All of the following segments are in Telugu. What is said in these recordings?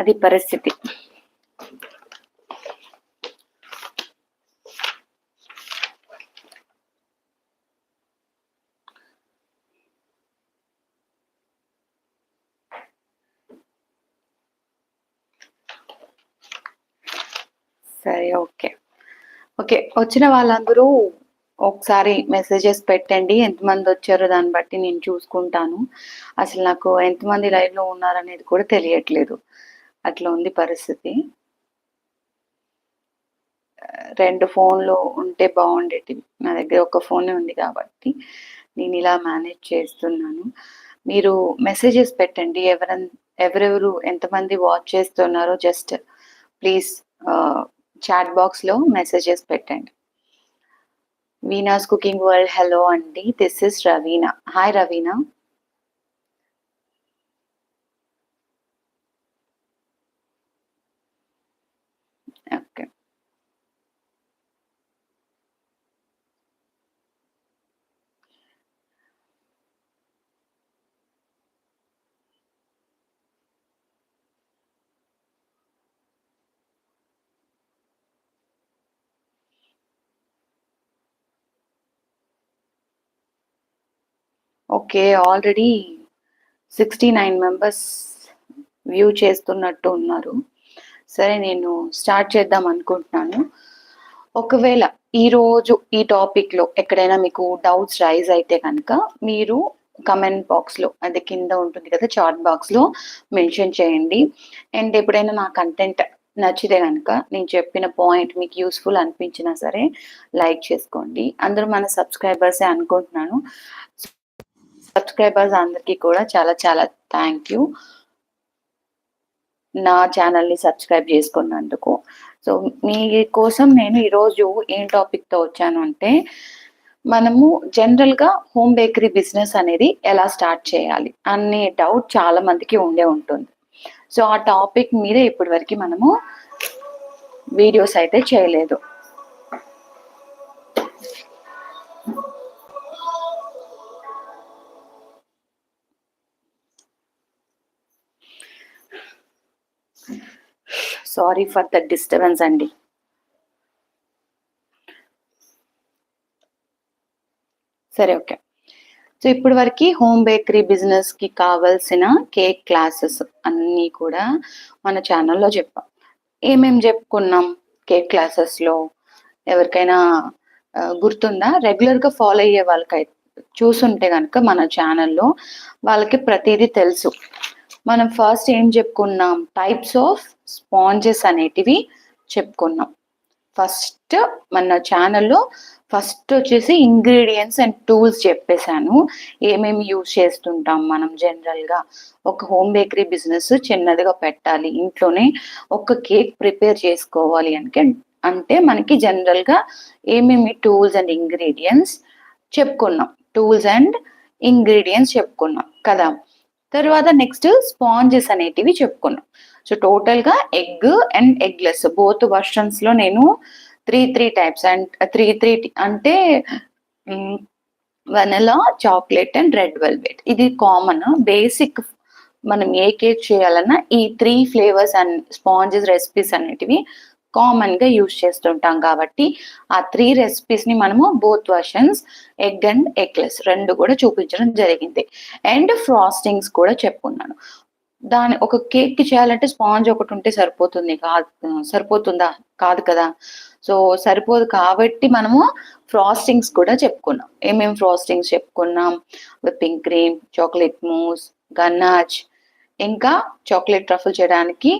అది పరిస్థితి. సరే, ఓకే ఓకే. వచ్చిన వాళ్ళందరూ ఒకసారి మెసేజెస్ పెట్టండి, ఎంతమంది వచ్చారో దాన్ని బట్టి నేను చూసుకుంటాను. అసలు నాకు ఎంతమంది లైవ్లో ఉన్నారనేది కూడా తెలియట్లేదు. అట్లా ఉంది పరిస్థితి. 2 ఫోన్లు ఉంటే బాగుండేటివి. నా దగ్గర ఒక ఫోనే ఉంది కాబట్టి నేను ఇలా మేనేజ్ చేస్తున్నాను. మీరు మెసేజెస్ పెట్టండి, ఎవరెవరు ఎంతమంది వాచ్ చేస్తున్నారో జస్ట్ ప్లీజ్ చాట్ బాక్స్లో మెసేజెస్ పెట్టండి. వీనాస్ కుకింగ్ వరల్డ్ హలో అండి, this is Raveena. Hi Raveena. Okay, okay. Already 69 members view చేస్తున్నట్టు ఉన్నారు. సరే, నేను స్టార్ట్ చేద్దాం అనుకుంటున్నాను. ఒకవేళ ఈరోజు ఈ టాపిక్లో ఎక్కడైనా మీకు డౌట్స్ రైజ్ అయితే కనుక మీరు కమెంట్ బాక్స్లో, అది కింద ఉంటుంది కదా చాట్ బాక్స్లో మెన్షన్ చేయండి. అండ్ ఎప్పుడైనా నా కంటెంట్ నచ్చితే కనుక, నేను చెప్పిన పాయింట్ మీకు యూస్ఫుల్ అనిపించినా సరే లైక్ చేసుకోండి. అందరూ మన సబ్స్క్రైబర్సే అనుకుంటున్నాను. సబ్స్క్రైబర్స్ అందరికీ కూడా చాలా చాలా థ్యాంక్ యూ నా ఛానల్ని సబ్స్క్రైబ్ చేసుకున్నందుకు. సో మీ కోసం నేను ఈరోజు ఏం టాపిక్తో వచ్చాను అంటే, మనము జనరల్గా హోమ్ బేకరీ బిజినెస్ అనేది ఎలా స్టార్ట్ చేయాలి అనే డౌట్ చాలా మందికి ఉండే ఉంటుంది. సో ఆ టాపిక్ మీద ఇప్పటి వరకు మనము వీడియోస్ అయితే చేయలేదు. సారీ ఫర్ ద డిస్టర్బెన్స్ అండి. సరే, ఓకే. సో ఇప్పటి వరకు హోమ్ బేకరీ బిజినెస్కి కావాల్సిన కేక్ క్లాసెస్ అన్నీ కూడా మన ఛానల్లో చెప్పాం. ఏమేమి చెప్పుకున్నాం కేక్ క్లాసెస్లో? ఎవరికైనా గుర్తుందా? రెగ్యులర్గా ఫాలో అయ్యే వాళ్ళకైతే చూసుంటే కనుక మన ఛానల్లో వాళ్ళకి ప్రతిదీ తెలుసు. మనం ఫస్ట్ ఏం చెప్పుకున్నాం? టైప్స్ ఆఫ్ స్పాంజెస్ అనేటివి చెప్పుకున్నాం. ఫస్ట్ మన ఛానల్లో ఫస్ట్ వచ్చేసి ఇంగ్రీడియంట్స్ అండ్ టూల్స్ చెప్పేశాను. ఏమేమి యూజ్ చేస్తుంటాం మనం జనరల్గా ఒక హోమ్ బేకరీ బిజినెస్ చిన్నదిగా పెట్టాలి, ఇంట్లోనే ఒక కేక్ ప్రిపేర్ చేసుకోవాలి అంటే మనకి జనరల్గా ఏమేమి టూల్స్ అండ్ ఇంగ్రీడియంట్స్ చెప్పుకున్నాం. చెప్పుకున్నాం కదా. తర్వాత నెక్స్ట్ స్పాంజెస్ అనేటివి చెప్పుకున్నాం. సో టోటల్గా ఎగ్ అండ్ ఎగ్లెస్ బోత్ వర్షన్స్లో నేను త్రీ టైప్స్ అండ్ త్రీ అంటే vanilla, chocolate and red velvet. ఇది కామన్ బేసిక్. మనం ఏ కేక్ చేయాలన్నా ఈ 3 ఫ్లేవర్స్ అండ్ స్పాంజెస్ రెసిపీస్ అనేటివి కామన్గా యూజ్ చేస్తుంటాం కాబట్టి ఆ 3 రెసిపీస్ని మనము both versions egg and eggless రెండు కూడా చూపించడం జరిగింది. అండ్ ఫ్రాస్టింగ్స్ కూడా చెప్పుకున్నాను. ఒక కేక్ చేయాలంటే స్పాంజ్ ఒకటి ఉంటే సరిపోతుందా? కాదు కదా. సో సరిపోదు కాబట్టి మనము ఫ్రాస్టింగ్స్ కూడా చెప్పుకున్నాం. ఏమేమి ఫ్రాస్టింగ్స్ చెప్పుకున్నాం? విప్పింగ్ క్రీమ్, చాక్లెట్ మూస్, గన్నాచ్, ఇంకా చాక్లెట్ ట్రఫుల్ చేయడానికి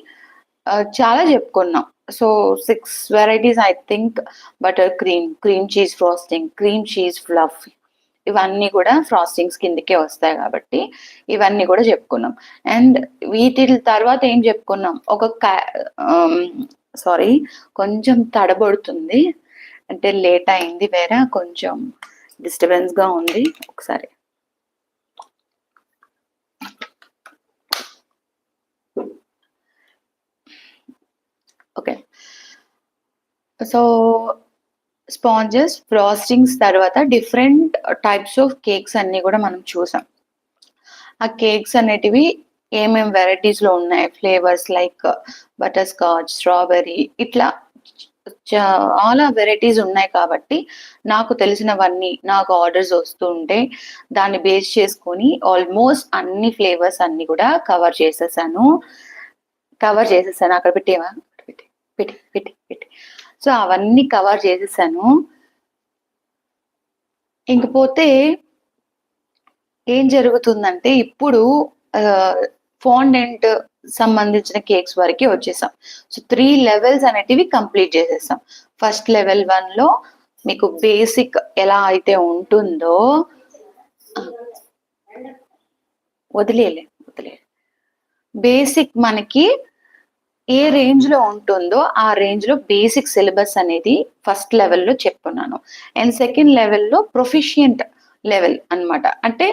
చాలా చెప్పుకున్నాం. So 6 varieties I think. Butter cream, cream cheese frosting, cream cheese fluff, ఇవన్నీ కూడా ఫ్రాస్టింగ్స్ కిందకే వస్తాయి కాబట్టి ఇవన్నీ కూడా చెప్పుకున్నాం. అండ్ వీటి తర్వాత ఏం చెప్పుకున్నాం? సారీ, కొంచెం తడబడుతుంది అంటే లేట్ అయింది, వేరే కొంచెం డిస్టర్బెన్స్గా ఉంది. ఒకసారి ఓకే. సో స్పాంజెస్, ఫ్రాస్టింగ్స్ తర్వాత డిఫరెంట్ టైప్స్ ఆఫ్ కేక్స్ అన్ని కూడా మనం చూసాం. ఆ కేక్స్ అనేటివి ఏమేం వెరైటీస్లో ఉన్నాయి flavours like butter scotch, strawberry ఇట్లా చాలా వెరైటీస్ ఉన్నాయి కాబట్టి నాకు తెలిసినవన్నీ నాకు ఆర్డర్స్ వస్తూ ఉంటే దాన్ని బేస్ చేసుకొని ఆల్మోస్ట్ అన్ని ఫ్లేవర్స్ అన్ని కూడా కవర్ చేసేసాను. అక్కడ పెట్టేవా, పెట్టి పెట్టి పెట్టి పెట్టి సో అవన్నీ కవర్ చేసేసాను. ఇంకపోతే ఏం జరుగుతుందంటే ఇప్పుడు ఫాండెంట్ సంబంధించిన కేక్స్ వరకు వచ్చేసాం. సో 3 లెవెల్స్ అనేటివి కంప్లీట్ చేసేసాం. ఫస్ట్ లెవెల్ 1లో మీకు బేసిక్ ఎలా అయితే ఉంటుందో వదిలేలే బేసిక్ మనకి ఏ రేంజ్ లో ఉంటుందో ఆ రేంజ్ లో బేసిక్ సిలబస్ అనేది ఫస్ట్ లెవెల్లో చెప్పున్నాను. అండ్ సెకండ్ లెవెల్లో ప్రొఫిషియంట్ లెవెల్ అన్నమాట. అంటే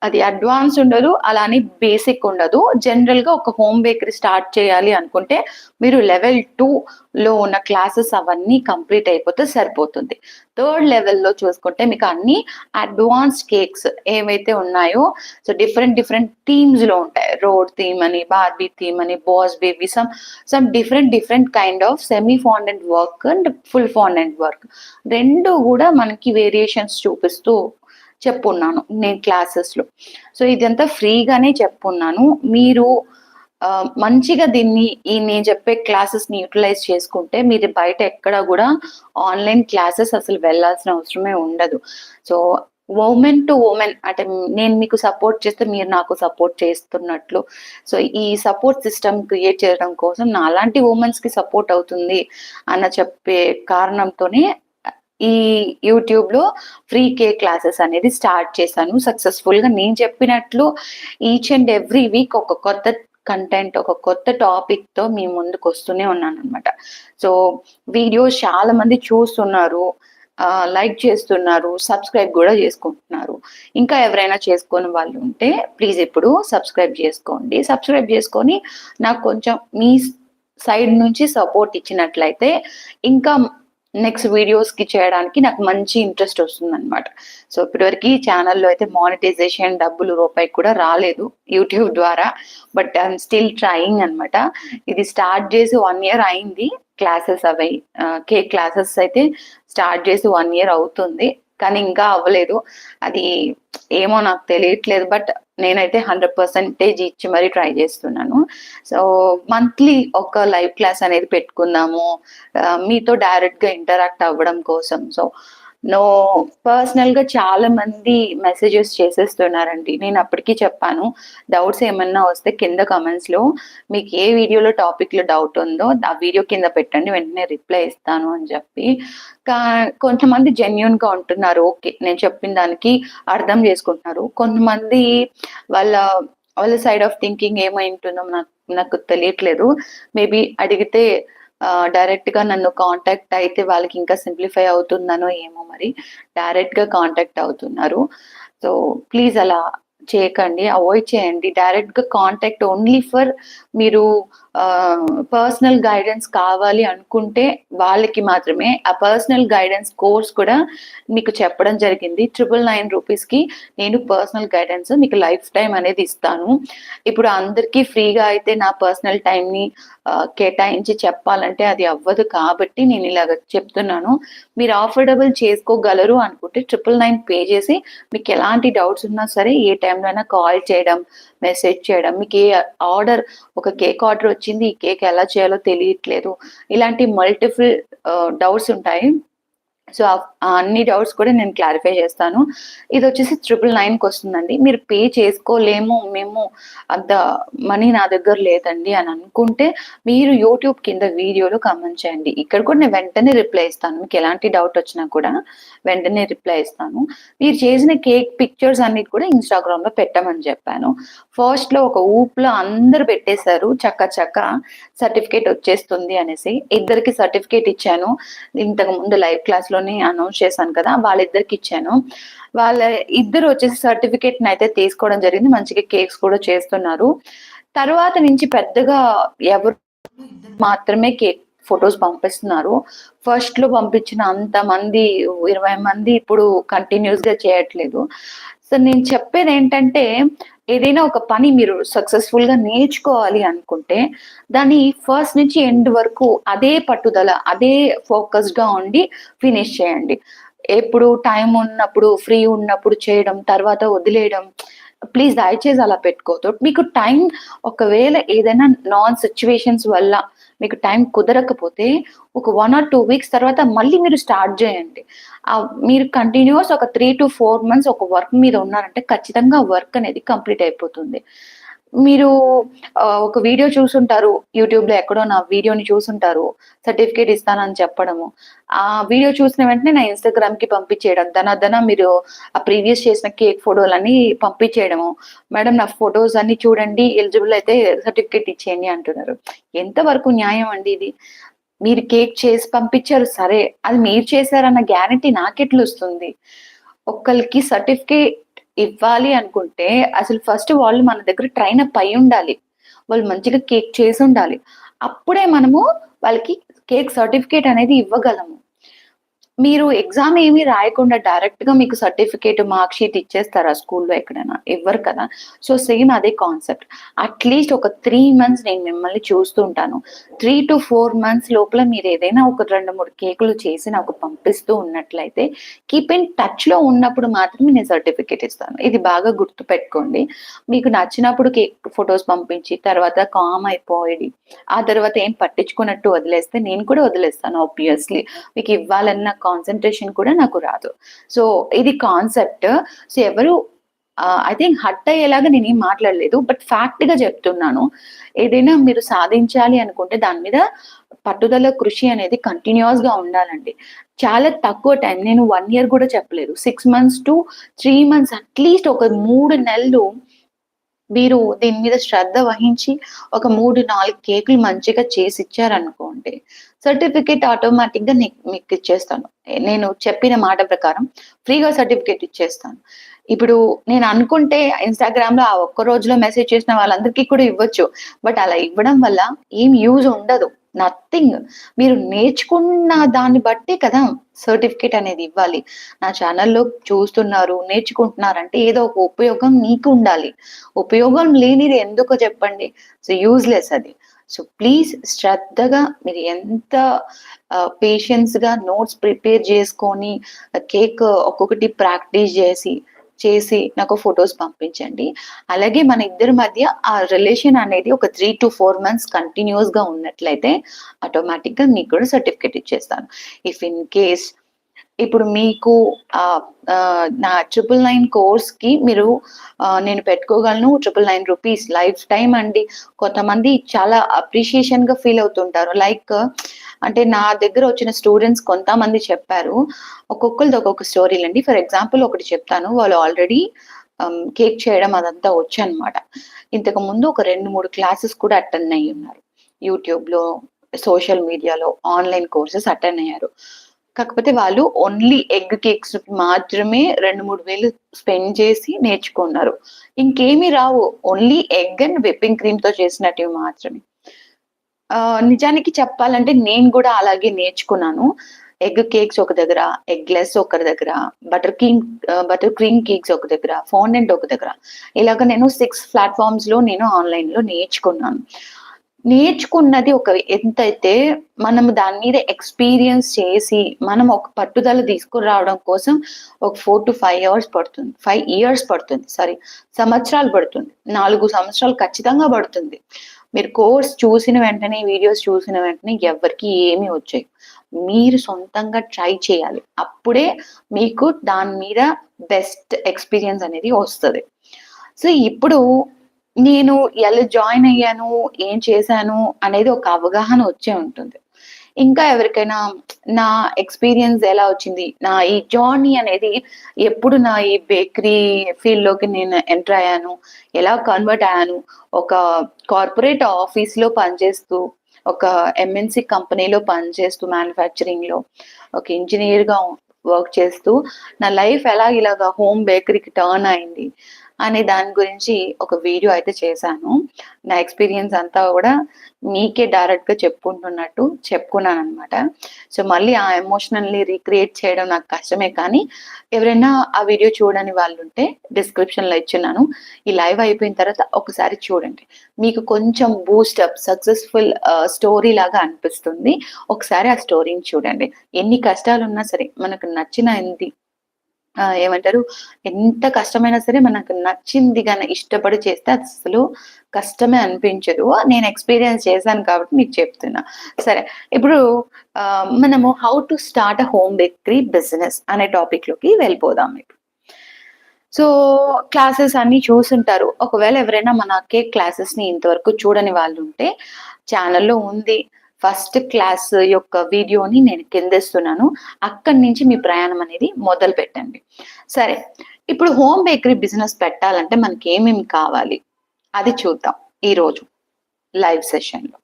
అది అడ్వాన్స్ ఉండదు, అలానే బేసిక్ ఉండదు. జనరల్ గా ఒక హోమ్ బేకరీ స్టార్ట్ చేయాలి అనుకుంటే మీరు లెవెల్ 2లో ఉన్న క్లాసెస్ అవన్నీ కంప్లీట్ అయిపోతే సరిపోతుంది. థర్డ్ లెవెల్లో చూసుకుంటే మీకు అన్ని అడ్వాన్స్డ్ కేక్స్ ఏవైతే ఉన్నాయో, సో డిఫరెంట్ థీమ్స్ లో ఉంటాయి. రోడ్ థీమ్ అని, బార్బీ థీమ్ అని, boss baby, some different kind of semi fondant work and full fondant work రెండు కూడా మనకి వేరియేషన్స్ చూపిస్తూ చెప్పున్నాను నేను క్లాసెస్లో. సో ఇదంతా ఫ్రీగానే చెప్పున్నాను. మీరు మంచిగా దీన్ని నేను చెప్పే క్లాసెస్ని యూటిలైజ్ చేసుకుంటే మీరు బయట ఎక్కడ కూడా ఆన్లైన్ క్లాసెస్ అసలు వెళ్ళాల్సిన అవసరమే ఉండదు. సో ఉమెన్ టు ఉమెన్ అంటే నేను మీకు సపోర్ట్ చేస్తే మీరు నాకు సపోర్ట్ చేస్తున్నట్లు. సో ఈ సపోర్ట్ సిస్టమ్ క్రియేట్ చేయడం కోసం నా అలాంటి ఉమెన్స్కి సపోర్ట్ అవుతుంది అన్న చెప్పే కారణంతోనే ఈ యూట్యూబ్లో ఫ్రీ కేక్ క్లాసెస్ అనేది స్టార్ట్ చేశాను సక్సెస్ఫుల్గా. నేను చెప్పినట్లు ఈచ్ అండ్ ఎవ్రీ వీక్ ఒక కొత్త కంటెంట్, ఒక కొత్త టాపిక్తో మీ ముందుకు వస్తూనే ఉన్నాను అనమాట. సో వీడియోస్ చాలా మంది చూస్తున్నారు, లైక్ చేస్తున్నారు, సబ్స్క్రైబ్ కూడా చేసుకుంటున్నారు. ఇంకా ఎవరైనా చేసుకొని వాళ్ళు ఉంటే ప్లీజ్ ఇప్పుడు సబ్స్క్రైబ్ చేసుకోండి. సబ్స్క్రైబ్ చేసుకొని నాకు కొంచెం మీ సైడ్ నుంచి సపోర్ట్ ఇచ్చినట్లయితే ఇంకా నెక్స్ట్ వీడియోస్కి చేయడానికి నాకు మంచి ఇంట్రెస్ట్ వస్తుంది అనమాట. సో ఇప్పటివరకు ఛానల్లో అయితే మానిటైజేషన్ డబ్బులు రూపాయి కూడా రాలేదు యూట్యూబ్ ద్వారా, బట్ ఐఎమ్ స్టిల్ ట్రయింగ్ అనమాట. ఇది స్టార్ట్ చేసి 1 year అయింది. క్లాసెస్ అవి కేక్ క్లాసెస్ అయితే స్టార్ట్ చేసి 1 year అవుతుంది, కానీ ఇంకా అవ్వలేదు. అది ఏమో నాకు తెలియట్లేదు, బట్ నేనైతే 100% ఇచ్చి మరీ ట్రై చేస్తున్నాను. సో మంత్లీ ఒక లైవ్ క్లాస్ అనేది పెట్టుకుందాము మీతో డైరెక్ట్గా ఇంటరాక్ట్ అవ్వడం కోసం. సో పర్సనల్గా చాలా మంది మెసేజెస్ చేసేస్తున్నారండి. నేను అప్పటికీ చెప్పాను, డౌట్స్ ఏమన్నా వస్తే కింద కమెంట్స్లో మీకు ఏ వీడియోలో టాపిక్లో డౌట్ ఉందో ఆ వీడియో కింద పెట్టండి, వెంటనే రిప్లై ఇస్తాను అని చెప్పి. కొంతమంది జెన్యున్గా ఉంటున్నారు, ఓకే నేను చెప్పిన దానికి అర్థం చేసుకుంటున్నారు. కొంతమంది వాళ్ళ సైడ్ ఆఫ్ థింకింగ్ ఏమైంటుందో నాకు తెలియట్లేదు. మేబీ అడిగితే డైరెక్ట్ గా నన్ను కాంటాక్ట్ అయితే వాళ్ళకి ఇంకా సింప్లిఫై అవుతుందనో ఏమో, మరి డైరెక్ట్ గా కాంటాక్ట్ అవుతున్నారు. సో ప్లీజ్ అలా చేయకండి, అవాయిడ్ చేయండి. డైరెక్ట్ గా కాంటాక్ట్ ఓన్లీ ఫర్ మీరు పర్సనల్ గైడెన్స్ కావాలి అనుకుంటే వాళ్ళకి మాత్రమే. ఆ పర్సనల్ గైడెన్స్ కోర్స్ కూడా మీకు చెప్పడం జరిగింది. 999 రూపీస్కి నేను పర్సనల్ గైడెన్స్ మీకు లైఫ్ టైం అనేది ఇస్తాను. ఇప్పుడు అందరికీ ఫ్రీగా అయితే నా పర్సనల్ టైంని కేటాయించి చెప్పాలంటే అది అవ్వదు, కాబట్టి నేను ఇలాగ చెప్తున్నాను. మీరు అఫోర్డబుల్ చేసుకోగలరు అనుకుంటే 999 పే చేసి మీకు ఎలాంటి డౌట్స్ ఉన్నా సరే ఏ టైంలో అయినా కాల్ చేయడం, మెసేజ్ చేయడం. మీకు ఏ ఆర్డర్, ఒక కేక్ ఆర్డర్ వచ్చింది, ఈ కేక్ ఎలా చేయాలో తెలియట్లేదు, ఇలాంటి మల్టిపుల్ డౌట్స్ ఉంటాయి. సో అన్ని డౌట్స్ కూడా నేను క్లారిఫై చేస్తాను. ఇది వచ్చేసి 999కి వస్తుందండి. మీరు పే చేసుకోలేము, మేము అంత మనీ నా దగ్గర లేదండి అని అనుకుంటే మీరు యూట్యూబ్ కింద వీడియోలో కామెంట్ చేయండి. ఇక్కడ కూడా నేను వెంటనే రిప్లై ఇస్తాను. మీకు ఎలాంటి డౌట్ వచ్చినా కూడా వెంటనే రిప్లై ఇస్తాను. మీరు చేసిన కేక్ పిక్చర్స్ అన్నిటి కూడా ఇన్స్టాగ్రామ్లో పెట్టమని చెప్పాను. ఫస్ట్లో ఒక ఊపులో అందరు పెట్టేశారు, చక్క సర్టిఫికేట్ వచ్చేస్తుంది అనేసి. ఇద్దరికి సర్టిఫికేట్ ఇచ్చాను. ఇంతకు ముందు లైవ్ క్లాస్లో అనౌన్స్ చేశాను కదా, వాళ్ళిద్దరికి ఇచ్చాను. వాళ్ళ ఇద్దరు వచ్చేసి సర్టిఫికేట్ అయితే తీసుకోవడం జరిగింది. మంచిగా కేక్స్ కూడా చేస్తున్నారు. తర్వాత నుంచి పెద్దగా ఎవరు మాత్రమే కేక్ ఫొటోస్ పంపిస్తున్నారు. ఫస్ట్ లో పంపించిన అంత మంది 20 మంది ఇప్పుడు కంటిన్యూస్ గా చేయట్లేదు. సో నేను చెప్పేది ఏంటంటే ఏదైనా ఒక పని మీరు సక్సెస్‌ఫుల్‌గా నేర్చుకోవాలి అనుకుంటే, దాన్ని ఫస్ట్ నుంచి ఎండ్ వరకు అదే పట్టుదల, అదే ఫోకస్డ్‌గా ఉండి ఫినిష్ చేయండి. ఎప్పుడు టైం ఉన్నప్పుడు, ఫ్రీ ఉన్నప్పుడు చేయడం, తర్వాత వదిలేయడం. ప్లీజ్ దయచేసి అలా పెట్టుకోవద్దు. మీకు టైం ఒకవేళ ఏదైనా సిట్యుయేషన్స్ వల్ల మీకు టైం కుదరకపోతే ఒక 1 ఆర్ 2 వీక్స్ తర్వాత మళ్ళీ మీరు స్టార్ట్ జేయండి. మీరు కంటిన్యూయస్ ఒక 3-4 మంత్స్ ఒక వర్క్ మీద ఉన్నారంటే ఖచ్చితంగా ఆ వర్క్ అనేది కంప్లీట్ అయిపోతుంది. మీరు ఒక వీడియో చూసుంటారు. యూట్యూబ్‌లో ఎక్కడో నా వీడియోని చూసుంటారు. సర్టిఫికేట్ ఇస్తానని చెప్పడము. ఆ వీడియో చూసిన వెంటనే నా ఇన్‌స్టాగ్రామ్‌కి పంపించేయడం. మీరు ఆ ప్రీవియస్ చేసిన కేక్ ఫోటోలన్నీ పంపించేయడము. మేడం నా ఫోటోస్ అన్నీ చూడండి. ఎలిజిబుల్ అయితే సర్టిఫికేట్ ఇచ్చేయండి అంటున్నారు. ఎంత వరకు న్యాయం అండి ఇది? మీరు కేక్ చేసి పంపించారు సరే. అది మీరు చేశారన్న గ్యారంటీ నాకెట్లొస్తుంది? ఒకళ్ళకి సర్టిఫికేట్ ఇవ్వాలి అనుకుంటే అసలు ఫస్ట్ వాళ్ళు మన దగ్గర ట్రైన్ అప్ అయ్యుండాలి. వాళ్ళు మంచిగా కేక్ చేసుండాలి. అప్పుడే మనము వాళ్ళకి కేక్ సర్టిఫికేట్ అనేది ఇవ్వగలము. మీరు ఎగ్జామ్ ఏమి రాయకుండా డైరెక్ట్‌గా మీకు సర్టిఫికేట్, మార్క్ షీట్ ఇచ్చేస్తారా స్కూల్‌లో ఎక్కడైనా? ఇవ్వరు కదా! సో, సేమ్ అదే కాన్సెప్ట్. అట్‌లీస్ట్ ఒక 3 మంత్స్ నేను మిమ్మల్ని చూస్తూ ఉంటాను. 3-4 మంత్స్ లోపల మీరేదైనా ఒక 2, 3 కేకులు చేసి నాకు పంపిస్తూ ఉన్నట్లయితే, కీప్ ఇన్ టచ్‌లో ఉన్నప్పుడు మాత్రమే నేను సర్టిఫికేట్ ఇస్తాను. ఇది బాగా గుర్తుపెట్టుకోండి. మీకు నచ్చినప్పుడు కేక్ ఫోటోస్ పంపించి, తర్వాత కామ్ అయిపోయి, ఆ తర్వాత ఏం పట్టించుకున్నట్టు వదిలేస్తే నేను కూడా వదిలేస్తాను ఆబ్వియస్‌లీ. మీకివ్వాలన్న కాన్సంట్రేషన్ కూడా నాకు రాదు. సో, ఇది కాన్సెప్ట్. సో, ఎవరు ఐ థింక్ హర్ట్ అయ్యేలాగా నేనేం మాట్లాడలేదు. బట్ ఫ్యాక్ట్‌గా చెప్తున్నాను. ఏదైనా మీరు సాధించాలి అనుకుంటే దాని మీద పట్టుదల, కృషి అనేది కంటిన్యూయస్‌గా ఉండాలండి. చాలా తక్కువ టైం నేను 1 ఇయర్ కూడా చెప్పలేదు. 6 మంత్స్ టు 3 మంత్స్ అట్‌లీస్ట్ ఒక 3 నెలలు మీరు దీని మీద శ్రద్ధ వహించి ఒక 3, 4 కేకులు మంచిగా చేసిచ్చారనుకోండి, సర్టిఫికేట్ ఆటోమేటిక్‌గా మీకిచ్చేస్తాను. నేను చెప్పిన మాట ప్రకారం ఫ్రీగా సర్టిఫికేట్ ఇచ్చేస్తాను. ఇప్పుడు నేను అనుకుంటే ఇన్‌స్టాగ్రామ్‌లో ఆ ఒక్క రోజులో మెసేజ్ చేసిన వాళ్ళందరికీ కూడా ఇవ్వచ్చు. బట్ అలా ఇవ్వడం వల్ల ఏం యూజ్ ఉండదు. నథింగ్. మీరు నేర్చుకున్న దాన్ని బట్టే కదా సర్టిఫికేట్ అనేది ఇవ్వాలి. నా ఛానెల్‌లో చూస్తున్నారు, నేర్చుకుంటున్నారంటే ఏదో ఒక ఉపయోగం మీకు ఉండాలి. ఉపయోగం లేనిది ఎందుకో చెప్పండి. సో, యూజ్‌లెస్ అది. సో, ప్లీజ్ శ్రద్ధగా మీరు ఎంత పేషెన్స్‌గా నోట్స్ ప్రిపేర్ చేసుకొని, కేక్ ఒక్కొక్కటి ప్రాక్టీస్ చేసి నాకు ఫోటోస్ పంపించండి. అలాగే మన ఇద్దరి మధ్య ఆ రిలేషన్ అనేది ఒక 3-4 మంత్స్ కంటిన్యూయస్‌గా ఉన్నట్లయితే ఆటోమేటిక్‌గా మీకు కూడా సర్టిఫికేట్ ఇచ్చేస్తాను. ఇఫ్ ఇన్ కేస్ ఇప్పుడు మీకు నా 999 కోర్స్‌కి మీరు నేను పెట్టుకోగలను ₹999 లైఫ్ టైమ్ అండి. కొంతమంది చాలా అప్రిషియేషన్‌గా ఫీల్ అవుతుంటారు. లైక్ అంటే నా దగ్గర వచ్చిన స్టూడెంట్స్ కొంతమంది చెప్పారు. ఒక్కొక్కళ్ళది ఒక్కొక్క స్టోరీలండి. ఫర్ ఎగ్జాంపుల్ ఒకటి చెప్తాను. వాళ్ళు ఆల్రెడీ కేక్ చేయడం అదంతా వచ్చనమాట. ఇంతకుముందు ఒక 2, 3 క్లాసెస్ కూడా అటెండ్ అయ్యున్నారు. యూట్యూబ్‌లో, సోషల్ మీడియాలో ఆన్‌లైన్ కోర్సెస్ అటెండ్ అయ్యారు. కాకపోతే వాళ్ళు ఓన్లీ ఎగ్ కేక్స్ మాత్రమే 2, 3 వేలు స్పెండ్ చేసి నేర్చుకున్నారు. ఇంకేమి రావు. ఓన్లీ ఎగ్ అండ్ విప్పింగ్ క్రీమ్‌తో చేసినటివి మాత్రమే. నిజానికి చెప్పాలంటే నేను గూడా అలాగే నేర్చుకున్నాను. ఎగ్ కేక్స్ ఒక దగ్గర, ఎగ్‌లెస్ ఒక దగ్గర, బటర్ క్రీమ్ కేక్స్ ఒక దగ్గర, ఫాండెంట్ ఒక దగ్గర. ఇలాగ నేను 6 ప్లాట్‌ఫార్మ్స్‌లో నేను ఆన్‌లైన్‌లో నేర్చుకున్నాను. నేర్చుకున్నది ఒక ఎంతైతే మనం దాని మీద ఎక్స్‌పీరియన్స్ చేసి, మనం ఒక పట్టుదల తీసుకురావడం కోసం ఒక 4-5 అవర్స్ పడుతుంది. 5 ఇయర్స్ పడుతుంది. సారీ సంవత్సరాలు పడుతుంది. 4 సంవత్సరాలు ఖచ్చితంగా పడుతుంది. మీరు కోర్స్ చూసిన వెంటనే, వీడియోస్ చూసిన వెంటనే ఎవ్వరికీ ఏమి వచ్చేయి. మీరు సొంతంగా ట్రై చేయాలి. అప్పుడే మీకు దాని మీద బెస్ట్ ఎక్స్‌పీరియన్స్ అనేది వస్తది. సో, ఇప్పుడు నేను ఎలా జాయిన్ అయ్యాను, ఏం చేశాను అనేది ఒక అవగాహన వచ్చే ఉంటుంది. ఇంకా ఎవరికైనా నా ఎక్స్‌పీరియన్స్ ఎలా వచ్చింది, నా ఈ జర్నీ అనేది ఎప్పుడు నా ఈ బేకరీ ఫీల్డ్‌లోకి నేను ఎంటర్ అయ్యాను, ఎలా కన్వర్ట్ అయ్యాను, ఒక కార్పొరేట్ ఆఫీస్‌లో పనిచేస్తూ, ఒక ఎంఎన్‌సి కంపెనీలో పనిచేస్తూ మ్యానుఫ్యాక్చరింగ్‌లో ఒక ఇంజినీర్‌గా వర్క్ చేస్తూ, నా లైఫ్ ఎలా ఇలాగా హోమ్ బేకరీకి టర్న్ అయింది. అనే దాని గురించి ఒక వీడియో అయితే చేశాను. నా ఎక్స్‌పీరియన్స్ అంతా గూడా మీకే డైరెక్ట్‌గా చెప్పుకున్నాననమాట. సో, మళ్ళీ ఆ ఎమోషనల్‌ని రీక్రియేట్ చేయడం నాకు కష్టమే కానీ, ఎవరైనా ఆ వీడియో చూడని వాళ్ళుంటే డిస్క్రిప్షన్‌లో ఇచ్చున్నాను. ఈ లైవ్ అయిపోయిన తర్వాత ఒకసారి చూడండి. మీకు కొంచెం బూస్టప్ సక్సెస్‌ఫుల్ స్టోరీ లాగా అనిపిస్తుంది. ఒకసారి ఆ స్టోరీని చూడండి. ఎన్ని కష్టాలున్నా సరే మనకు నచ్చినది ఏమంటారు? ఎంత కష్టమైనా సరే మనకు నచ్చింది గాని ఇష్టపడి చేస్తే అస్సలు కష్టమే అనిపించదు. నేను ఎక్స్‌పీరియన్స్ చేశాను కాబట్టి మీకు చెప్తున్నా. సరే, ఇప్పుడు మనము how to start a home bakery business అనే టాపిక్‌లోకి వెళ్ళిపోదాం ఇప్పుడు. సో, క్లాసెస్ అన్నీ చూసుంటారు. ఒకవేళ ఎవరైనా మన కేక్ క్లాసెస్‌ని ఇంతవరకు చూడని వాళ్ళుంటే ఛానెల్‌లో ఉంది. ఫస్ట్ క్లాస్ యొక్క వీడియోని నేను కిందిస్తున్నాను. అక్కడి నుంచి మీ ప్రయాణం అనేది మొదలుపెట్టండి. సరే, ఇప్పుడు హోమ్ బేకరీ బిజినెస్ పెట్టాలంటే మనకేమేమి కావాలి? అది చూద్దాం ఈరోజు లైవ్ సెషన్‌లో.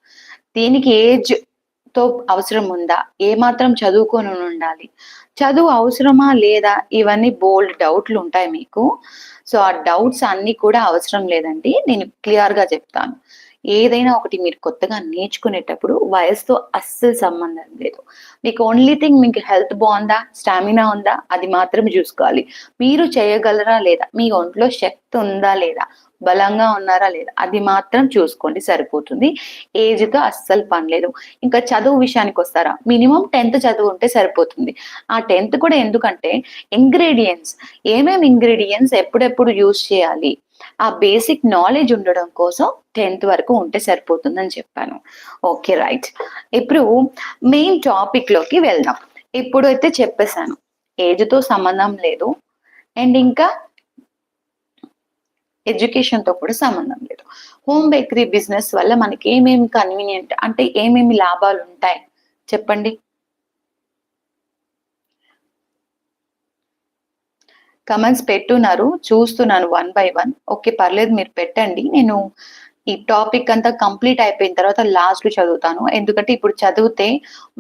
దీనికి ఏజ్‌తో అవసరం ఉందా? ఏమాత్రం చదువుకొనుండాలి? చదువు అవసరమా? లేదా? ఇవన్నీ బోలెడు డౌట్‌లుంటాయి మీకు. సో, ఆ డౌట్స్ అన్నీ కూడా అవసరం లేదండి. నేను క్లియర్‌గా చెప్తాను. ఏదైనా ఒకటి మీరు కొత్తగా నేర్చుకునేటప్పుడు వయసుతో అస్సలు సంబంధం లేదు. మీకు ఓన్లీ థింగ్ మీకు హెల్త్ బావుందా? స్టామినా ఉందా? అది మాత్రమే చూసుకోవాలి. మీరు చేయగలరా? లేదా? మీ ఒంట్లో శక్తి ఉందా? లేదా? బలంగా ఉన్నారా? లేదా? అది మాత్రం చూసుకోండి సరిపోతుంది. ఏజ్‌తో అస్సలు పని లేదు. ఇంకా చదువు విషయానికొస్తారా? మినిమమ్ 10థ్ చదువు ఉంటే సరిపోతుంది. ఆ 10థ్ కూడా ఎందుకంటే ఇంగ్రీడియెంట్స్ ఏమేమి ఇంగ్రీడియెంట్స్ ఎప్పుడెప్పుడు యూజ్ చేయాలి? ఆ బేసిక్ నాలెడ్జ్ ఉండడం కోసం 10థ్ వరకు ఉంటే సరిపోతుందని చెప్పాను. ఓకే. రైట్. ఇప్పుడు మెయిన్ టాపిక్‌లోకి వెళ్దాం. ఇప్పుడైతే చెప్పేసాను. ఏజ్‌తో సంబంధం లేదు. అండ్ ఇంకా ఎడ్యుకేషన్‌తో కూడా సంబంధం లేదు. హోమ్ బేకరీ బిజినెస్ వల్ల మనకి ఏమేమి కన్వీనియంట్ అంటే ఏమేమి లాభాలుంటాయి చెప్పండి? కమెంట్స్ పెట్టున్నారు. చూస్తున్నాను వన్ బై వన్. ఓకే. పర్లేదు మీరు పెట్టండి. నేను ఈ టాపిక్ అంతా కంప్లీట్ అయిపోయిన తర్వాత లాస్ట్‌లో చదువుతాను. ఎందుకంటే ఇప్పుడు చదివితే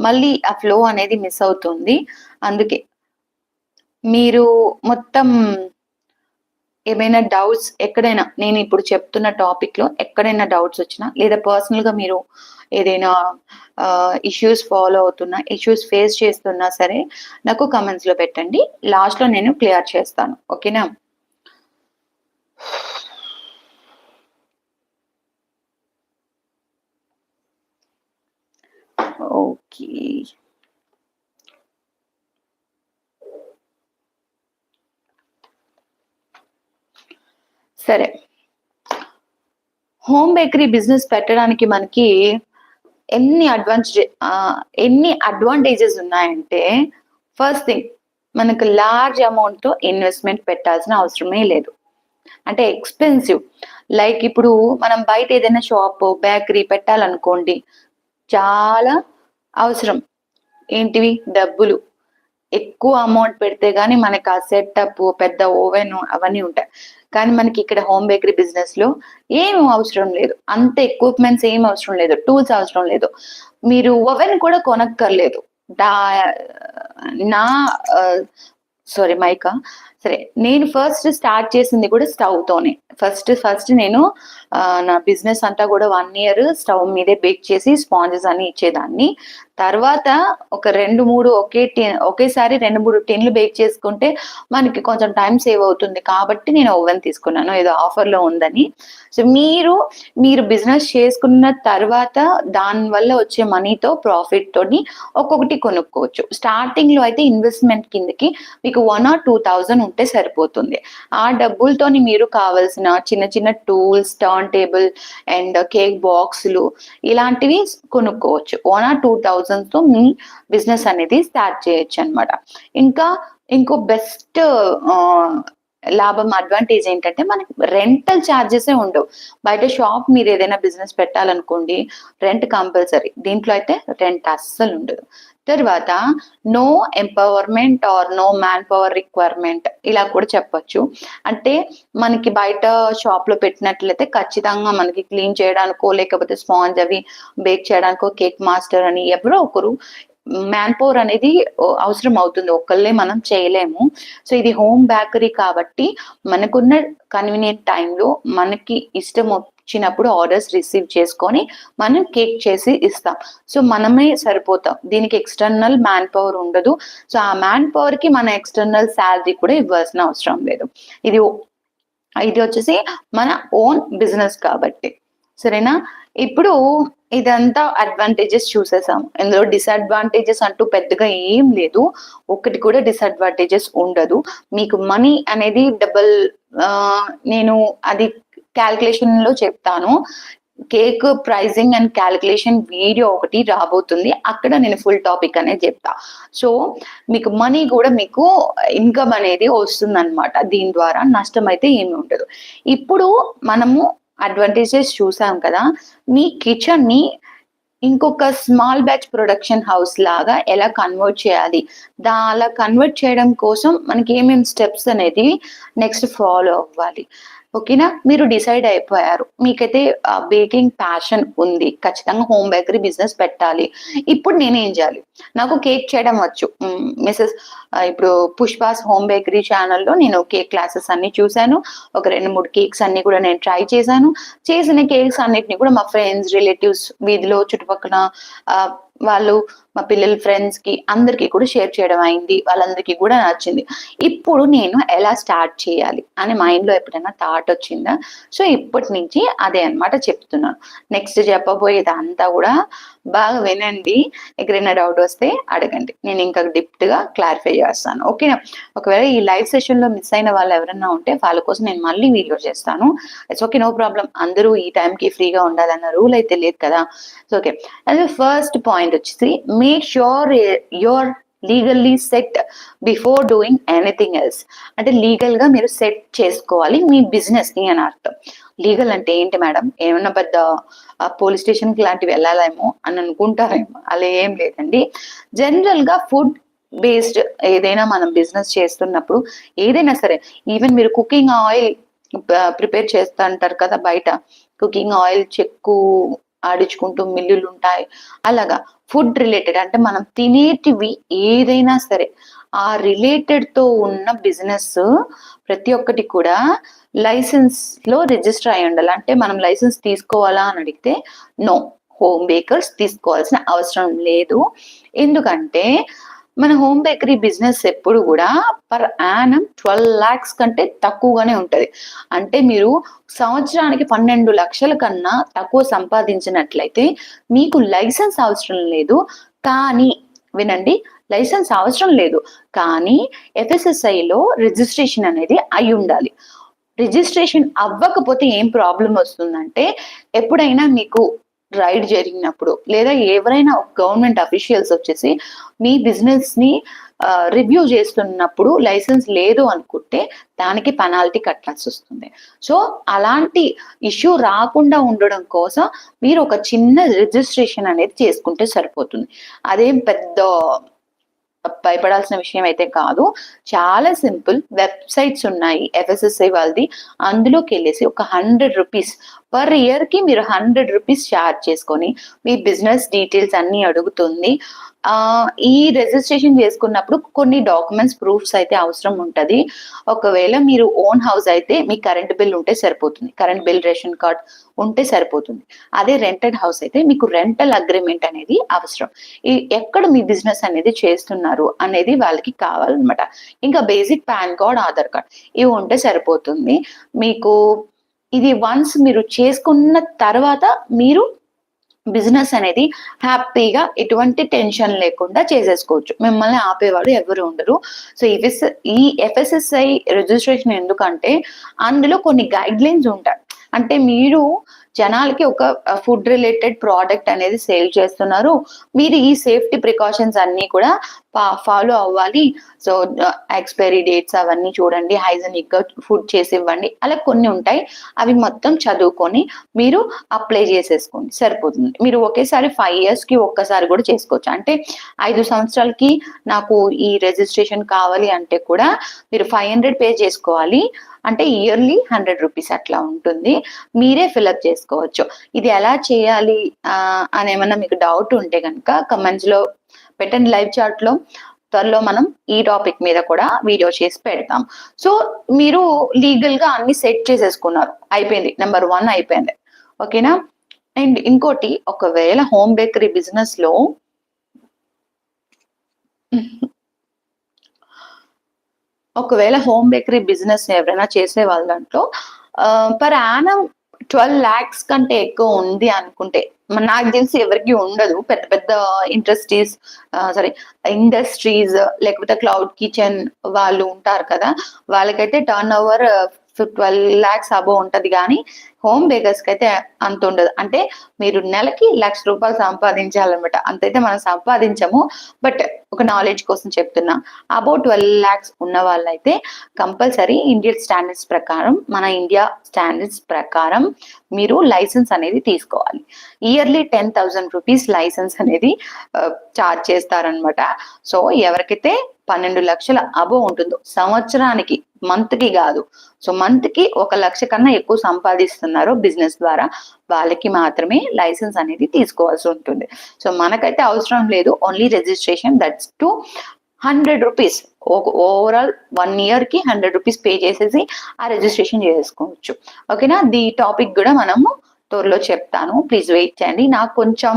మళ్ళీ ఆ ఫ్లో అనేది మిస్ అవుతుంది. అందుకే. మీరు మొత్తం ఏమైనా డౌట్స్ ఎక్కడైనా నేనిప్పుడు చెప్తున్న టాపిక్‌లో ఎక్కడైనా డౌట్స్ వచ్చినా లేదా పర్సనల్‌గా మీరు ఏదైనా ఇష్యూస్ ఫాలో అవుతున్నా, ఇష్యూస్ ఫేస్ చేస్తున్నా సరే నాకు కామెంట్స్‌లో పెట్టండి. లాస్ట్‌లో నేను క్లియర్ చేస్తాను. ఓకేనా? ఓకే. సరే. హోమ్ బేకరీ బిజినెస్ పెట్టడానికి మనకి ఎన్ని ఎన్ని అడ్వాంటేజెస్ ఉన్నాయంటే, ఫస్ట్ థింగ్ మనకు లార్జ్ అమౌంట్‌తో ఇన్వెస్ట్‌మెంట్ పెట్టాల్సిన అవసరమే లేదు. అంటే ఎక్స్‌పెన్సివ్. లైక్ ఇప్పుడు మనం బయట ఏదైనా షాపు, బేకరీ పెట్టాలనుకోండి, చాలా అవసరం. ఏంటివి? డబ్బులు. ఎక్కువ అమౌంట్ పెడితే గాని మనకు ఆ సెటప్పు, పెద్ద ఓవెను అవన్నీ ఉంటాయి. కానీ మనకిక్కడ హోమ్ బేకరీ బిజినెస్‌లో ఏం అవసరం లేదు. అంత ఎక్విప్‌మెంట్స్ ఏం అవసరం లేదు. టూల్స్ అవసరం లేదు. మీరు ఓవెన్ కూడా కొనక్కర్లేదు. డా నా ఆహ్, సారీ మైకా? సరే. నేను ఫస్ట్ స్టార్ట్ చేసింది కూడా స్టవ్‌తోనే. ఫస్ట్ నేను నా బిజినెస్ అంతా కూడా 1 ఇయర్ స్టవ్ మీదే బేక్ చేసి స్పాంజెస్ అన్నీ ఇచ్చేదాన్ని. తర్వాత ఒక 2, 3 ఒకేసారి 2, 3 టిన్‌లు బేక్ చేసుకుంటే మనకి కొంచెం టైమ్ సేవ్ అవుతుంది కాబట్టి నేను ఓవెన్ తీసుకున్నాను. ఏదో ఆఫర్‌లో ఉందని. సో, మీరు బిజినెస్ చేసుకున్న తర్వాత దాని వల్ల వచ్చే మనీతో ప్రాఫిట్‌తోని ఒక్కొక్కటి కొనుక్కోవచ్చు. స్టార్టింగ్‌లో అయితే ఇన్వెస్ట్‌మెంట్ కిందకి మీకు 1 ఆర్ 2,000 ఉంటే సరిపోతుంది. ఆ డబ్బులతోని మీరు కావాల్సిన చిన్న చిన్న tools, turn table and cake బాక్సులు ఇలాంటివి కొనుక్కోవచ్చు. 1 ఆర్ 2,000తో మీ బిజినెస్ అనేది స్టార్ట్ చేయొచ్చనమాట. ఇంకా ఇంకో బెస్ట్ లాభం అడ్వాంటేజ్ ఏంటంటే మనకి రెంటల్ చార్జెసే ఉండవు. బయట షాప్ మీరేదైనా బిజినెస్ పెట్టాలనుకోండి, రెంట్ కంపల్సరీ. దీంట్లో అయితే రెంట్ అస్సలుండదు. తర్వాత no empowerment or no manpower requirement ఇలా కూడా చెప్పొచ్చు. అంటే మనకి బయట షాప్‌లో పెట్టినట్లయితే ఖచ్చితంగా మనకి క్లీన్ చేయడానికో, లేకపోతే స్పాంజ్ అవి బేక్ చేయడానికో కేక్ మాస్టర్ అని ఎవరో ఒకరు మ్యాన్ పవర్ అనేది అవసరం అవుతుంది, ఒక్కళ్ళే మనం చేయలేము. సో ఇది హోమ్ బేకరీ కాబట్టి మనకున్న కన్వీనియంట్ టైంలో మనకి ఇష్టం వచ్చినప్పుడు ఆర్డర్స్ రిసీవ్ చేసుకొని మనం కేక్ చేసి ఇస్తాం. సో మనమే సరిపోతాం, దీనికి ఎక్స్టర్నల్ మ్యాన్ పవర్ ఉండదు. సో ఆ మ్యాన్ పవర్ కి మన ఎక్స్టర్నల్ శాలరీ కూడా ఇవ్వాల్సిన అవసరం లేదు. ఇది ఇది వచ్చేసి మన ఓన్ బిజినెస్ కాబట్టి. సరేనా? ఇప్పుడు ఇదంతా అడ్వాంటేజెస్ చూసేసాం. ఇందులో డిసడ్వాంటేజెస్ అంటూ పెద్దగా ఏం లేదు, ఒకటి కూడా డిసడ్వాంటేజెస్ ఉండదు. మీకు మనీ అనేది డబుల్, నేను అది క్యాల్కులేషన్ లో చెప్తాను. Cake pricing and calculation video ఒకటి రాబోతుంది, అక్కడ నేను ఫుల్ టాపిక్ అనేది చెప్తా. సో మీకు మనీ కూడా మీకు ఇన్కమ్ అనేది వస్తుంది అనమాట, దీని ద్వారా నష్టం అయితే ఏమి ఉండదు. ఇప్పుడు మనము అడ్వాంటేజెస్ చూసాం కదా, మీ కిచెన్ ని ఇంకొక స్మాల్ బ్యాచ్ ప్రొడక్షన్ హౌస్ లాగా ఎలా కన్వర్ట్ చేయాలి, అలా కన్వర్ట్ చేయడం కోసం మనకి ఏమేమి స్టెప్స్ అనేది నెక్స్ట్ ఫాలో అవ్వాలి. ఓకేనా? మీరు డిసైడ్ అయిపోయారు, మీకైతే బేకింగ్ ప్యాషన్ ఉంది, ఖచ్చితంగా హోమ్ బేకరీ బిజినెస్ పెట్టాలి. ఇప్పుడు నేనేం చేయాలి? నాకు కేక్ చేయడం వచ్చు. మిసెస్ ఇప్పుడు పుష్పాస్ హోమ్ బేకరీ ఛానల్లో నేను కేక్ క్లాసెస్ అన్ని చూశాను. ఒక 2-3 కేక్స్ అన్ని కూడా నేను ట్రై చేశాను. చేసిన కేక్స్ అన్నిటిని కూడా మా ఫ్రెండ్స్, రిలేటివ్స్, వీధిలో చుట్టుపక్కల వాళ్ళు, మా పిల్లల ఫ్రెండ్స్ కి అందరికీ కూడా షేర్ చేయడం అయింది, వాళ్ళందరికీ కూడా నచ్చింది. ఇప్పుడు నేను ఎలా స్టార్ట్ చేయాలి అని మైండ్ లో ఎప్పుడైనా థాట్ వచ్చిందా? సో ఇప్పటి నుంచి అదే అన్నమాట చెప్తున్నాను. నెక్స్ట్ చెప్పబోయేది అంతా కూడా బాగా వినండి, ఎక్కడైనా డౌట్ వస్తే అడగండి, నేను ఇంకా డిప్ట్ గా క్లారిఫై చేస్తాను. ఓకేనా? ఒకవేళ ఈ లైవ్ సెషన్ లో మిస్ అయిన వాళ్ళు ఎవరైనా ఉంటే వాళ్ళ కోసం నేను మళ్ళీ వీడియో చేస్తాను. It's okay, no problem. అందరూ ఈ టైంకి ఫ్రీగా ఉండాలన్న రూల్ అయితే లేదు కదా. సో ఓకే, అది ఫస్ట్ పాయింట్ వచ్చేసి, make sure your legally set before doing anything else. అంటే లీగల్ గా మీరు సెట్ చేసుకోవాలి మీ బిజినెస్ ని అని అర్థం. లీగల్ అంటే ఏంటి మేడం, ఏమన్నా పెద్ద పోలీస్ స్టేషన్ కి లాంటివి వెళ్ళాలేమో అని అనుకుంటారేమో, అలా ఏం లేదండి. జనరల్ గా ఫుడ్ బేస్డ్ ఏదైనా మనం బిజినెస్ చేస్తున్నప్పుడు, ఏదైనా సరే, ఈవెన్ మీరు కుకింగ్ ఆయిల్ ప్రిపేర్ చేస్తా అంటారు కదా బయట, కుకింగ్ ఆయిల్ చెక్కు ఆడించుకుంటూ మిల్లులు ఉంటాయి, అలాగా ఫుడ్ రిలేటెడ్ అంటే మనం తినేటివి ఏదైనా సరే ఆ రిలేటెడ్ తో ఉన్న బిజినెస్ ప్రతి ఒక్కటి కూడా లైసెన్స్ లో రిజిస్టర్ అయి ఉండాలి. అంటే మనం లైసెన్స్ తీసుకోవాలా అని అడిగితే నో, హోమ్ బేకర్స్ తీసుకోవాల్సిన అవసరం లేదు. ఎందుకంటే మన హోమ్ బేకరీ బిజినెస్ ఎప్పుడు కూడా పర్ యానం 12 lakhs కంటే తక్కువగానే ఉంటది. అంటే మీరు సంవత్సరానికి 12 లక్షల కన్నా తక్కువ సంపాదించినట్లయితే మీకు లైసెన్స్ అవసరం లేదు. కానీ వినండి, లైసెన్స్ అవసరం లేదు, కానీ FSSAI లో రిజిస్ట్రేషన్ అనేది అయి ఉండాలి. రిజిస్ట్రేషన్ అవ్వకపోతే ఏం ప్రాబ్లం వస్తుందంటే, ఎప్పుడైనా మీకు రైడ్ జరిగినప్పుడు లేదా ఎవరైనా గవర్నమెంట్ అఫీషియల్స్ వచ్చేసి మీ బిజినెస్ ని రివ్యూ చేస్తున్నప్పుడు లైసెన్స్ లేదు అనుకుంటే దానికి పెనాల్టీ కట్టాల్సి వస్తుంది. సో అలాంటి ఇష్యూ రాకుండా ఉండడం కోసం మీరు ఒక చిన్న రిజిస్ట్రేషన్ అనేది చేసుకుంటే సరిపోతుంది. అదేం పెద్ద భయపడాల్సిన విషయం అయితే కాదు, చాలా సింపుల్. వెబ్సైట్స్ ఉన్నాయి FSSAI వాళ్ళది, అందులోకి వెళ్ళేసి ఒక 100 రూపీస్ పర్ ఇయర్ కి మీరు 100 రూపీస్ ఛార్జ్ చేసుకొని మీ బిజినెస్ డీటెయిల్స్ అన్ని అడుగుతుంది. ఈ రిజిస్ట్రేషన్ చేసుకున్నప్పుడు కొన్ని డాక్యుమెంట్స్, ప్రూఫ్స్ అయితే అవసరం ఉంటది. ఒకవేళ మీరు ఓన్ హౌస్ అయితే మీ కరెంట్ బిల్ ఉంటే సరిపోతుంది, కరెంట్ బిల్, రేషన్ కార్డ్ ఉంటే సరిపోతుంది. అదే రెంటెడ్ హౌస్ అయితే మీకు రెంటల్ అగ్రిమెంట్ అనేది అవసరం. ఎక్కడ మీ బిజినెస్ అనేది చేస్తున్నారు అనేది వాళ్ళకి కావాలన్నమాట. ఇంకా basic pan card, Aadhaar card ఇవి ఉంటే సరిపోతుంది మీకు. ఇది వన్స్ మీరు చేసుకున్న తర్వాత మీరు బిజినెస్ అనేది హ్యాపీగా ఎటువంటి టెన్షన్ లేకుండా చేసేసుకోవచ్చు, మిమ్మల్ని ఆపేవాడు ఎవరు ఉండరు. సో ఈ FSSAI రిజిస్ట్రేషన్ ఎందుకంటే అందులో కొన్ని గైడ్ లైన్స్ ఉంటాయి. అంటే మీరు జనాలకి ఒక ఫుడ్ రిలేటెడ్ ప్రోడక్ట్ అనేది సేల్ చేస్తున్నారు, మీరు ఈ సేఫ్టీ ప్రికాషన్స్ అన్ని కూడా ఫాలో అవ్వాలి. సో ఎక్స్పైరీ డేట్స్ అవన్నీ చూడండి, హైజెనిక్ గా ఫుడ్ చేసి ఇవ్వండి, అలా కొన్ని ఉంటాయి. అవి మొత్తం చదువుకొని మీరు అప్లై చేసేసుకోండి, సరిపోతుంది. మీరు ఒకేసారి 5 years కి ఒక్కసారి కూడా చేసుకోవచ్చు. అంటే 5 సంవత్సరాలకి నాకు ఈ రిజిస్ట్రేషన్ కావాలి అంటే కూడా మీరు 500 పే చేసుకోవాలి. అంటే ఇయర్లీ 100 రూపీస్ అట్లా ఉంటుంది, మీరే ఫిల్అప్ చేసుకోవచ్చు. ఇది ఎలా చేయాలి అని ఏమన్నా మీకు డౌట్ ఉంటే కనుక కమెంట్స్ లో పెట్టండి లైవ్ చాట్ లో. త్వరలో మనం ఈ టాపిక్ మీద కూడా వీడియో చేసి పెడతాం. సో మీరు లీగల్ గా అన్ని సెట్ చేసేసుకున్నారు, అయిపోయింది. నెంబర్ 1 అయిపోయింది. ఓకేనా. అండ్ ఇంకోటి, ఒకవేళ హోమ్ బేకరీ బిజినెస్ లో ఎవరైనా చేసే వాళ్ళ దాంట్లో పర్ యానం 12 lakhs కంటే ఎక్కువ ఉంది అనుకుంటే, నాకు తెలిసి ఎవరికి ఉండదు. పెద్ద పెద్ద ఇండస్ట్రీస్ లేకపోతే క్లౌడ్ కిచెన్ వాళ్ళు ఉంటారు కదా, వాళ్ళకైతే టర్న్ ఓవర్ 12 lakhs అబోవ్ ఉంటది. కానీ హోమ్ బేకర్స్ కి అయితే అంత ఉండదు. అంటే మీరు నెలకి ₹1,00,000 సంపాదించాలన్నమాట. అంతైతే మనం సంపాదించము, బట్ ఒక నాలెడ్జ్ కోసం చెప్తున్నా. అబౌవ్ 12 lakhs ఉన్న వాళ్ళైతే కంపల్సరీ ఇండియన్ స్టాండర్డ్స్ ప్రకారం, మన ఇండియా స్టాండర్డ్స్ ప్రకారం మీరు లైసెన్స్ అనేది తీసుకోవాలి. ఇయర్లీ 10,000 రూపీస్ లైసెన్స్ అనేది చార్జ్ చేస్తారనమాట. సో ఎవరికైతే 12 లక్షల అబోవ్ ఉంటుందో సంవత్సరానికి, మంత్ కి కాదు, సో మంత్ కి 1 లక్ష కన్నా ఎక్కువ సంపాదిస్తున్నారు బిజినెస్ ద్వారా, వాళ్ళకి మాత్రమే లైసెన్స్ అనేది తీసుకోవాల్సి ఉంటుంది. సో మనకైతే అవసరం లేదు, only registration, that's to 100 rupees. Overall 1 year కి 100 రూపీస్ పే చేసేసి ఆ రిజిస్ట్రేషన్ చేసుకోవచ్చు. ఓకేనా. ది టాపిక్ కూడా మనము త్వరలో చెప్తాను, ప్లీజ్ వెయిట్ చేయండి. నాకు కొంచెం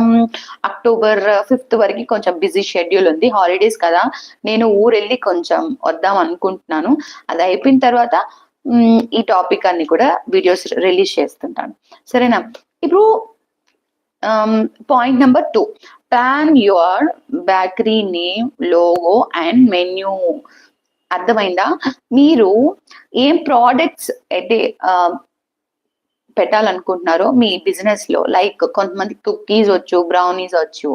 October 5th వరకు కొంచెం బిజీ షెడ్యూల్ ఉంది, హాలిడేస్ కదా. నేను ఊరెళ్ళి కొంచెం వద్దాం అనుకుంటున్నాను. అది అయిపోయిన తర్వాత ఈ టాపిక్ అన్ని కూడా వీడియోస్ రిలీజ్ చేస్తుంటాను. సరేనా. ఇప్పుడు point number 2, plan your bakery name, logo and menu. అర్థమైందా? మీరు ఏం ప్రోడక్ట్స్ అయితే పెట్టాలనుకుంటున్నారో మీ బిజినెస్ లో, లైక్ కొంతమంది కుకీస్ వచ్చు, బ్రౌనీస్ వచ్చు.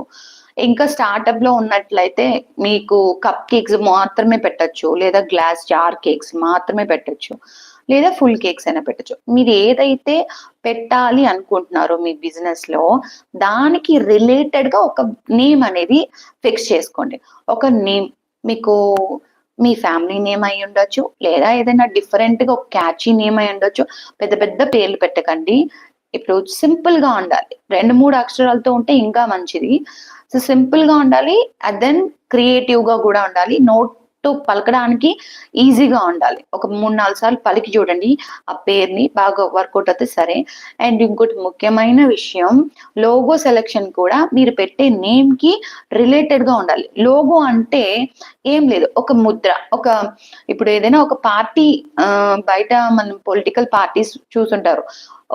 ఇంకా స్టార్ట్అప్ లో ఉన్నట్లయితే మీకు కప్ కేక్స్ మాత్రమే పెట్టచ్చు, లేదా గ్లాస్ జార్ కేక్స్ మాత్రమే పెట్టచ్చు, లేదా ఫుల్ కేక్స్ అయినా పెట్టచ్చు. మీరు ఏదైతే పెట్టాలి అనుకుంటున్నారో మీ బిజినెస్ లో, దానికి రిలేటెడ్ గా ఒక నేమ్ అనేది ఫిక్స్ చేసుకోండి. ఒక నేమ్ మీకు మీ ఫ్యామిలీ నేమ్ అయి ఉండొచ్చు, లేదా ఏదైనా డిఫరెంట్ గా ఒక క్యాచీ నేమ్ అయి ఉండొచ్చు. పెద్ద పెద్ద పేర్లు పెట్టకండి. ఇప్పుడు సింపుల్ గా ఉండాలి, 2-3 అక్షరాలతో ఉంటే ఇంకా మంచిది. సో సింపుల్ గా ఉండాలి, అండ్ దెన్ క్రియేటివ్ గా కూడా ఉండాలి. నోట్ పలకడానికి ఈజీగా ఉండాలి. ఒక 3-4 సార్లు పలికి చూడండి ఆ పేరుని, బాగా వర్కౌట్ అయితే సరే. అండ్ ఇంకోటి ముఖ్యమైన విషయం, లోగో సెలెక్షన్ కూడా మీరు పెట్టే నేమ్ కి రిలేటెడ్ గా ఉండాలి. లోగో అంటే ఏం లేదు, ఒక ముద్ర. ఇప్పుడు ఏదైనా ఒక పార్టీ, బయట మనం పొలిటికల్ పార్టీస్ చూసుంటారు,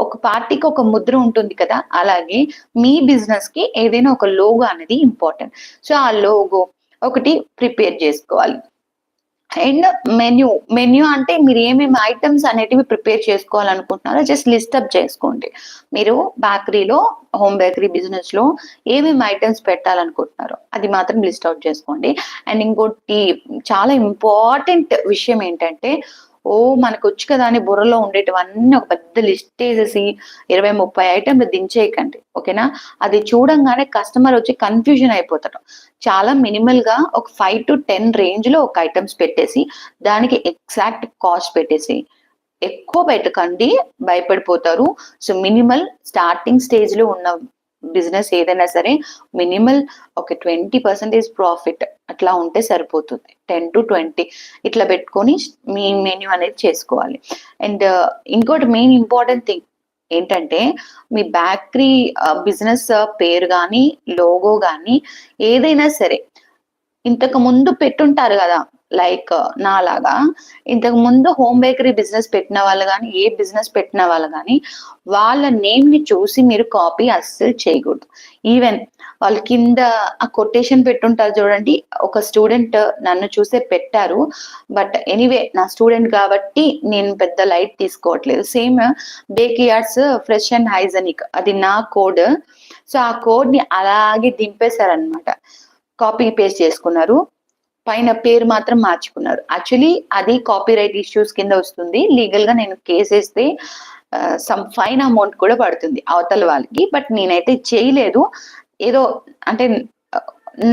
ఒక పార్టీకి ఒక ముద్ర ఉంటుంది కదా, అలాగే మీ బిజినెస్ కి ఏదైనా ఒక లోగో అనేది ఇంపార్టెంట్. సో ఆ లోగో ఒకటి ప్రిపేర్ చేసుకోవాలి. అండ్ మెన్యూ అంటే మీరు ఏమేమి ఐటమ్స్ అనేటివి ప్రిపేర్ చేసుకోవాలనుకుంటున్నారో జస్ట్ లిస్ట్ అప్ చేసుకోండి. మీరు బేకరీలో, హోమ్ బేకరీ బిజినెస్ లో ఏమేమి ఐటమ్స్ పెట్టాలనుకుంటున్నారో అది మాత్రం లిస్ట్ అవుట్ చేసుకోండి. అండ్ ఇంకోటి చాలా ఇంపార్టెంట్ విషయం ఏంటంటే, మనకు వచ్చు కదా అని బుర్రలో ఉండేటివన్నీ ఒక పెద్ద లిస్ట్ వేసేసి 20-30 ఐటమ్లు దించేయకండి. ఓకేనా. అది చూడంగానే కస్టమర్ వచ్చి కన్ఫ్యూజన్ అయిపోతాడు. చాలా మినిమల్ గా ఒక 5 to 10 రేంజ్ లో ఒక ఐటమ్స్ పెట్టేసి, దానికి ఎగ్జాక్ట్ కాస్ట్ పెట్టేసి, ఎక్కువ పెట్టకండి, భయపడిపోతారు. సో మినిమల్ స్టార్టింగ్ స్టేజ్ లో ఉన్న బిజినెస్ ఏదైనా సరే మినిమల్ ఒక 20% ప్రాఫిట్ అట్లా ఉంటే సరిపోతుంది. 10 to 20 ఇట్లా పెట్టుకొని మీ మెన్యూ అనేది చేసుకోవాలి. అండ్ ఇంకోటి మెయిన్ ఇంపార్టెంట్ థింగ్ ఏంటంటే, మీ బేకరీ బిజినెస్ పేరు కానీ, లోగో కానీ ఏదైనా సరే ఇంతకు ముందు పెట్టుంటారు కదా, లైక్ నాలాగా ఇంతకు ముందు హోమ్ బేకరీ బిజినెస్ పెట్టిన వాళ్ళు కానీ, ఏ బిజినెస్ పెట్టిన వాళ్ళు కానీ, వాళ్ళ నేమ్ ని చూసి మీరు కాపీ అస్సలు చేయకూడదు. ఈవెన్ వాళ్ళ కింద ఆ కొటేషన్ పెట్టుంటారు చూడండి. ఒక స్టూడెంట్ నన్ను చూసే పెట్టారు, బట్ ఎనీవే నా స్టూడెంట్ కాబట్టి నేను పెద్ద లైట్ తీసుకోవట్లేదు. Same bake yards fresh and hygienic, అది నా కోడ్. సో ఆ కోడ్ ని అలాగే దింపేశారనమాట, కాపీ పేస్ట్ చేసుకున్నారు, పైన పేరు మాత్రం మార్చుకున్నారు. యాక్చువల్లీ అది కాపీ రైట్ ఇష్యూస్ కింద వస్తుంది. లీగల్ గా నేను కేసు వేస్తే సమ్ ఫైన్ అమౌంట్ కూడా పడుతుంది అవతల వాళ్ళకి. బట్ నేనైతే చేయలేదు. ఏదో అంటే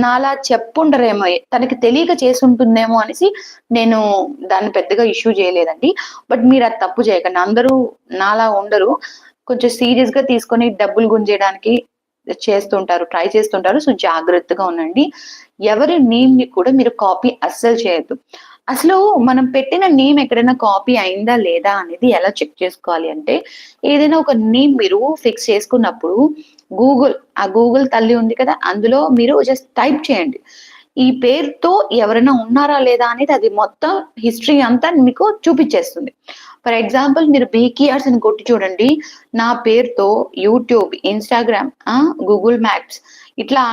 నాలా చెప్పుండరేమో, తనకి తెలియక చేసి ఉంటుందేమో అనేసి నేను దాన్ని పెద్దగా ఇష్యూ చేయలేదండి. బట్ మీరు అది తప్పు చేయకండి. అందరూ నాలా ఉండరు, కొంచెం సీరియస్ గా తీసుకొని డబ్బులు గుంజేయడానికి చేస్తుంటారు, ట్రై చేస్తుంటారు. సో జాగ్రత్తగా ఉండండి. ఎవరి నేమ్ ని కూడా మీరు కాపీ అస్సలు చేయొద్దు. అసలు మనం పెట్టిన నేమ్ ఎక్కడైనా కాపీ అయిందా లేదా అనేది ఎలా చెక్ చేసుకోవాలి అంటే, ఏదైనా ఒక నేమ్ మీరు ఫిక్స్ చేసుకున్నప్పుడు గూగుల్ తల్లి ఉంది కదా, అందులో మీరు జస్ట్ టైప్ చేయండి. ఈ పేరుతో ఎవరైనా ఉన్నారా లేదా అనేది అది మొత్తం హిస్టరీ అంతా మీకు చూపించేస్తుంది. ఫర్ ఎగ్జాంపుల్ మీరు బీకీఆర్స్ అని కొట్టి చూడండి. నా పేరుతో యూట్యూబ్, ఇన్‌స్టాగ్రామ్, గూగుల్ మ్యాప్స్ ఇట్లా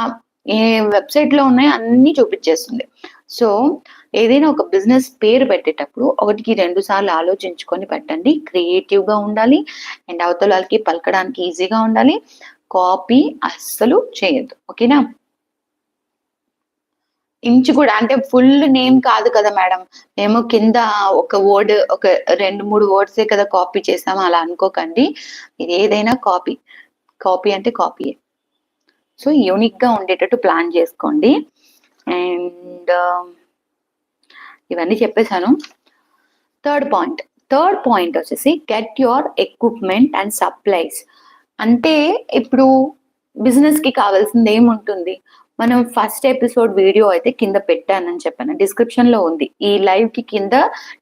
ఏ వెబ్‌సైట్‌లో ఉన్నాయో అన్నీ చూపించేస్తుంది. సో, ఏదైనా ఒక బిజినెస్ పేరు పెట్టేటప్పుడు 1కి 2 సార్లు ఆలోచించుకొని పెట్టండి. క్రియేటివ్‌గా ఉండాలి. అండ్ అవతల వాళ్ళకి పలకడానికి ఈజీగా ఉండాలి. కాపీ అస్సలు చేయొద్దు. ఓకేనా? ఇంచు కూడా అంటే ఫుల్ నేమ్ కాదు కదా మేడం. మేము కింద ఒక వర్డ్ ఒక 2, 3 వర్డ్సే కదా కాపీ చేసాము అలా అనుకోకండి. ఇది ఏదైనా కాపీ. కాపీ అంటే కాపీయే. సో, యూనిక్‌గా ఉండేటట్టు ప్లాన్ చేసుకోండి. అండ్ ఇవన్నీ చెప్పేసాను. థర్డ్ పాయింట్ వచ్చేసి get your equipment and supplies. అంటే ఇప్పుడు బిజినెస్‌కి కావాల్సింది ఏముంటుంది? మనం ఫస్ట్ ఎపిసోడ్ వీడియో అయితే కింద పెట్టానని చెప్పాను. డిస్క్రిప్షన్‌లో ఉంది. ఈ లైవ్‌కి కింద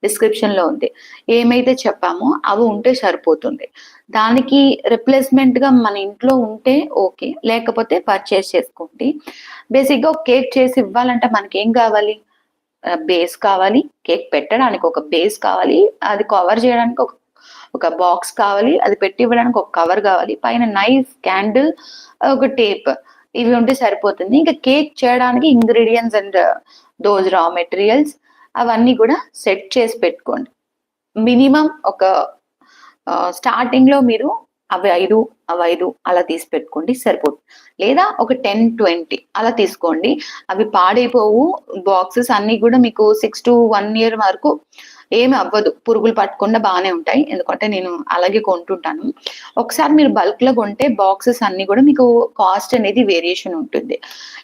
డిస్క్రిప్షన్‌లో ఉంది. ఏమైతే చెప్పామో అవి ఉంటే సరిపోతుంది. దానికి రిప్లేస్‌మెంట్‌గా మన ఇంట్లో ఉంటే ఓకే. లేకపోతే పర్చేస్ చేసుకోండి. బేసిక్‌గా ఒక కేక్ చేసి ఇవ్వాలంటే మనకేం కావాలి? బేస్ కావాలి. కేక్ పెట్టడానికి ఒక బేస్ కావాలి. అది కవర్ చేయడానికి ఒక బాక్స్ కావాలి. అది పెట్టి ఇవ్వడానికి ఒక కవర్ కావాలి. పైన నైఫ్, క్యాండిల్, ఒక టేప్ ఇవి ఉంటే సరిపోతుంది. ఇంకా కేక్ చేయడానికి ఇంగ్రీడియెంట్స్ అండ్ దోస్ రా మెటీరియల్స్ అవన్నీ కూడా సెట్ చేసి పెట్టుకోండి. మినిమం ఒక స్టార్టింగ్‌లో మీరు అవి 5 అలా తీసి పెట్టుకోండి సరిపోతుంది. లేదా ఒక 10, 20 అలా తీసుకోండి. అవి పాడైపోవు. బాక్సెస్ అన్నీ కూడా మీకు 6 to 1 ఇయర్ వరకు ఏమి అవ్వదు. పురుగులు పట్టకుండా బానే ఉంటాయి. ఎందుకంటే నేను అలాగే కొంటుంటాను. ఒకసారి మీరు బల్క్‌లో కొంటే బాక్సెస్ అన్నీ కూడా మీకు కాస్ట్ అనేది వేరియేషన్ ఉంటుంది.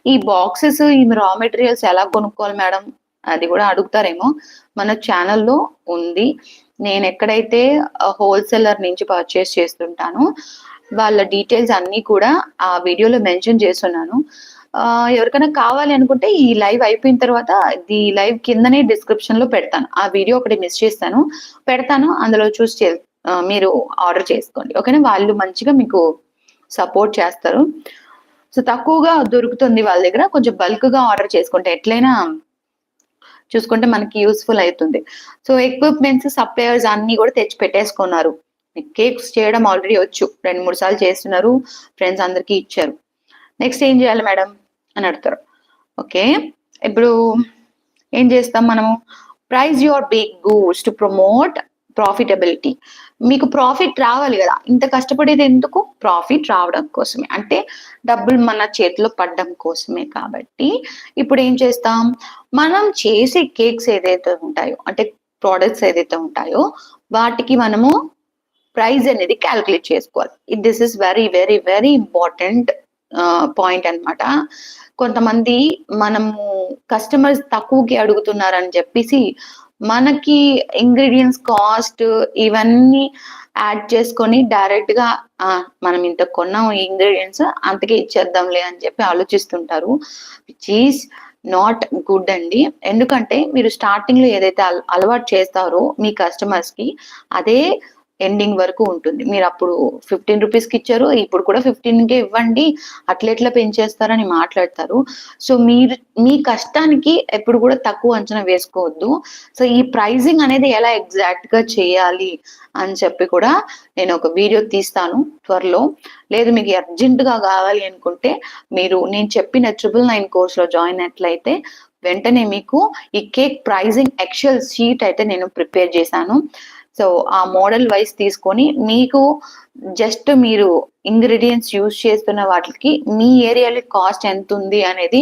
ఈ బాక్సెస్, ఈ రా మెటీరియల్స్ ఎలా కొనుక్కోవాలి మేడం? అది కూడా అడుగుతారేమో. మన ఛానెల్‌లో ఉంది. నేనెక్కడైతే హోల్‌సేలర్ నుంచి పర్చేస్ చేస్తుంటానో, వాళ్ళ డీటెయిల్స్ అన్నీ కూడా ఆ వీడియోలో మెన్షన్ చేసున్నాను. ఎవరికైనా కావాలి అనుకుంటే ఈ లైవ్ అయిపోయిన తర్వాత ఈ లైవ్ కిందనే డిస్క్రిప్షన్‌లో పెడతాను. ఆ వీడియో ఒకటి మిస్ చేశాను. పెడతాను. అందులో చూసి మీరు ఆర్డర్ చేసుకోండి. ఓకేనా? వాళ్ళు మంచిగా మీకు సపోర్ట్ చేస్తారు. సో, తక్కువగా దొరుకుతుంది వాళ్ళ దగ్గర. కొంచెం బల్క్‌గా ఆర్డర్ చేసుకుంటే ఎట్లైనా చూసుకుంటే మనకి యూజ్‌ఫుల్ అయితుంది. సో, ఎక్విప్‌మెంట్స్, సప్లయర్స్ అన్నీ కూడా తెచ్చి పెట్టేసుకున్నారు. మీకు కేక్స్ చేయడం ఆల్రెడీ వచ్చు. 2, 3 సార్లు చేస్తున్నారు. ఫ్రెండ్స్ అందరికీ ఇచ్చారు. నెక్స్ట్ ఏం చేయాలి మేడం అని అడుగుతారు. ఓకే. ఇప్పుడు ఏం చేస్తాం మనము? Price your big goods to promote profitability. మీకు ప్రాఫిట్ రావాలి కదా! ఇంత కష్టపడేది ఎందుకు? ప్రాఫిట్ రావడం కోసమే. అంటే డబ్బులు మన చేతిలో పడడం కోసమే కాబట్టి ఇప్పుడు ఏం చేస్తాం? మనం చేసే కేక్స్ ఏదైతే ఉంటాయో అంటే ప్రొడక్ట్స్ ఏదైతే ఉంటాయో వాటికి మనము ప్రైస్ అనేది క్యాలిక్యులేట్ చేసుకోవాలి. This is very, very, very important point అన్నమాట. కొంతమంది మనము కస్టమర్స్ తక్కువకి అడుగుతున్నారని చెప్పేసి మనకి ఇంగ్రీడియెంట్స్ కాస్ట్ ఇవన్నీ యాడ్ చేసుకొని డైరెక్ట్‌గా మనం ఇంత కొన్నాం ఈ ఇంగ్రీడియెంట్స్ అంతకే ఇచ్చేద్దాంలే అని చెప్పి ఆలోచిస్తుంటారు. విచ్ ఈస్ నాట్ గుడ్ అండి. ఎందుకంటే మీరు స్టార్టింగ్‌లో ఏదైతే అలవాటు చేస్తారో మీ కస్టమర్స్‌కి అదే ఎండింగ్ వరకు ఉంటుంది. మీరప్పుడు 15 రూపీస్‌కి ఇచ్చారు. ఇప్పుడు కూడా 15కే ఇవ్వండి. అట్లెట్లా పెంచేస్తారని మాట్లాడతారు. సో, మీరు మీ కష్టానికి ఎప్పుడు కూడా తక్కువ అంచనా వేసుకోవద్దు. సో, ఈ ప్రైజింగ్ అనేది ఎలా ఎగ్జాక్ట్‌గా చేయాలి అని చెప్పి కూడా నేను ఒక వీడియో తీస్తాను త్వరలో. లేదు మీకు అర్జెంట్‌గా కావాలి అనుకుంటే మీరు నేను చెప్పిన 999 కోర్స్‌లో జాయిన్ అయినట్లయితే వెంటనే మీకు ఈ కేక్ ప్రైజింగ్ ఎక్సెల్ షీట్ అయితే నేను ప్రిపేర్ చేశాను. సో, ఆ మోడల్ వైస్ తీసుకొని మీకు జస్ట్ మీరు ఇంగ్రీడియెంట్స్ యూజ్ చేస్తున్న వాటికి మీ ఏరియాలో కాస్ట్ ఎంతుంది అనేది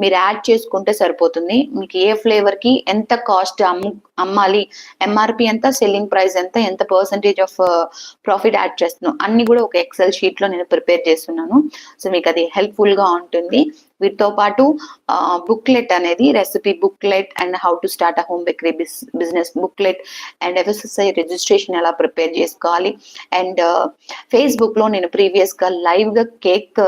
మీరు యాడ్ చేసుకుంటే సరిపోతుంది. మీకు ఏ ఫ్లేవర్‌కి ఎంత కాస్ట్ అమ్మాలి, ఎంఆర్‌పీ ఎంత, సెల్లింగ్ ప్రైస్ ఎంత, ఎంత పర్సెంటేజ్ ఆఫ్ ప్రాఫిట్ యాడ్ చేస్తున్నాం అన్నీ కూడా ఒక ఎక్సెల్ షీట్‌లో నేను ప్రిపేర్ చేస్తున్నాను. సో, మీకు అది హెల్ప్‌ఫుల్‌గా ఉంటుంది. వీటితో పాటు బుక్లెట్ అనేది recipe booklet and how to start a home bakery business booklet and FSSI registration ఎలా ప్రిపేర్ చేసుకోవాలి అండ్ ఫేస్బుక్ లో నేను ప్రీవియస్ గా లైవ్ గా కేక్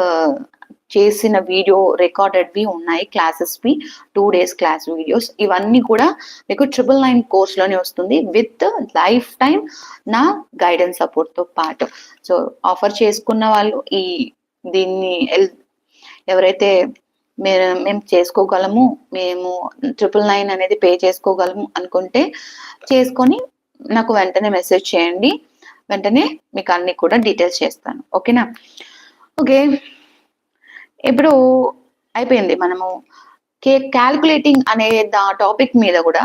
చేసిన వీడియో రికార్డెడ్వి ఉన్నాయి, క్లాసెస్వి 2 days క్లాస్ వీడియోస్. ఇవన్నీ కూడా మీకు 999 కోర్స్లోనే వస్తుంది విత్ లైఫ్ టైం నా గైడెన్స్ సపోర్ట్తో పాటు. సో ఆఫర్ చేసుకున్న వాళ్ళు దీన్ని ఎవరైతే మేము చేసుకోగలము, మేము 999 అనేది పే చేసుకోగలము అనుకుంటే చేసుకొని నాకు వెంటనే మెసేజ్ చేయండి, వెంటనే మీకు అన్ని కూడా డీటెయిల్స్ చేస్తాను. ఓకేనా? ఓకే, ఇప్పుడు అయిపోయింది. మనము కేక్ క్యాల్కులేటింగ్ అనే టాపిక్ మీద కూడా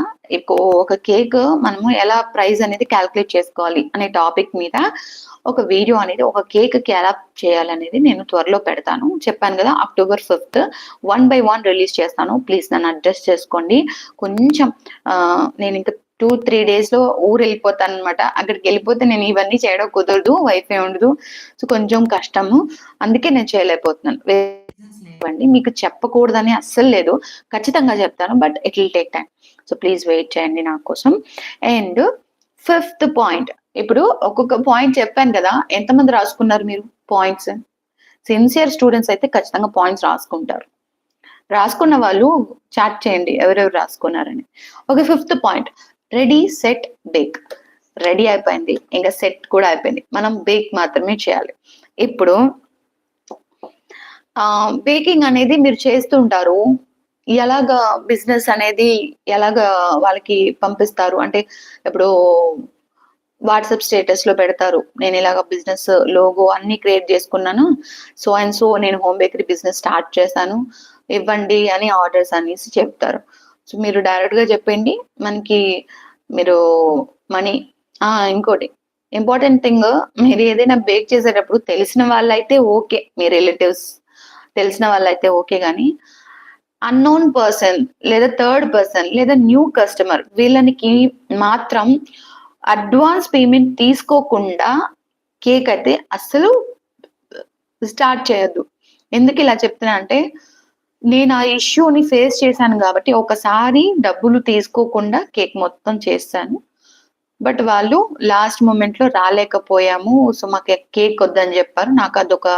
ఒక కేక్ మనము ఎలా ప్రైస్ అనేది క్యాల్కులేట్ చేసుకోవాలి అనే టాపిక్ మీద ఒక వీడియో అనేది, ఒక కేక్ కి ఎలా చేయాలనేది నేను త్వరలో పెడతాను. చెప్పాను కదా, October 5th 1 by 1 రిలీజ్ చేస్తాను. ప్లీజ్ నన్ను అడ్జస్ట్ చేసుకోండి. కొంచెం నేను ఇంకా 2-3 days లో ఊరు వెళ్ళిపోతాను అనమాట. అక్కడికి వెళ్ళిపోతే నేను ఇవన్నీ చేయడం కుదరదు, వైఫై ఉండదు, సో కొంచెం కష్టము, అందుకే నేను చేయలేకపోతున్నాను. మీకు చెప్పకూడదని అస్సలు లేదు, ఖచ్చితంగా చెప్తాను, but it will take time. So please wait చేయండి నా కోసం. అండ్ 5th పాయింట్, ఇప్పుడు ఒక్కొక్క పాయింట్ చెప్పాను కదా, ఎంతమంది రాసుకున్నారు మీరు పాయింట్స్? సిన్సియర్ స్టూడెంట్స్ అయితే ఖచ్చితంగా పాయింట్స్ రాసుకుంటారు. రాసుకున్న వాళ్ళు చాట్ చేయండి ఎవరెవరు రాసుకున్నారని. Okay, 5th point, ready set bake. Ready అయిపోయింది, ఇంకా సెట్ కూడా అయిపోయింది, మనం బేక్ మాత్రమే చేయాలి. ఇప్పుడు బేకింగ్ అనేది మీరు చేస్తుంటారు, ఎలాగా బిజినెస్ అనేది ఎలాగా వాళ్ళకి పంపిస్తారు అంటే, ఇప్పుడు వాట్సాప్ స్టేటస్ లో పెడతారు, నేను ఇలాగ బిజినెస్ లోగో అన్ని క్రియేట్ చేసుకున్నాను, సో అండ్ సో నేను హోమ్ బేకరీ బిజినెస్ స్టార్ట్ చేశాను, ఇవ్వండి అని ఆర్డర్స్ అనేసి చెప్తారు. సో మీరు డైరెక్ట్ గా చెప్పండి, మనకి మీరు మనీ. ఇంకోటి ఇంపార్టెంట్ థింగ్, మీరు ఏదైనా బేక్ చేసేటప్పుడు తెలిసిన వాళ్ళైతే ఓకే, మీ రిలేటివ్స్ తెలిసిన వాళ్ళైతే ఓకే, కానీ అన్నోన్ పర్సన్ లేదా థర్డ్ పర్సన్ లేదా న్యూ కస్టమర్ వీళ్ళకి మాత్రం అడ్వాన్స్ పేమెంట్ తీసుకోకుండా కేక్ అయితే అస్సలు స్టార్ట్ చేయొద్దు. ఎందుకు ఇలా చెప్తున్నా అంటే, నేను ఆ ఇష్యూని ఫేస్ చేశాను కాబట్టి ఒకసారి డబ్బులు తీసుకోకుండా కేక్ మొత్తం చేస్తాను, బట్ వాళ్ళు లాస్ట్ మూమెంట్ లో రాలేకపోయాము, సో మాకు కేక్ వద్దని చెప్పారు. నాకు అదొక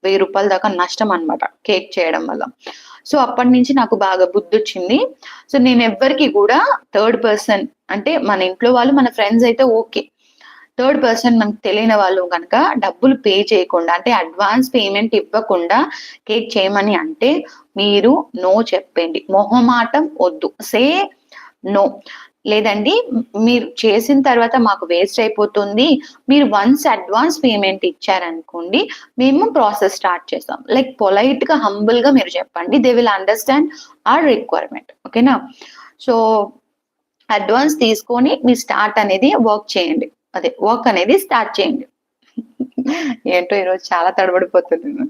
1000 రూపాయల దాకా నష్టం అనమాట కేక్ చేయడం వల్ల. సో అప్పటి నుంచి నాకు బాగా బుద్ధి వచ్చింది. సో నేను ఎవ్వరికి కూడా థర్డ్ పర్సన్ అంటే మన ఇంట్లో వాళ్ళు, మన ఫ్రెండ్స్ అయితే ఓకే, థర్డ్ పర్సన్ మనకు తెలియని వాళ్ళు కనుక డబ్బులు పే చేయకుండా అంటే అడ్వాన్స్ పేమెంట్ ఇవ్వకుండా కేక్ చేయమని అంటే మీరు నో చెప్పండి, మొహమాటం వద్దు, సే నో. లేదండి మీరు చేసిన తర్వాత మాకు వేస్ట్ అయిపోతుంది, మీరు వన్స్ అడ్వాన్స్ పేమెంట్ ఇచ్చారనుకోండి మేము ప్రాసెస్ స్టార్ట్ చేస్తాం, లైక్ పొలైట్ గా హంబుల్ గా మీరు చెప్పండి, they will understand our requirement. ఓకేనా? సో అడ్వాన్స్ తీసుకొని మీ స్టార్ట్ అనేది వర్క్ అనేది స్టార్ట్ చేయండి. ఏంటో ఈరోజు చాలా తడబడిపోతున్నాను,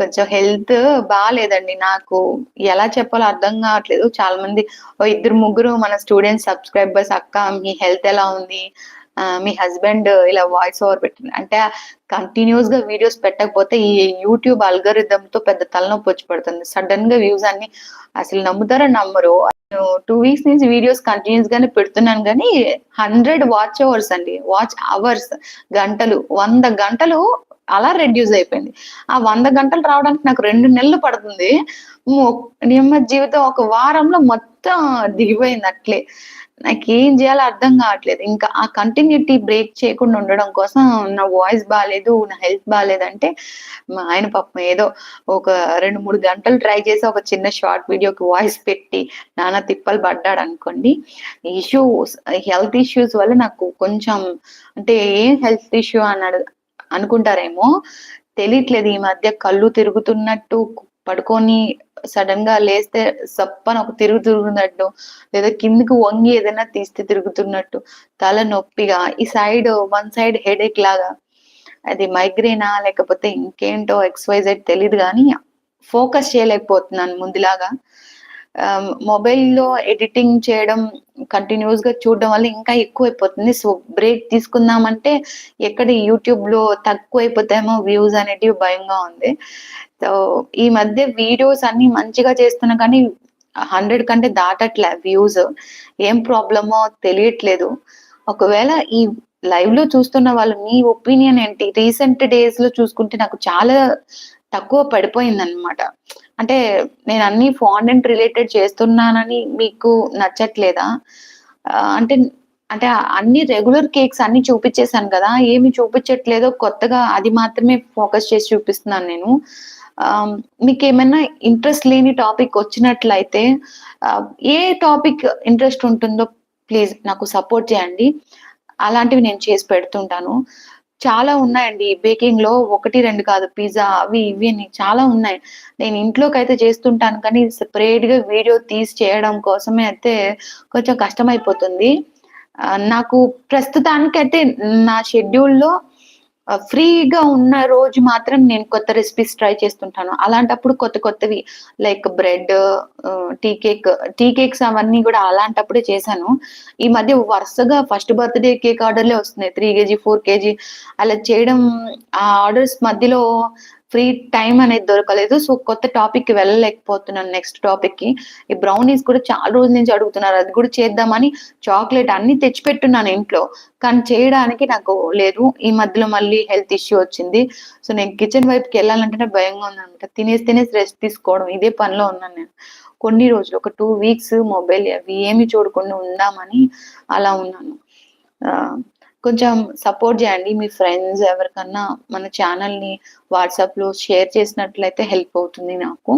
కొంచెం హెల్త్ బాగాలేదండి, నాకు ఎలా చెప్పాలో అర్థం కావట్లేదు. చాలా మంది 2-3 మన స్టూడెంట్స్ సబ్స్క్రైబర్స్, అక్క మీ హెల్త్ ఎలా ఉంది, మీ హస్బెండ్ ఇలా వాయిస్ ఓవర్ పెట్టింది అంటే, కంటిన్యూస్ గా వీడియోస్ పెట్టకపోతే ఈ యూట్యూబ్ అల్గరిథం తో పెద్ద తలనొప్పి వచ్చి పడుతుంది. సడన్ గా వ్యూస్ అన్ని అసలు నమ్ముతారో నమ్మరు. 2 weeks నుంచి వీడియోస్ కంటిన్యూస్ గానే పెడుతున్నాను, కానీ 100 వాచ్ అవర్స్ అండి, వాచ్ అవర్స్ గంటలు, 100 గంటలు అలా రెడ్యూస్ అయిపోయింది. ఆ 100 గంటలు రావడానికి నాకు 2 నెలలు పడుతుంది. జీవితం ఒక వారంలో మొత్తం దిగిపోయింది అట్లే. నాకేం చేయాలో అర్థం కావట్లేదు. ఇంకా ఆ కంటిన్యూటీ బ్రేక్ చేయకుండా ఉండడం కోసం, నా వాయిస్ బాగాలేదు, నా హెల్త్ బాగాలేదంటే మా ఆయన పాపం ఏదో ఒక 2-3 గంటలు ట్రై చేసి ఒక చిన్న షార్ట్ వీడియోకి వాయిస్ పెట్టి నానా తిప్పలు పడ్డాడు అనుకోండి. హెల్త్ ఇష్యూస్ వల్ల నాకు కొంచెం అంటే, ఏం హెల్త్ ఇష్యూ అన్నాడు అనుకుంటారేమో, తెలియట్లేదు. ఈ మధ్య కళ్ళు తిరుగుతున్నట్టు, పడుకొని సడన్ గా లేస్తే సప్పన ఒక తిరుగుతున్నట్టు, లేదా కిందికి వంగి ఏదైనా తీస్తే తిరుగుతున్నట్టు, తల నొప్పిగా, ఈ వన్ సైడ్ హెడేక్ లాగా, అది మైగ్రేనా లేకపోతే ఇంకేంటో XYZ తెలియదు, కానీ ఫోకస్ చేయలేకపోతున్నాను ముందులాగా. మొబైల్లో ఎడిటింగ్ చేయడం కంటిన్యూస్ గా చూడడం వల్ల ఇంకా ఎక్కువైపోతుంది. సో బ్రేక్ తీసుకుందామంటే ఎక్కడ యూట్యూబ్ లో తక్కువ అయిపోతాయేమో వ్యూస్ అనేటివి భయంగా ఉంది. సో ఈ మధ్య వీడియోస్ అన్ని మంచిగా చేస్తున్నా, కానీ 100 కంటే దాటట్లే వ్యూస్. ఏం ప్రాబ్లమో తెలియట్లేదు. ఒకవేళ ఈ లైవ్ లో చూస్తున్న వాళ్ళు మీ ఒపీనియన్ ఏంటి? రీసెంట్ డేస్ లో చూసుకుంటే నాకు చాలా తక్కువ పడిపోయిందనమాట. అంటే నేను అన్ని ఫాండెంట్ రిలేటెడ్ చేస్తున్నానని మీకు నచ్చట్లేదా? అంటే అంటే అన్ని రెగ్యులర్ కేక్స్ అన్ని చూపించేసాను కదా! ఏమి చూపించట్లేదో కొత్తగా అది మాత్రమే ఫోకస్ చేసి చూపిస్తున్నాను నేను. మీకేమైనా ఇంట్రెస్ట్ లేని టాపిక్ వచ్చినట్లయితే ఏ టాపిక్ ఇంట్రెస్ట్ ఉంటుందో ప్లీజ్ నాకు సపోర్ట్ చేయండి. అలాంటివి నేను చేసి పెడుతుంటాను. చాలా ఉన్నాయండి బేకింగ్‌లో 1, 2 కాదు. పిజ్జా అవి ఇవి అని చాలా ఉన్నాయి. నేను ఇంట్లోకైతే చేస్తుంటాను కానీ సెపరేట్‌గా వీడియో తీసి చేయడం కోసమే అయితే కొంచెం కష్టమైపోతుంది. నాకు ప్రస్తుతానికైతే నా షెడ్యూల్‌లో ఫ్రీగా ఉన్న రోజు మాత్రం నేను కొత్త రెసిపీస్ ట్రై చేస్తుంటాను. అలాంటప్పుడు కొత్త కొత్తవి లైక్ బ్రెడ్ టీ కేక్స్ అవన్నీ గూడా అలాంటప్పుడే చేశాను. ఈ మధ్య వరుసగా ఫస్ట్ బర్త్‌డే కేక్ ఆర్డర్‌లే వస్తున్నాయి. 3 కేజీ, 4 కేజీ అలా చేయడం ఆ ఆర్డర్స్ మధ్యలో ఫ్రీ టైమ్ అనేది దొరకలేదు. సో, కొత్త టాపిక్‌కి వెళ్ళలేకపోతున్నాను నెక్స్ట్ టాపిక్‌కి. ఈ బ్రౌనీస్ కూడా చాలా రోజుల నుంచి అడుగుతున్నారు. అది కూడా చేద్దామని చాక్లేట్ అన్నీ తెచ్చిపెట్టున్నాను ఇంట్లో. కానీ చేయడానికి నాకు లేదు. ఈ మధ్యలో మళ్ళీ హెల్త్ ఇష్యూ వచ్చింది. సో, నేను కిచెన్ వైపుకెళ్ళాలంటేనే భయంగా ఉందనమాట. తినేసి రెస్ట్ తీసుకోవడం ఇదే పనిలో ఉన్నాను నేను. కొన్ని రోజులు ఒక 2 వీక్స్ మొబైల్ అవి ఏమి చూడకుండా ఉందామని అలా ఉన్నాను. ఆహ్, కొంచెం సపోర్ట్ జేయండి. మీ ఫ్రెండ్స్ ఎవరికన్నా మన ఛానెల్‌ని వాట్సాప్‌లో షేర్ చేసినట్లయితే హెల్ప్ అవుతుంది నాకు.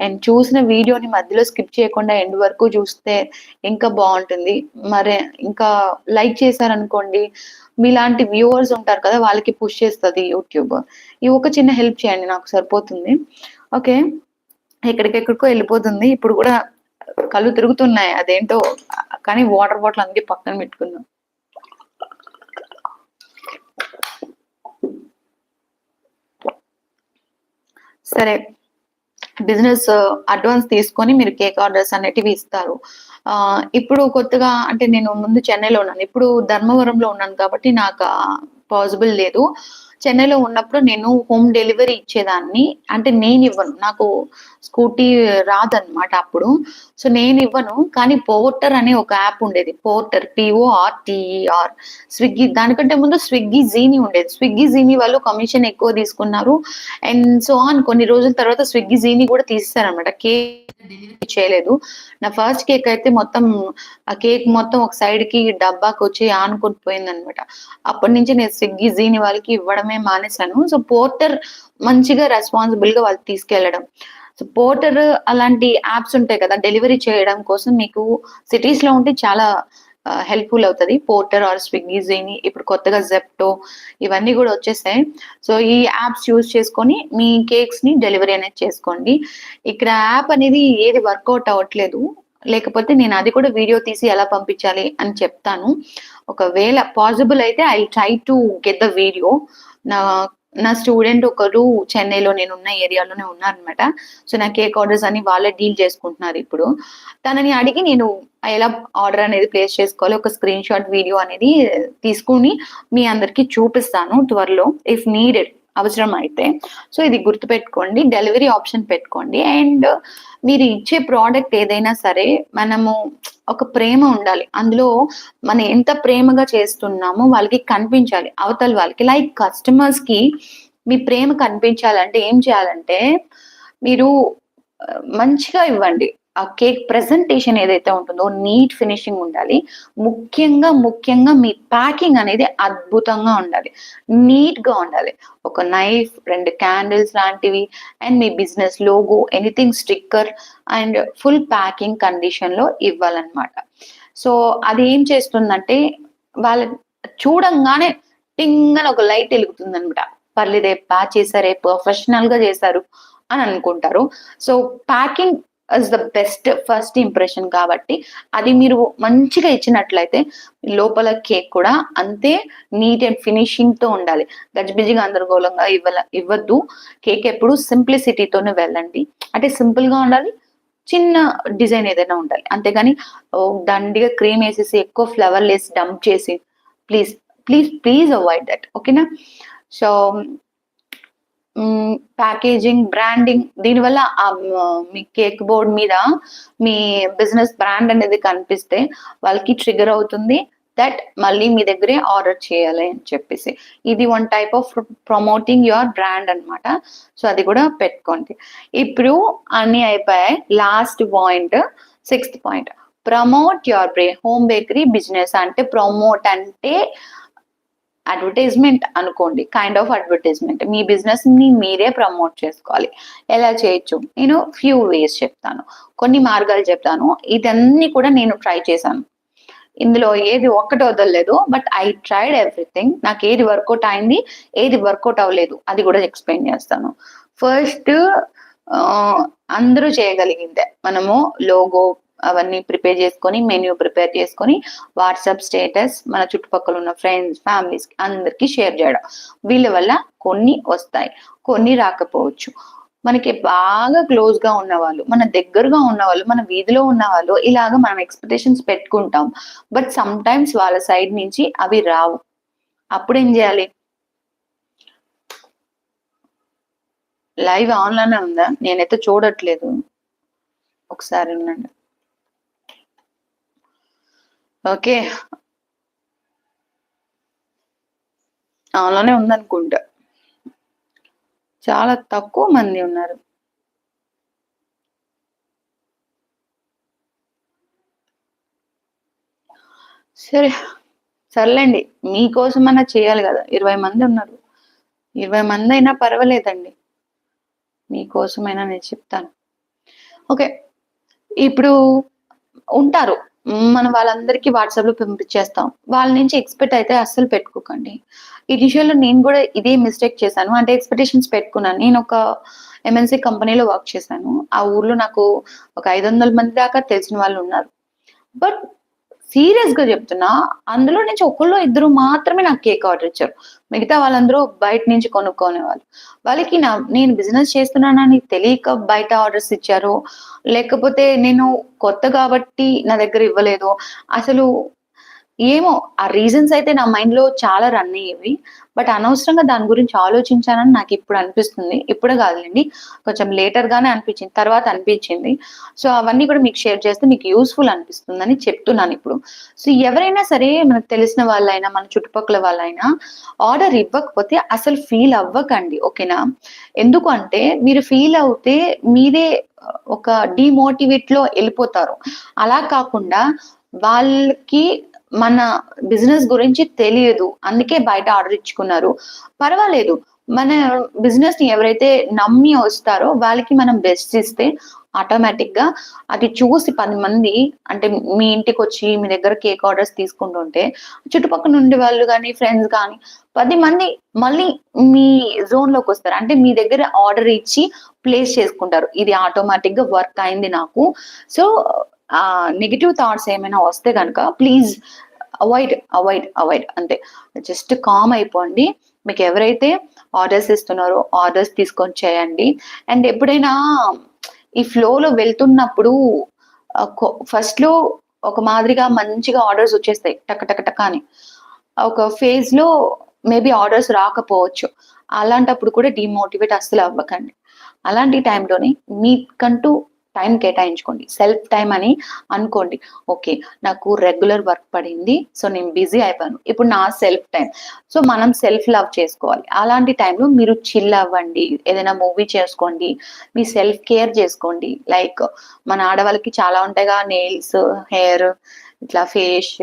అండ్ చూసిన వీడియోని మధ్యలో స్కిప్ చేయకుండా ఎండ్ వరకు చూస్తే ఇంకా బావుంటుంది. మరి ఇంకా లైక్ చేశారనుకోండి, మీలాంటి వ్యూవర్స్ ఉంటారు కదా! వాళ్ళకి పుష్ చేస్తది యూట్యూబ్. ఈ ఒక చిన్న హెల్ప్ చేయండి నాకు సరిపోతుంది. ఓకే. ఎక్కడికెక్కడికో ఎళ్ళిపోతుంది. ఇప్పుడు గూడా కళ్ళు తిరుగుతున్నాయి. అదేంటో కానీ వాటర్ బాటిల్ అందుకే పక్కన పెట్టుకున్నా. సరే. బిజినెస్ అడ్వాన్స్ తీసుకొని మీరు కేక్ ఆర్డర్స్ అనేటివి ఇస్తారు. ఇప్పుడు కొత్తగా అంటే నేను ముందు చెన్నైలో ఉన్నాను. ఇప్పుడు ధర్మవరంలో ఉన్నాను కాబట్టి నాకు పాసిబుల్ లేదు. చెన్నైలో ఉన్నప్పుడు నేను హోమ్ డెలివరీ ఇచ్చేదాన్ని. అంటే నేనివ్వను. నాకు స్కూటీ రాదన్నమాట అప్పుడు. సో, నేనివ్వను. కానీ పోర్టర్ అనే ఒక యాప్ ఉండేది. Porter PORTER. స్విగ్గీ దానికంటే ముందు స్విగ్గీ జీనీ ఉండేది. స్విగ్గీ జీనీ వాళ్ళు కమిషన్ ఎక్కువ తీసుకున్నారు. అండ్ సో ఆన్ కొన్ని రోజుల తర్వాత స్విగ్గీ జీనీ కూడా తీసేసారనమాట. కేక్ డెలివరీ చేయలేదు. నా ఫస్ట్ కేక్ అయితే మొత్తం ఆ కేక్ మొత్తం ఒక సైడ్‌కి డబ్బాకొచ్చి ఆనుకొని పోయిందనమాట. అప్పటి నుంచి నేను స్విగ్గీ జీనీ వాళ్ళకి ఇవ్వడమే మానేశాను. సో, పోర్టర్ మంచిగా రెస్పాన్సిబుల్‌గా వాళ్ళు తీసుకెళ్లడం. సో, పోర్టర్ అలాంటి యాప్స్ ఉంటాయి కదా! డెలివరీ చేయడం కోసం మీకు సిటీస్‌లో ఉంటే చాలా హెల్ప్‌ఫుల్ అవుతది. పోర్టర్ ఆర్ స్విగ్గీ జీనీ ఇప్పుడు కొత్తగా జెప్టో ఇవన్నీ గూడా వచ్చేసాయి. సో, ఈ యాప్స్ యూజ్ చేసుకొని మీ కేక్స్‌ని డెలివరీ అనేది చేసుకోండి. ఇక్కడ యాప్ అనేది ఏది వర్కౌట్ అవ్వట్లేదు. లేకపోతే నేను అది కూడా వీడియో తీసి ఎలా పంపించాలి అని చెప్తాను. ఒకవేళ పాసిబుల్ అయితే I will try to get the video. నా నా స్టూడెంట్ ఒకరు చెన్నైలో నేనున్న ఏరియాలోనే ఉన్నారనమాట. సో, నా కేక్ ఆర్డర్స్ అన్ని వాళ్ళే డీల్ చేసుకుంటున్నారిప్పుడు. తనని అడిగి నేను ఎలా ఆర్డర్ అనేది ప్లేస్ చేసుకోవాలి ఒక స్క్రీన్ షాట్ వీడియో అనేది తీసుకొని మీ అందరికి చూపిస్తాను త్వరలో ఇఫ్ నీడెడ్ అవసరమైతే. సో, ఇది గుర్తుపెట్టుకోండి. డెలివరీ ఆప్షన్ పెట్టుకోండి. అండ్ మీరు ఇచ్చే ప్రొడక్ట్ ఏదైనా సరే మనము ఒక ప్రేమ ఉండాలి. అందులో మనం ఎంత ప్రేమగా చేస్తున్నామో వాళ్ళకి కనిపించాలి. అవతల వాళ్ళకి లైక్ కస్టమర్స్‌కి మీ ప్రేమ కనిపించాలంటే ఏం చేయాలంటే మీరు మంచిగా ఇవ్వండి. ఆ కేక్ ప్రెజెంటేషన్ ఏదైతే ఉంటుందో నీట్ ఫినిషింగ్ ఉండాలి. ముఖ్యంగా మీ ప్యాకింగ్ అనేది అద్భుతంగా ఉండాలి. నీట్‌గా ఉండాలి. ఒక నైఫ్, 2 క్యాండిల్స్ లాంటివి and me business logo, anything sticker and full packing కండిషన్‌లో ఇవ్వాలన్నమాట. సో, అది ఏం చేస్తుందంటే వాళ్ళ చూడంగానే టింగ్ అని ఒక లైట్ ఎలుగుతుందన్నమాట. పర్లేదే చేసారే, ప్రొఫెషనల్‌గా చేశారు అని అనుకుంటారు. So, packing is the best first impression కాబట్టి అది మీరు మంచిగా ఇచ్చినట్లయితే లోపల కేక్ కూడా అంతే నీట్ అండ్ ఫినిషింగ్‌తో ఉండాలి. గజిబిజిగా గందరగోళంగా ఇవ్వద్దు. కేక్ ఎప్పుడు సింప్లిసిటీతోనే వెళ్ళండి. అంటే సింపుల్‌గా ఉండాలి. చిన్న డిజైన్ ఏదైనా ఉండాలి. అంతేగాని దండిగా క్రీమ్ ఏసేసి ఎక్కువ ఫ్లవర్‌లేసి డంప్ చేసి ప్లీజ్, ప్లీజ్ అవాయిడ్ దట్. ఓకేనా? సో, ప్యాకేజింగ్, బ్రాండింగ్ దీనివల్ల మీ కేక్ బోర్డ్ మీద మీ బిజినెస్ బ్రాండ్ అనేది కనిపిస్తే వాళ్ళకి ట్రిగ్గర్ అవుతుంది. దట్ మళ్ళీ మీ దగ్గరే ఆర్డర్ చేయాలి అని చెప్పేసి. ఇది one type of promoting your brand అన్నమాట. సో అది కూడా పెట్టుకోండి. ఇప్పుడు అన్ని అయిపోయాయి. Last point, 6th point, promote your home bakery business. అంటే ప్రమోట్ అంటే అడ్వర్టైజ్మెంట్ అనుకోండి, kind of advertisement. Me business ని మీరే ప్రమోట్ చేసుకోవాలి. ఎలా చేయొచ్చు? నేను ఫ్యూ వేస్ చెప్తాను, కొన్ని మార్గాలు చెప్తాను. ఇదన్నీ కూడా నేను ట్రై చేశాను. ఇందులో ఏది ఒక్కటి వదలలేదు. But I tried everything. నాకు ఏది వర్కౌట్ అయింది, ఏది వర్కౌట్ అవ్వలేదు, అది కూడా ఎక్స్ప్లెయిన్ చేస్తాను. ఫస్ట్, అందరూ చేయగలిగిందే. మనము లోగో అవన్నీ ప్రిపేర్ చేసుకొని, మెన్యూ ప్రిపేర్ చేసుకొని, వాట్సాప్ స్టేటస్ మన చుట్టుపక్కల ఉన్న ఫ్రెండ్స్, ఫ్యామిలీస్ అందరికి షేర్ చేయడం. వీళ్ళ వల్ల కొన్ని వస్తాయి, కొన్ని రాకపోవచ్చు. మనకి బాగా క్లోజ్ గా ఉన్న వాళ్ళు, మన దగ్గరగా ఉన్న వాళ్ళు, మన వీధిలో ఉన్న వాళ్ళు, ఇలాగ మనం ఎక్స్పెక్టేషన్స్ పెట్టుకుంటాం. బట్ సమ్ టైమ్స్ వాళ్ళ సైడ్ నుంచి అవి రావు. అప్పుడు ఏం చేయాలి? లైవ్ ఆన్లోనే ఉందా? నేనైతే చూడట్లేదు. ఒకసారి ఉండండి. ఓకే, ఆన్లోనే ఉందనుకుంటా. చాలా తక్కువ మంది ఉన్నారు. సర్లేండి, మీకోసమన్నా చేయాలి కదా. 20 మంది ఉన్నారు. 20 మంది అయినా పర్వాలేదండి, మీకోసమైనా నేను చెప్తాను. ఓకే, ఇప్పుడు ఉంటారు, మనం వాళ్ళందరికీ వాట్సాప్ లో పంపించేస్తాం. వాళ్ళ నుంచి ఎక్స్పెక్ట్ అయితే అస్సలు పెట్టుకోకండి. ఇనిషియల్ నేను కూడా ఇదే మిస్టేక్ చేశాను. అంటే ఎక్స్పెక్టేషన్స్ పెట్టుకున్నాను. నేను ఒక ఎంఎన్సీ కంపెనీలో వర్క్ చేశాను. ఆ ఊర్లో నాకు ఒక 500 మంది దాకా తెలిసిన వాళ్ళు ఉన్నారు. బట్ సీరియస్ గా చెప్తున్నా, అందులో నుంచి ఒకళ్ళు ఇద్దరు మాత్రమే నాకు కేక్ ఆర్డర్ ఇచ్చారు. మిగతా వాళ్ళందరూ బయట నుంచి కొనుక్కునే వాళ్ళు. వాళ్ళకి నేను బిజినెస్ చేస్తున్నానని తెలియక బయట ఆర్డర్స్ ఇచ్చారు, లేకపోతే నేను కొత్త కాబట్టి నా దగ్గర ఇవ్వలేదు. అసలు ఏమో, ఆ రీజన్స్ అయితే నా మైండ్ లో చాలా రన్ అయ్యేవి. బట్ అనవసరంగా దాని గురించి ఆలోచించానని నాకు ఇప్పుడు అనిపిస్తుంది. ఇప్పుడు కాదులేండి, కొంచెం లేటర్ గానే అనిపించింది, తర్వాత అనిపించింది. సో అవన్నీ కూడా మీకు షేర్ చేస్తే మీకు యూస్ఫుల్ అనిపిస్తుందని చెప్తున్నాను ఇప్పుడు. సో ఎవరైనా సరే, మనకు తెలిసిన వాళ్ళైనా, మన చుట్టుపక్కల వాళ్ళైనా ఆర్డర్ ఇవ్వకపోతే అసలు ఫీల్ అవ్వకండి, ఓకేనా? ఎందుకు అంటే మీరు ఫీల్ అవుతే మీరే ఒక డిమోటివేట్ లో వెళ్ళిపోతారు. అలా కాకుండా వాళ్ళకి మన బిజినెస్ గురించి తెలియదు, అందుకే బయట ఆర్డర్ ఇచ్చుకున్నారు, పర్వాలేదు. మన బిజినెస్ ని ఎవరైతే నమ్మి వస్తారో వాళ్ళకి మనం బెస్ట్ ఇస్తే ఆటోమేటిక్ గా అది చూసి 10 మంది, అంటే మీ ఇంటికి వచ్చి మీ దగ్గర కేక్ ఆర్డర్స్ తీసుకుంటుంటే, చుట్టుపక్కల నుండి వాళ్ళు కానీ, ఫ్రెండ్స్ కానీ 10 మంది మళ్ళీ మీ జోన్ లోకి వస్తారు. అంటే మీ దగ్గర ఆర్డర్ ఇచ్చి ప్లేస్ చేసుకుంటారు. ఇది ఆటోమేటిక్ గా వర్క్ అయింది నాకు. సో నెగిటివ్ థాట్స్ ఏమైనా వస్తే కనుక ప్లీజ్ అవాయిడ్ అంతే. జస్ట్ కామ్ అయిపోండి. మీకు ఎవరైతే ఆర్డర్స్ ఇస్తున్నారో ఆర్డర్స్ తీసుకొని చేయండి. అండ్ ఎప్పుడైనా ఈ ఫ్లోలో వెళ్తున్నప్పుడు ఫస్ట్ లో ఒక మాదిరిగా మంచిగా ఆర్డర్స్ వచ్చేస్తాయి, టక్ టక్ టక్ అని. ఒక ఫేజ్ లో మేబీ ఆర్డర్స్ రాకపోవచ్చు. అలాంటప్పుడు కూడా డిమోటివేట్ అస్సలు అవ్వకండి. అలాంటి టైంలోనే మీకంటూ టైం కేటాయించుకోండి. సెల్ఫ్ టైం అని అనుకోండి. ఓకే, నాకు రెగ్యులర్ వర్క్ పడింది, సో నేను బిజీ అయిపోయాను, ఇప్పుడు నా సెల్ఫ్ టైం. సో మనం సెల్ఫ్ లవ్ చేసుకోవాలి. అలాంటి టైంలో మీరు చిల్ అవ్వండి, ఏదైనా మూవీ చేసుకోండి, మీ సెల్ఫ్ కేర్ చేసుకోండి. లైక్ మన ఆడవాళ్ళకి చాలా ఉంటాయిగా, నెయిల్స్, హెయిర్, ఇట్లా ఫేస్,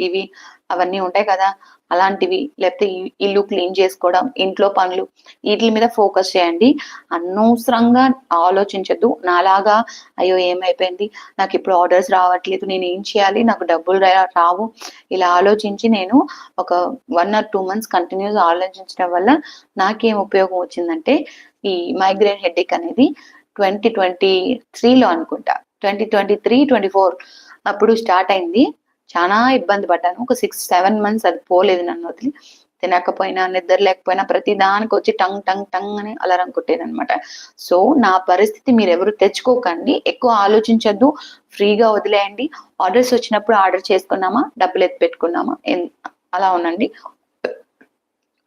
ఇవి అవన్నీ ఉంటాయి కదా, అలాంటివి. లేకపోతే ఇల్లు క్లీన్ చేసుకోవడం, ఇంట్లో పనులు, వీటి మీద ఫోకస్ చేయండి. అనవసరంగా ఆలోచించద్దు. నాలాగా అయ్యో ఏమైపోయింది, నాకు ఇప్పుడు ఆర్డర్స్ రావట్లేదు, నేను ఏం చేయాలి, నాకు డబ్బులు రావు, ఇలా ఆలోచించి నేను ఒక 1 or 2 months కంటిన్యూస్ ఆలోచించడం వల్ల నాకేం ఉపయోగం వచ్చిందంటే, ఈ మైగ్రేన్ హెడేక్ అనేది 2023లో అనుకుంటా, 2023-24 అప్పుడు స్టార్ట్ అయింది. చాలా ఇబ్బంది పడ్డాను. ఒక 6-7 months అది పోలేదు నన్ను వదిలి. తినకపోయినా, నిద్ర లేకపోయినా ప్రతి దానికి వచ్చి టంగ్ టంగ్ టంగ్ అని అలారం కొట్టేదనమాట. సో నా పరిస్థితి మీరెవరు తెచ్చుకోకండి. ఎక్కువ ఆలోచించొద్దు, ఫ్రీగా వదిలేయండి. ఆర్డర్స్ వచ్చినప్పుడు ఆర్డర్ చేసుకున్నామా, డబ్బులు ఎత్తి పెట్టుకున్నామా, అలా ఉండండి.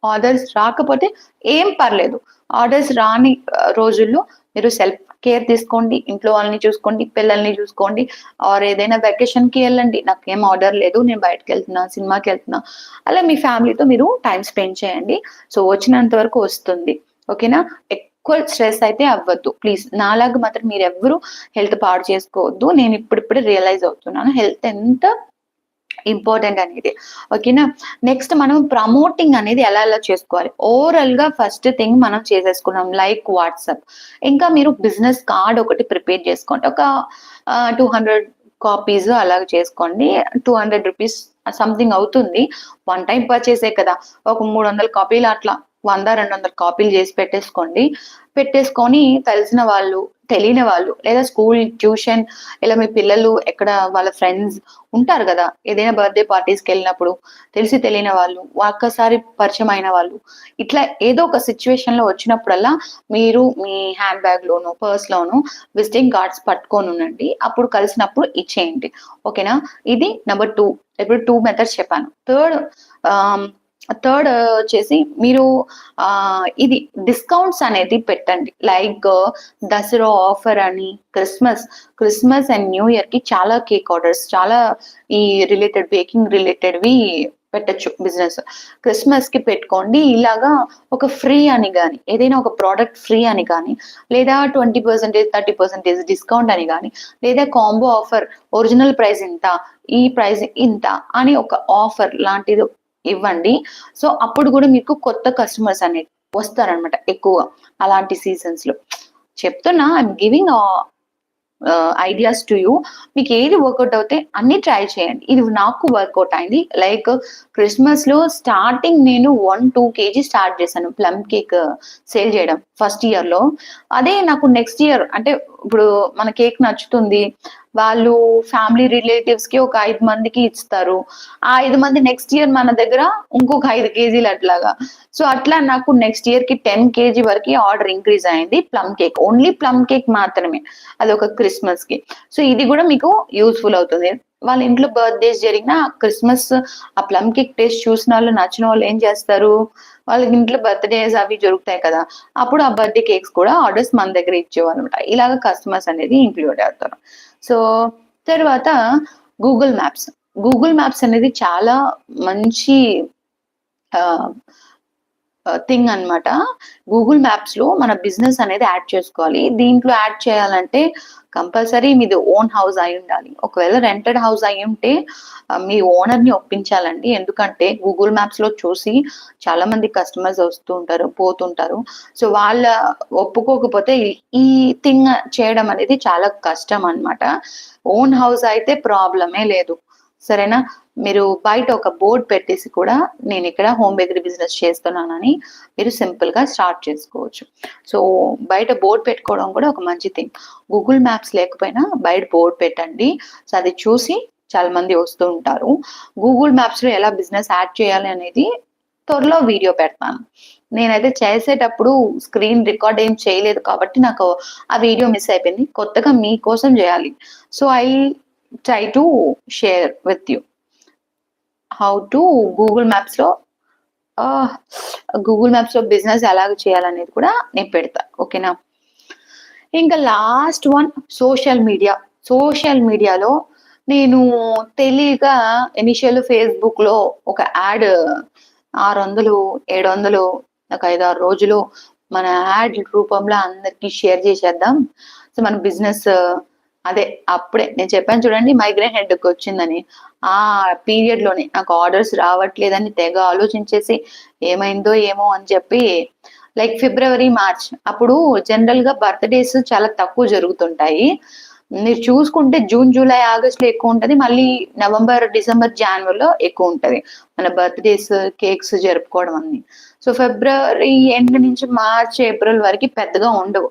ఆర్డర్స్ రాకపోతే ఏం పర్లేదు. ఆర్డర్స్ రాని రోజుల్లో మీరు సెల్ఫ్ కేర్ తీసుకోండి. ఇంట్లో వాళ్ళని చూసుకోండి, పిల్లల్ని చూసుకోండి. ఆర్ ఏదైనా వెకేషన్‌కి ఎళ్ళండి. నాకేం ఆర్డర్ లేదు. నేను బయటికెళ్తున్నా, సినిమాకెళ్తున్నా. అలా మీ ఫ్యామిలీతో మీరు టైమ్ స్పెండ్ చేయండి. సో, వచ్చినంత వరకు వస్తుంది. ఓకేనా? ఎక్కువ స్ట్రెస్ అయితే అవ్వద్దు. ప్లీజ్ నాలాగా మాత్రం మీరెవ్వరు హెల్త్ పాడు చేసుకోవద్దు. నేను ఇప్పుడిప్పుడే రియలైజ్ అవుతున్నాను. హెల్త్ ఎంత ఇంపార్టెంట్ అనేది. ఓకేనా? నెక్స్ట్ మనం ప్రమోటింగ్ అనేది ఎలా చేసుకోవాలి? ఓవరాల్‌గా ఫస్ట్ థింగ్ మనం చేసేసుకున్నాం. Like WhatsApp. ఇంకా మీరు బిజినెస్ కార్డ్ ఒకటి ప్రిపేర్ చేసుకోండి. ఒక 200 కాపీస్ అలాగ చేసుకోండి. రూ. 200 సంథింగ్ అవుతుంది. వన్ టైమ్ పర్చేసే కదా! ఒక 300 కాపీలు అట్లా 100, 200 కాపీలు చేసి పెట్టేసుకోండి. పెట్టేసుకొని తెలిసిన వాళ్ళు, తెలియని వాళ్ళు లేదా స్కూల్, ట్యూషన్ ఇలా మీ పిల్లలు ఎక్కడ వాళ్ళ ఫ్రెండ్స్ ఉంటారు గదా! ఏదైనా బర్త్‌డే పార్టీస్‌కెళ్ళినప్పుడు తెలిసి తెలియని వాళ్ళు, ఒక్కసారి పరిచయం అయిన వాళ్ళు, ఇట్లా ఏదో ఒక సిట్యుయేషన్‌లో వచ్చినప్పుడల్లా మీరు మీ హ్యాండ్ బ్యాగ్‌లోనో, పర్స్‌లోనో విజిటింగ్ కార్డ్స్ పట్టుకొనుండండి. అప్పుడు కలిసినప్పుడు ఇచ్చేయండి. ఓకేనా? ఇది నంబర్ 2. ఇప్పుడు 2 మెథడ్స్ చెప్పాను. ఆహ్, థర్డ్ వచ్చేసి మీరు ఇది డిస్కౌంట్స్ అనేది పెట్టండి. లైక్ దసరా ఆఫర్ అని, క్రిస్మస్ అండ్ న్యూ ఇయర్‌కి చాలా కేక్ ఆర్డర్స్, చాలా ఈ బేకింగ్ రిలేటెడ్‌వి పెట్టొచ్చు బిజినెస్. క్రిస్మస్‌కి పెట్టుకోండి. ఇలాగా ఒక ఫ్రీ అని గాని, ఏదైనా ఒక ప్రొడక్ట్ ఫ్రీ అని గాని, లేదా 20%, 30% డిస్కౌంట్ అని గాని, లేదా కాంబో ఆఫర్ ఒరిజినల్ ప్రైస్ ఇంత, ఈ ప్రైస్ ఇంత అని ఒక ఆఫర్ లాంటిది ఇవ్వండి. సో, అప్పుడు గూడా మీకు కొత్త కస్టమర్స్ అనేది వస్తారనమాట ఎక్కువగా అలాంటి సీజన్స్‌లో. చెప్తున్నా I'm giving ideas to you. మీకేది వర్కౌట్ అవుతే అన్నీ ట్రై చేయండి. ఇది నాకు వర్కౌట్ అయింది. లైక్ క్రిస్మస్‌లో స్టార్టింగ్ నేను 1, 2 కేజీ స్టార్ట్ చేశాను ప్లమ్ కేక్ సేల్ చేయడం ఫస్ట్ ఇయర్‌లో. అదే నాకు నెక్స్ట్ ఇయర్ అంటే ఇప్పుడు మన కేక్ నచ్చుతుంది. వాళ్ళు ఫ్యామిలీ రిలేటివ్స్‌కి ఒక 5 మందికి ఇస్తారు. ఆ 5 మంది నెక్స్ట్ ఇయర్ మన దగ్గర ఇంకొక 5 కేజీలు అట్లాగా. సో, అట్లా నాకు నెక్స్ట్ ఇయర్‌కి 10 కేజీ వరకి ఆర్డర్ ఇంక్రీజ్ అయింది plum cake. Only plum cake మాత్రమే. అదొక క్రిస్మస్‌కి. సో, ఇది గూడా మీకు యూజ్‌ఫుల్ అవుతుంది. వాళ్ళ ఇంట్లో బర్త్‌డేస్ జరిగినా క్రిస్మస్ ఆ ప్లమ్ కేక్ టేస్ట్ చూసినోళ్ళు, నచ్చినోళ్ళు ఏం చేస్తారు? వాళ్ళకి ఇంట్లో బర్త్‌డేస్ అవి జరుగుతాయి కదా! అప్పుడు ఆ బర్త్‌డే కేక్స్ కూడా ఆర్డర్స్ మన దగ్గర ఇచ్చేవాళ్ళనమాట. ఇలాగ కస్టమర్స్ అనేది ఇంక్లూడ్ అవుతారు. సో, తర్వాత గూగుల్ మ్యాప్స్. గూగుల్ మ్యాప్స్ అనేది చాలా మంచి ఆహ్, థింగ్ అన్నమాట. గూగుల్ మ్యాప్స్‌లో మన బిజినెస్ అనేది యాడ్ చేసుకోవాలి. దీంట్లో యాడ్ చేయాలంటే కంపల్సరీ మీది ఓన్ హౌస్ అయ్యుండాలి. ఒకవేళ రెంటెడ్ హౌస్ అయ్యుంటే మీ ఓనర్‌ని ఒప్పించాలండి. ఎందుకంటే గూగుల్ మ్యాప్స్‌లో చూసి చాలా మంది కస్టమర్స్ వస్తూ ఉంటారు, పోతుంటారు. సో, వాళ్ళ ఒప్పుకోకపోతే ఈ థింగ్ చేయడం అనేది చాలా కష్టం అన్నమాట. ఓన్ హౌస్ అయితే ప్రాబ్లమే లేదు. సరేనా? మీరు బయట ఒక బోర్డ్ పెట్టేసి కూడా నేనిక్కడ హోమ్ బేకరీ బిజినెస్ చేస్తున్నానని మీరు సింపుల్‌గా స్టార్ట్ చేసుకోవచ్చు. సో, బయట బోర్డ్ పెట్టుకోవడం కూడా ఒక మంచి థింగ్. గూగుల్ మ్యాప్స్ లేకపోయినా బయట బోర్డ్ పెట్టండి. సో, అది చూసి చాలా మంది వస్తూ ఉంటారు. గూగుల్ మ్యాప్స్‌లో ఎలా బిజినెస్ యాడ్ చేయాలి అనేది త్వరలో వీడియో పెడతాను. నేనైతే చేసేటప్పుడు స్క్రీన్ రికార్డ్ ఏం చేయలేదు కాబట్టి నాకు ఆ వీడియో మిస్ అయిపోయింది. కొత్తగా మీకోసం చేయాలి. So, I try to share with you. How to Google మ్యాప్స్‌లో ఆహ్, గూగుల్ మ్యాప్స్‌లో బిజినెస్ ఎలాగ చేయాలనేది కూడా నేను పెడతా. ఓకేనా? ఇంకా last one social media. Social మీడియాలో నేను తెలియక ఇనిషియల్ ఫేస్‌బుక్‌లో ఒక యాడ్ 600, 700 ఒక 5, 6 రోజులు మన యాడ్ రూపంలో అందరికి షేర్ చేసేద్దాం. సో, మన బిజినెస్ అదే అప్పుడే నేను చెప్పాను చూడండి మైగ్రేన్ హెడ్‌కొచ్చిందని. ఆ పీరియడ్‌లోనే నాకు ఆర్డర్స్ రావట్లేదని తెగ ఆలోచించేసి ఏమైందో ఏమో అని చెప్పి లైక్ ఫిబ్రవరి, మార్చ్ అప్పుడు జనరల్‌గా బర్త్‌డేస్ చాలా తక్కువ జరుగుతుంటాయి. మీరు చూసుకుంటే జూన్, జూలై, ఆగస్ట్‌లో ఎక్కువుంటది. మళ్ళీ నవంబర్, డిసెంబర్, జాన్వరిలో ఎక్కువుంటది. మన బర్త్‌డేస్, కేక్స్ జరుపుకోవడం అన్నీ. సో, ఫిబ్రవరి ఎండ్ నుంచి మార్చ్, ఏప్రిల్ వరకి పెద్దగా ఉండవు.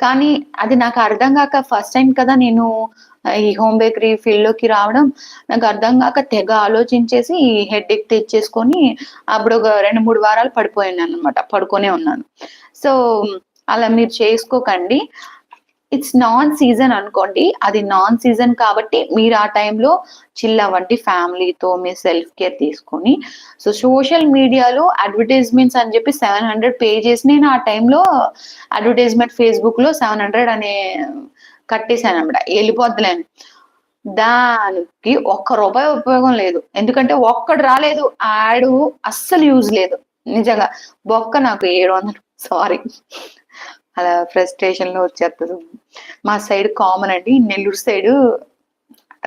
కానీ అది నాకు అర్థం గాక ఫస్ట్ టైమ్ కదా నేను ఈ హోమ్ బేకరీ ఫీల్డ్‌లోకి రావడం. నాకు అర్థం గాక తెగ ఆలోచించేసి హెడేక్ తెచ్చేసుకొని అప్పుడు ఒక 2, 3 వారాలు పడిపోయాననమాట. పడుకొనే ఉన్నాను. సో, అలా మీరు చేసుకోకండి. ఇట్స్ నాన్ సీజన్ అనుకోండి, అది నాన్ సీజన్ కాబట్టి మీరు ఆ టైంలో చిల్ అవ్వండి ఫ్యామిలీతో, మీ సెల్ఫ్ కేర్ తీసుకొని. సో సోషల్ మీడియాలో అడ్వర్టైజ్మెంట్స్ అని చెప్పి 700 పే చేసి నేను ఆ టైంలో అడ్వర్టైజ్మెంట్ ఫేస్బుక్ లో 700 అనే కట్టేశాను అనమాట, వెళ్ళిపోద్దులేని. దానికి ఒక్క రూపాయి ఉపయోగం లేదు, ఎందుకంటే ఒక్కడు రాలేదు, ఆ యాడ్ అస్సలు యూజ్ లేదు. నిజంగా బొక్క నాకు 700, సారీ, అలా ఫ్రస్ట్రేషన్ లో వచ్చేస్తుంది. మా సైడ్ కామన్ అండి, నెల్లూరు సైడ్,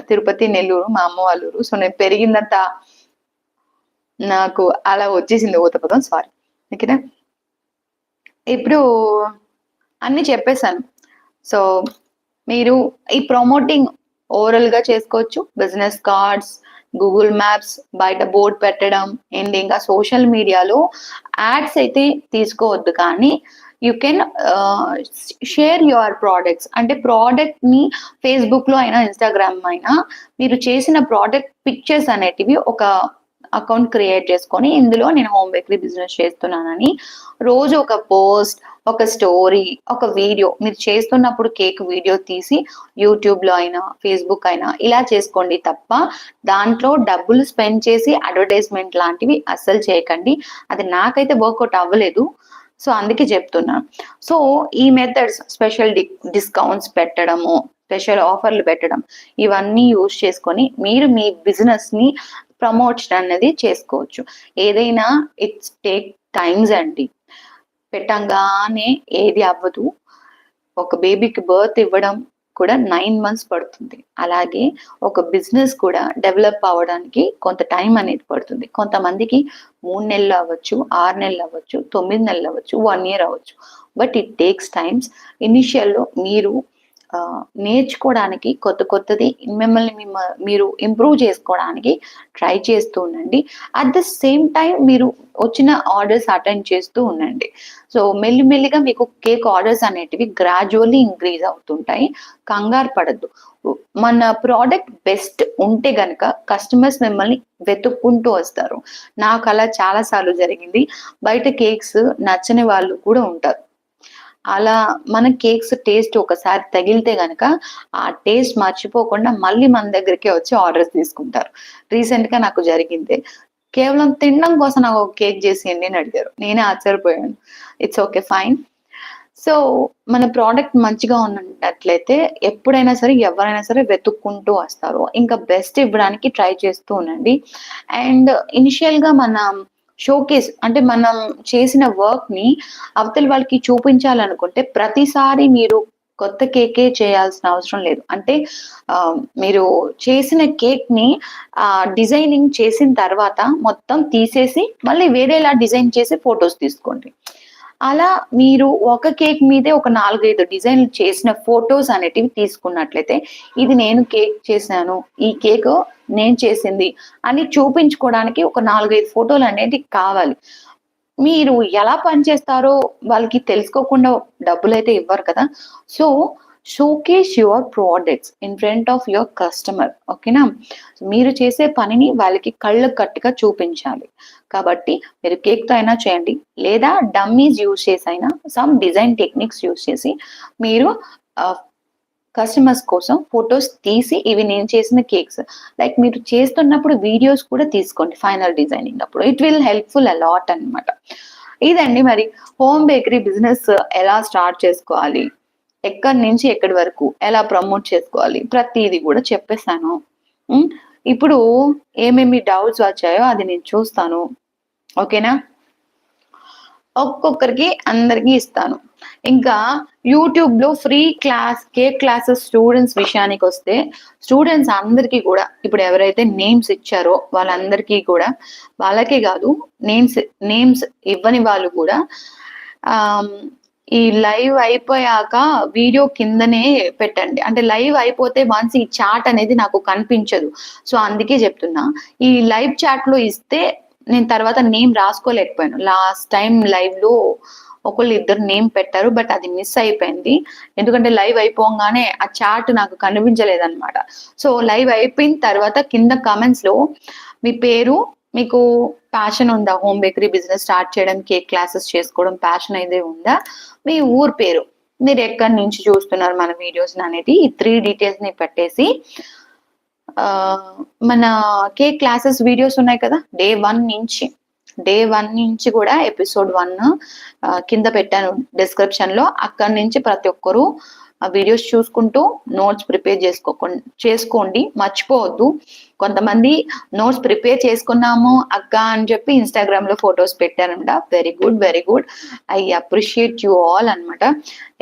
తిరుపతి నెల్లూరు మా అమ్మ వాళ్ళ ఊరు. సో నేను పెరిగిందంతా నాకు అలా వచ్చేసింది ఊత పదం, సారీ. ఓకేనా, ఇప్పుడు అన్ని చెప్పేశాను. సో మీరు ఈ ప్రమోటింగ్ ఓవరాల్ గా చేసుకోవచ్చు, బిజినెస్ కార్డ్స్, గూగుల్ మ్యాప్స్, బయట బోర్డ్ పెట్టడం, అండ్ ఇంకా సోషల్ మీడియాలో యాడ్స్ అయితే తీసుకోవద్దు, కానీ you can share your products. అంటే ప్రోడక్ట్ ని ఫేస్బుక్ లో అయినా ఇన్స్టాగ్రామ్ అయినా మీరు చేసిన ప్రోడక్ట్ పిక్చర్స్ అనేటివి ఒక అకౌంట్ క్రియేట్ చేసుకొని, ఇందులో నేను హోమ్ బేకరీ బిజినెస్ చేస్తున్నానని రోజు ఒక పోస్ట్, ఒక స్టోరీ, ఒక వీడియో, మీరు చేస్తున్నప్పుడు కేక్ వీడియో తీసి యూట్యూబ్ లో అయినా ఫేస్బుక్ అయినా ఇలా చేసుకోండి తప్ప దాంట్లో డబ్బులు స్పెండ్ చేసి అడ్వర్టైజ్మెంట్ లాంటివి అస్సలు చేయకండి. అది నాకైతే వర్కౌట్ అవ్వలేదు, సో అందుకే చెప్తున్నా. సో ఈ మెథడ్స్, స్పెషల్ డిస్కౌంట్స్ పెట్టడము, స్పెషల్ ఆఫర్లు పెట్టడం, ఇవన్నీ యూజ్ చేసుకొని మీరు మీ బిజినెస్ ని ప్రమోషన్ అనేది చేసుకోవచ్చు. ఏదైనా ఇట్స్ టేక్ టైమ్స్ అండి, పెట్టంగానే ఏది అవ్వదు. ఒక బేబీకి బర్త్ ఇవ్వడం కూడా 9 months పడుతుంది. అలాగే ఒక బిజినెస్ కూడా డెవలప్ అవ్వడానికి కొంత టైం అనేది పడుతుంది. కొంతమందికి 3 నెలలు అవ్వచ్చు, 6 నెలలు అవ్వచ్చు, 9 నెలలు అవ్వచ్చు, 1 year అవ్వచ్చు. But it takes times. ఇనిషియల్లో మీరు నేర్చుకోవడానికి కొత్తది మిమ్మల్ని మీరు ఇంప్రూవ్ చేసుకోవడానికి ట్రై చేస్తూ ఉండండి. అట్ ద సేమ్ టైం మీరు వచ్చిన ఆర్డర్స్ అటెండ్ చేస్తూ ఉండండి. సో మెల్లిమెల్లిగా మీకు కేక్ ఆర్డర్స్ అనేటివి గ్రాడ్యువల్లీ ఇంక్రీజ్ అవుతుంటాయి. కంగారు పడద్దు. మన ప్రోడక్ట్ బెస్ట్ ఉంటే గనక కస్టమర్స్ మిమ్మల్ని వెతుక్కుంటూ వస్తారు. నాకు అలా చాలా సార్లు జరిగింది. బయట కేక్స్ నచ్చని వాళ్ళు కూడా ఉంటారు. అలా మన కేక్స్ టేస్ట్ ఒకసారి తగిలితే గనక ఆ టేస్ట్ మర్చిపోకుండా మళ్ళీ మన దగ్గరికే వచ్చి ఆర్డర్స్ తీసుకుంటారు. రీసెంట్ గా నాకు జరిగింది. కేవలం తినడం కోసం నాకు ఒక కేక్ చేసేయండి అని అడిగారు. నేనే ఆశ్చర్యపోయాను. It's okay, fine. సో మన ప్రోడక్ట్ మంచిగా ఉన్నట్లయితే ఎప్పుడైనా సరే ఎవరైనా సరే వెతుక్కుంటూ వస్తారు. ఇంకా బెస్ట్ ఇవ్వడానికి ట్రై చేస్తూ ఉండండి. అండ్ ఇనిషియల్ గా మనం షోకేస్, అంటే మనం చేసిన వర్క్ ని అవతల వాళ్ళకి చూపించాలనుకుంటే ప్రతిసారి మీరు కొత్త కేకే చేయాల్సిన అవసరం లేదు. అంటే మీరు చేసిన కేక్ ని డిజైనింగ్ చేసిన తర్వాత మొత్తం తీసేసి మళ్ళీ వేరేలా డిజైన్ చేసి ఫొటోస్ తీసుకోండి. అలా మీరు ఒక కేక్ మీదే ఒక 4-5 డిజైన్లు చేసిన ఫొటోస్ అనేటివి తీసుకున్నట్లయితే, ఇది నేను కేక్ చేశాను, ఈ కేక్ నేను చేసింది అని చూపించుకోవడానికి ఒక 4-5 ఫోటోలు అనేది కావాలి. మీరు ఎలా పనిచేస్తారో వాళ్ళకి తెలుసుకోకుండా డబ్బులైతే ఇవ్వరు కదా. So showcase your products in front of your customer. ఓకేనా, మీరు చేసే పనిని వాళ్ళకి కళ్ళకు కట్టుగా చూపించాలి. కాబట్టి మీరు కేక్ తో అయినా చేయండి, లేదా డమ్మీస్ యూజ్ చేసి అయినా, సమ్ డిజైన్ టెక్నిక్స్ యూజ్ చేసి మీరు కస్టమర్స్ కోసం ఫొటోస్ తీసి ఇవి నేను చేసిన కేక్స్, లైక్ మీరు చేస్తున్నప్పుడు వీడియోస్ కూడా తీసుకోండి ఫైనల్ డిజైనింగ్ అప్పుడు. ఇట్ విల్ హెల్ప్ఫుల్ అలాట్ అన్నమాట. ఇదండి మరి హోమ్ బేకరీ బిజినెస్ ఎలా స్టార్ట్ చేసుకోవాలి, ఎక్కడి నుంచి ఎక్కడి వరకు ఎలా ప్రమోట్ చేసుకోవాలి, ప్రతిదీ కూడా చెప్పేశాను. ఇప్పుడు ఏమేమి డౌట్స్ వచ్చాయో అది నేను చూస్తాను. ఓకేనా, ఒక్కొక్కరికి అందరికి ఇస్తాను. ఇంకా యూట్యూబ్ లో ఫ్రీ కేక్ క్లాసెస్ స్టూడెంట్స్ విషయానికి వస్తే, స్టూడెంట్స్ అందరికీ కూడా ఇప్పుడు ఎవరైతే నేమ్స్ ఇచ్చారో వాళ్ళందరికీ కూడా, వాళ్ళకే కాదు నేమ్స్ ఇవ్వని వాళ్ళు కూడా ఈ లైవ్ అయిపోయాక వీడియో కిందనే పెట్టండి. అంటే లైవ్ అయిపోతే వన్స్ ఈ చాట్ అనేది నాకు కనిపించదు. సో అందుకే చెప్తున్నా, ఈ లైవ్ చాట్ లో ఇస్తే నేను తర్వాత నేమ్ రాసుకోలేకపోయాను. లాస్ట్ టైం లైవ్ లో ఒకళ్ళు ఇద్దరు నేమ్ పెట్టారు, బట్ అది మిస్ అయిపోయింది. ఎందుకంటే లైవ్ అయిపోగానే ఆ చాట్ నాకు కనిపించలేదన్నమాట. సో లైవ్ అయిపోయిన తర్వాత కింద కమెంట్స్ లో మీ పేరు, మీకు ప్యాషన్ ఉందా హోమ్ బేకరీ బిజినెస్ స్టార్ట్ చేయడం, కేక్ క్లాసెస్ చేసుకోవడం ప్యాషన్ అయితే ఉందా, మీ ఊరు పేరు, మీరు ఎక్కడి నుంచి చూస్తున్నారు మన వీడియోస్ అనేది ఈ 3 డీటెయిల్స్ ని పెట్టేసి మన కేక్ క్లాసెస్ వీడియోస్ ఉన్నాయి కదా, డే 1 నుంచి కూడా ఎపిసోడ్ 1 కింద పెట్టాను డిస్క్రిప్షన్ లో. అక్కడి నుంచి ప్రతి ఒక్కరు ఆ వీడియోస్ చూసుకుంటూ నోట్స్ ప్రిపేర్ చేసుకోండి, మర్చిపోవద్దు. కొంతమంది నోట్స్ ప్రిపేర్ చేసుకున్నాము అక్క అని చెప్పి ఇన్స్టాగ్రామ్ లో ఫొటోస్ పెట్టారంట. Very good, I appreciate you all అన్నమాట.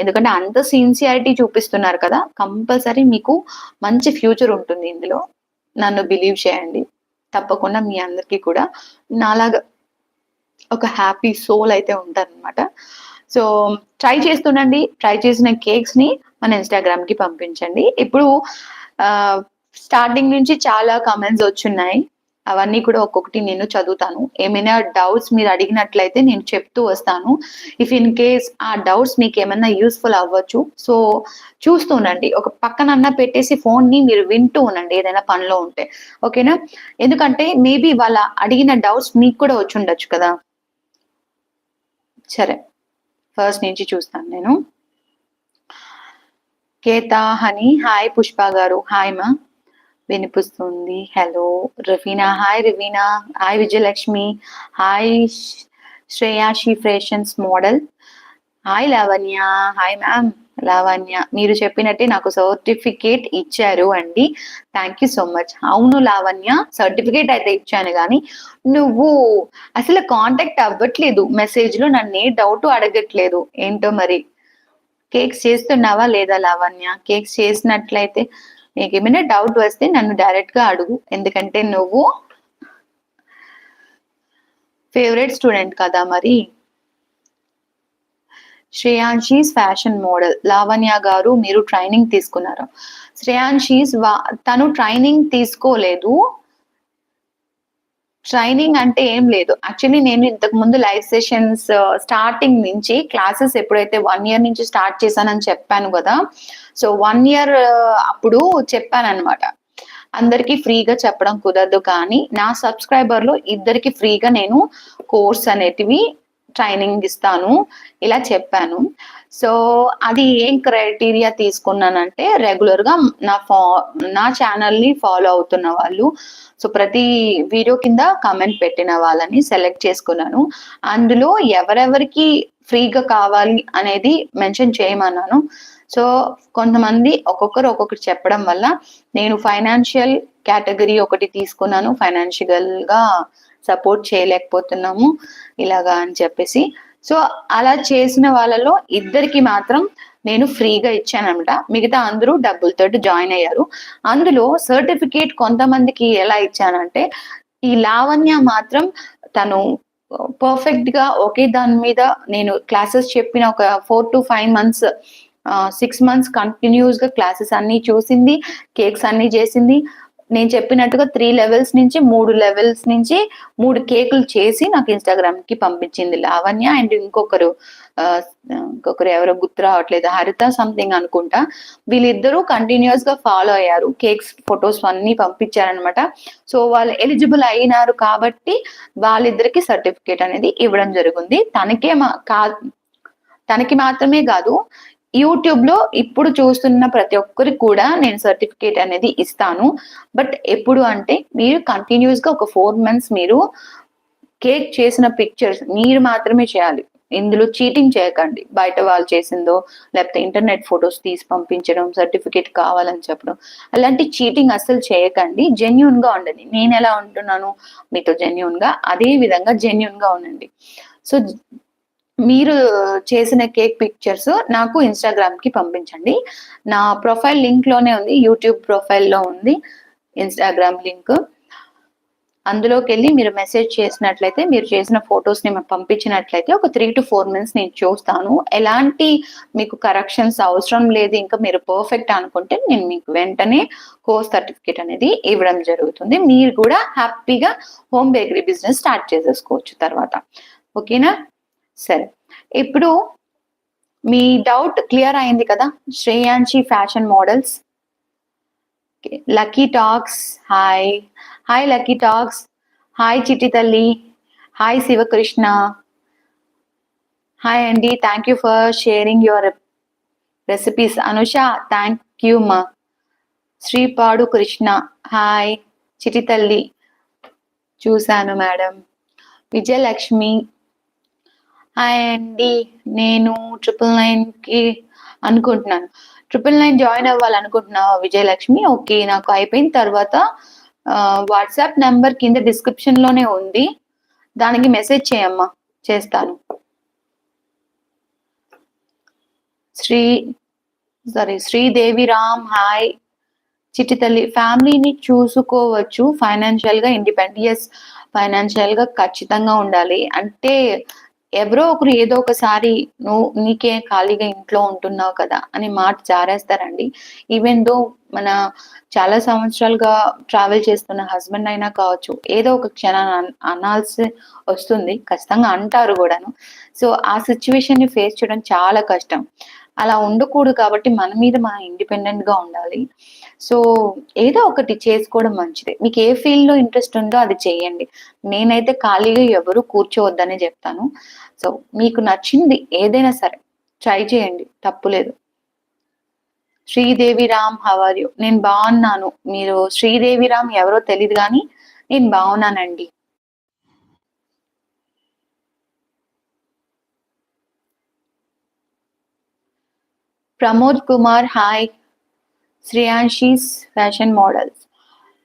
ఎందుకంటే అంత సిన్సియారిటీ చూపిస్తున్నారు కదా, కంపల్సరీ మీకు మంచి ఫ్యూచర్ ఉంటుంది ఇందులో. నన్ను బిలీవ్ చేయండి, తప్పకుండా మీ అందరికీ కూడా నాలాగా ఒక హ్యాపీ సోల్ అయితే ఉంటారనమాట. సో ట్రై చేస్తుండండి, ట్రై చేసిన కేక్స్ ని మన ఇన్స్టాగ్రామ్ కి పంపించండి. ఇప్పుడు స్టార్టింగ్ నుంచి చాలా కమెంట్స్ వచ్చున్నాయి, అవన్నీ కూడా ఒక్కొక్కటి నేను చదువుతాను. ఏమైనా డౌట్స్ మీరు అడిగినట్లయితే నేను చెప్తూ వస్తాను. ఇఫ్ ఇన్ కేస్ ఆ డౌట్స్ మీకు ఏమైనా యూస్ఫుల్ అవ్వచ్చు, సో చూస్తూ ఉండండి. ఒక పక్కనన్నా పెట్టేసి ఫోన్ ని మీరు వింటూ ఉండండి ఏదైనా పనిలో ఉంటే, ఓకేనా? ఎందుకంటే మేబీ వాళ్ళ అడిగిన డౌట్స్ మీకు కూడా వచ్చి ఉండొచ్చు కదా. సరే, ఫస్ట్ నుంచి చూస్తాను నేను. కేతా హనీ, హాయ్ పుష్ప గారు, హాయ్ మా, వినిపిస్తుంది. Hello Raveena, hi Raveena, hi Vijayalakshmi, hi Shreyashi fashions model, hi Lavanya, hi ma'am Lavanya. మీరు చెప్పినట్టే నాకు సర్టిఫికేట్ ఇచ్చారు అండి, థ్యాంక్ యూ సో మచ్. అవును లావణ్య, సర్టిఫికేట్ అయితే ఇచ్చాను కానీ నువ్వు అసలు కాంటాక్ట్ అవ్వట్లేదు, మెసేజ్ లో నన్ను ఏ డౌట్ అడగట్లేదు, ఏంటో మరి. కేక్స్ చేస్తున్నావా లేదా లావణ్య? కేక్స్ చేసినట్లయితే నీకు ఏమైనా డౌట్ వస్తే నన్ను డైరెక్ట్ గా అడుగు, ఎందుకంటే నువ్వు ఫేవరెట్ స్టూడెంట్ కదా మరి. శ్రేయాన్షీస్ ఫ్యాషన్ మోడల్, లావణ్య గారు మీరు ట్రైనింగ్ తీసుకున్నారు? శ్రేయాన్షీస్ తను ట్రైనింగ్ తీసుకోలేదు. ట్రైనింగ్ అంటే ఏం లేదు, యాక్చువల్లీ నేను ఇంతకు ముందు లైవ్ సెషన్స్ స్టార్టింగ్ నుంచి క్లాసెస్ ఎప్పుడైతే 1 year నుంచి స్టార్ట్ చేశానని చెప్పాను కదా, సో 1 year అప్పుడు చెప్పాను అనమాట. అందరికి ఫ్రీగా చెప్పడం కుదరదు, కానీ నా సబ్స్క్రైబర్ లో ఇద్దరికి ఫ్రీగా నేను కోర్స్ అనేటివి ట్రైనింగ్ ఇస్తాను ఇలా చెప్పాను. సో అది ఏం క్రైటీరియా తీసుకున్నానంటే, రెగ్యులర్ గా నా ఛానల్ ని ఫాలో అవుతున్న వాళ్ళు, సో ప్రతి వీడియో కింద కామెంట్ పెట్టిన వాళ్ళని సెలెక్ట్ చేసుకున్నాను. అందులో ఎవరెవరికి ఫ్రీగా కావాలి అనేది మెన్షన్ చేయమన్నాను. సో కొంతమంది ఒక్కొక్కరు చెప్పడం వల్ల నేను ఫైనాన్షియల్ కేటగిరీ ఒకటి తీసుకున్నాను, ఫైనాన్షియల్ గా సపోర్ట్ చేయలేకపోతున్నాము ఇలాగా అని చెప్పేసి. సో అలా చేసిన వాళ్ళలో ఇద్దరికి మాత్రం నేను ఫ్రీగా ఇచ్చాను అనమాట, మిగతా అందరూ డబ్బులతో జాయిన్ అయ్యారు. అందులో సర్టిఫికేట్ కొంతమందికి ఎలా ఇచ్చానంటే, ఈ లావణ్య మాత్రం తను పర్ఫెక్ట్ గా ఒకే దాని మీద నేను క్లాసెస్ చెప్పిన ఒక 4 to 5 months 6 months కంటిన్యూస్ గా క్లాసెస్ అన్ని చూసింది, కేక్స్ అన్ని చేసింది. నేను చెప్పినట్టుగా 3 levels నుంచి 3 levels నుంచి 3 కేకులు చేసి నాకు ఇన్స్టాగ్రామ్ కి పంపించింది లావణ్య. అండ్ ఇంకొకరు ఎవరో గుర్తు రావట్లేదు, హరిత సంథింగ్ అనుకుంటా. వీళ్ళిద్దరూ కంటిన్యూస్ గా ఫాలో అయ్యారు, కేక్స్ ఫొటోస్ అన్ని పంపించారనమాట. సో వాళ్ళు ఎలిజిబుల్ అయినారు కాబట్టి వాళ్ళిద్దరికి సర్టిఫికేట్ అనేది ఇవ్వడం జరిగింది. తనకి మాత్రమే కాదు, యూట్యూబ్ లో ఇప్పుడు చూస్తున్న ప్రతి ఒక్కరికి కూడా నేను సర్టిఫికేట్ అనేది ఇస్తాను. బట్ ఎప్పుడు అంటే, మీరు కంటిన్యూస్ గా ఒక 4 months మీరు కేక్ చేసిన పిక్చర్స్ మీరు మాత్రమే చేయాలి, ఇందులో చీటింగ్ చేయకండి. బయట వాళ్ళు చేసిందో లేకపోతే ఇంటర్నెట్ ఫొటోస్ తీసి పంపించడం, సర్టిఫికేట్ కావాలని చెప్పడం, అలాంటి చీటింగ్ అస్సలు చేయకండి. జెన్యున్ గా ఉండండి. నేను ఎలా ఉంటున్నాను మీతో జెన్యున్ గా, అదే విధంగా జెన్యున్ గా ఉండండి. సో మీరు చేసిన కేక్ పిక్చర్స్ నాకు ఇన్స్టాగ్రామ్ కి పంపించండి. నా ప్రొఫైల్ లింక్ లోనే ఉంది, యూట్యూబ్ ప్రొఫైల్ లో ఉంది ఇన్స్టాగ్రామ్ లింక్. అందులోకి వెళ్ళి మీరు మెసేజ్ చేసినట్లయితే, మీరు చేసిన ఫొటోస్ ని పంపించినట్లయితే ఒక 3 to 4 months నేను చూస్తాను. ఎలాంటి మీకు కరెక్షన్స్ అవసరం లేదు, ఇంకా మీరు పర్ఫెక్ట్ అనుకుంటే నేను మీకు వెంటనే కోర్స్ సర్టిఫికేట్ అనేది ఇవ్వడం జరుగుతుంది. మీరు కూడా హ్యాపీగా హోమ్ బేకరీ బిజినెస్ స్టార్ట్ చేసేసుకోవచ్చు తర్వాత, ఓకేనా? సరే, ఇప్పుడు మీ డౌట్ క్లియర్ అయింది కదా. Shreyanshi fashion models, lucky talks, hi lucky talks, hi చిట్టి తల్లి, హాయ్ శివకృష్ణ, హాయ్ అండి, thank you for sharing your recipes. Anusha thank you మా. శ్రీపాడు కృష్ణ హాయ్. చిటి తల్లి చూశాను మేడం. విజయలక్ష్మి హాయ్ అండి. నేను 999కి అనుకుంటున్నాను. 999 జాయిన్ అవ్వాలనుకుంటున్నావా విజయలక్ష్మి? ఓకే, నాకు అయిపోయిన తర్వాత వాట్సాప్ నెంబర్ కింద డిస్క్రిప్షన్ లోనే ఉంది, దానికి మెసేజ్ చేయమ్మా, చేస్తాను. శ్రీదేవి రామ్ హాయ్. చిట్టి తల్లి ఫ్యామిలీని చూసుకోవచ్చు, ఫైనాన్షియల్ గా ఇండిపెండెంట్. ఎస్, ఫైనాన్షియల్ గా ఖచ్చితంగా ఉండాలి. అంటే ఎవరో ఒకరు ఏదో ఒకసారి నువ్వు నీకే ఖాళీగా ఇంట్లో ఉంటున్నావు కదా అని మాట జారేస్తారండి. ఈవెన్ దో మన చాలా సంవత్సరాలుగా ట్రావెల్ చేస్తున్న హస్బెండ్ అయినా కావచ్చు, ఏదో ఒక క్షణాన్ని అనాల్సి వస్తుంది, ఖచ్చితంగా అంటారు కూడాను. సో ఆ సిచ్యువేషన్ ని ఫేస్ చేయడం చాలా కష్టం. అలా ఉండకూడదు కాబట్టి మన మీద మనం ఇండిపెండెంట్ గా ఉండాలి. సో ఏదో ఒకటి చేసుకోవడం మంచిదే. మీకు ఏ ఫీల్డ్ లో ఇంట్రెస్ట్ ఉందో అది చేయండి. నేనైతే ఖాళీగా ఎవరు కూర్చోవద్దనే చెప్తాను. సో మీకు నచ్చింది ఏదైనా సరే ట్రై చేయండి, తప్పులేదు. Sridevi Ram how are you? నేను బాగున్నాను. మీరు శ్రీదేవి రామ్ ఎవరో తెలియదు కానీ నేను బాగున్నానండి. Pramod Kumar hi. Shreyanshi's fashion models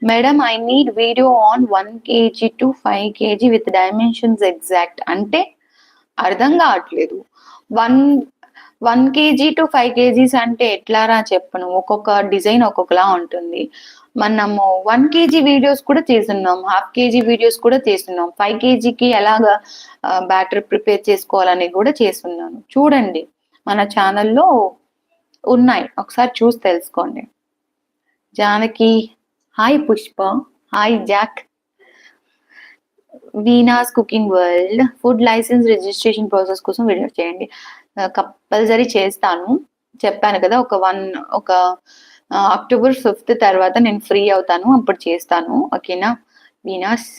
madam I need video on 1 kg to 5 kg with dimensions exact. అంటే అర్థం కావట్లేదు. 1 kg to 5 kgs అంటే ఎట్లారా చెప్పను, ఒక్కొక్క డిజైన్ ఒక్కొక్కలా ఉంటుంది. మనము 1 kg వీడియోస్ కూడా చేస్తున్నాం, హాఫ్ కేజీ వీడియోస్ కూడా చేస్తున్నాం, 5 kgకి ఎలాగా బ్యాటర్ ప్రిపేర్ చేసుకోవాలని కూడా చేస్తున్నాను. చూడండి, మన ఛానల్లో ఉన్నాయి, ఒకసారి చూసి తెలుసుకోండి. Janaki hi. Pushpa hi. Jack Venus cooking world food licence registration process కోసం వీడియో చేయండి. కంపల్సరీ చేస్తాను, చెప్పాను కదా. ఒక అక్టోబర్ 5th తర్వాత నేను ఫ్రీ అవుతాను, అప్పుడు చేస్తాను. ఓకేనా వీనాస్?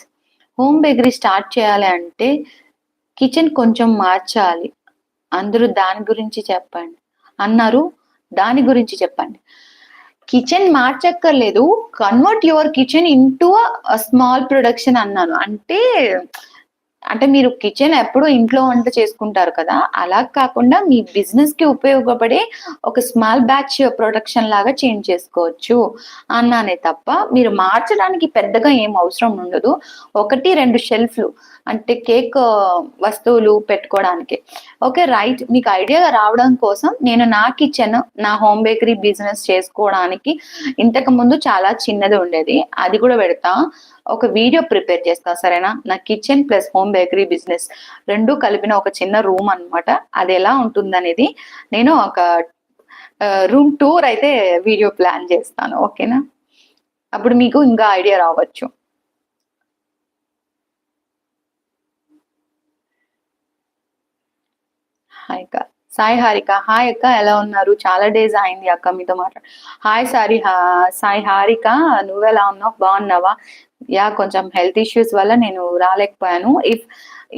హోమ్ బేకరీ స్టార్ట్ చేయాలి అంటే కిచెన్ కొంచెం మార్చాలి, అందరూ దాని గురించి చెప్పండి అన్నారు. దాని గురించి చెప్పండి. కిచెన్ మార్చక్కర్లేదు, convert your kitchen into small production అన్నాను. అంటే మీరు కిచెన్ ఎప్పుడు ఇంట్లో వంట చేసుకుంటారు కదా, అలా కాకుండా మీ బిజినెస్ కి ఉపయోగపడే ఒక స్మాల్ బ్యాచ్ ప్రొడక్షన్ లాగా చేంజ్ చేసుకోవచ్చు అన్నానే తప్ప మీరు మార్చడానికి పెద్దగా ఏం అవసరం ఉండదు. 1-2 షెల్ఫ్లు అంటే కేక్ వస్తువులు పెట్టుకోవడానికి. Okay right. మీకు ఐడియా రావడం కోసం నేను నా కిచెన్, నా హోమ్ బేకరీ బిజినెస్ చేసుకోవడానికి ఇంతకు ముందు చాలా చిన్నది ఉండేది, అది కూడా పెడతా. ఒక వీడియో ప్రిపేర్ చేస్తా, సరేనా? నా kitchen plus home bakery business రెండు కలిపిన ఒక చిన్న రూమ్ అన్నమాట. అది ఎలా ఉంటుంది అనేది నేను ఒక రూమ్ టూర్ అయితే వీడియో ప్లాన్ చేస్తాను. ఓకేనా? అప్పుడు మీకు ఇంకా ఐడియా రావచ్చు. హాయ్ అక్క. సాయి హారిక హాయ్ అక్క, ఎలా ఉన్నారు? చాలా డేస్ అయింది అక్క మీతో మాట్లాడు. హాయ్ సాయి హారిక, నువ్వెలా ఉన్నావు? బాగున్నావా? యా, కొంచెం హెల్త్ ఇష్యూస్ వల్ల నేను రాలేకపోయాను.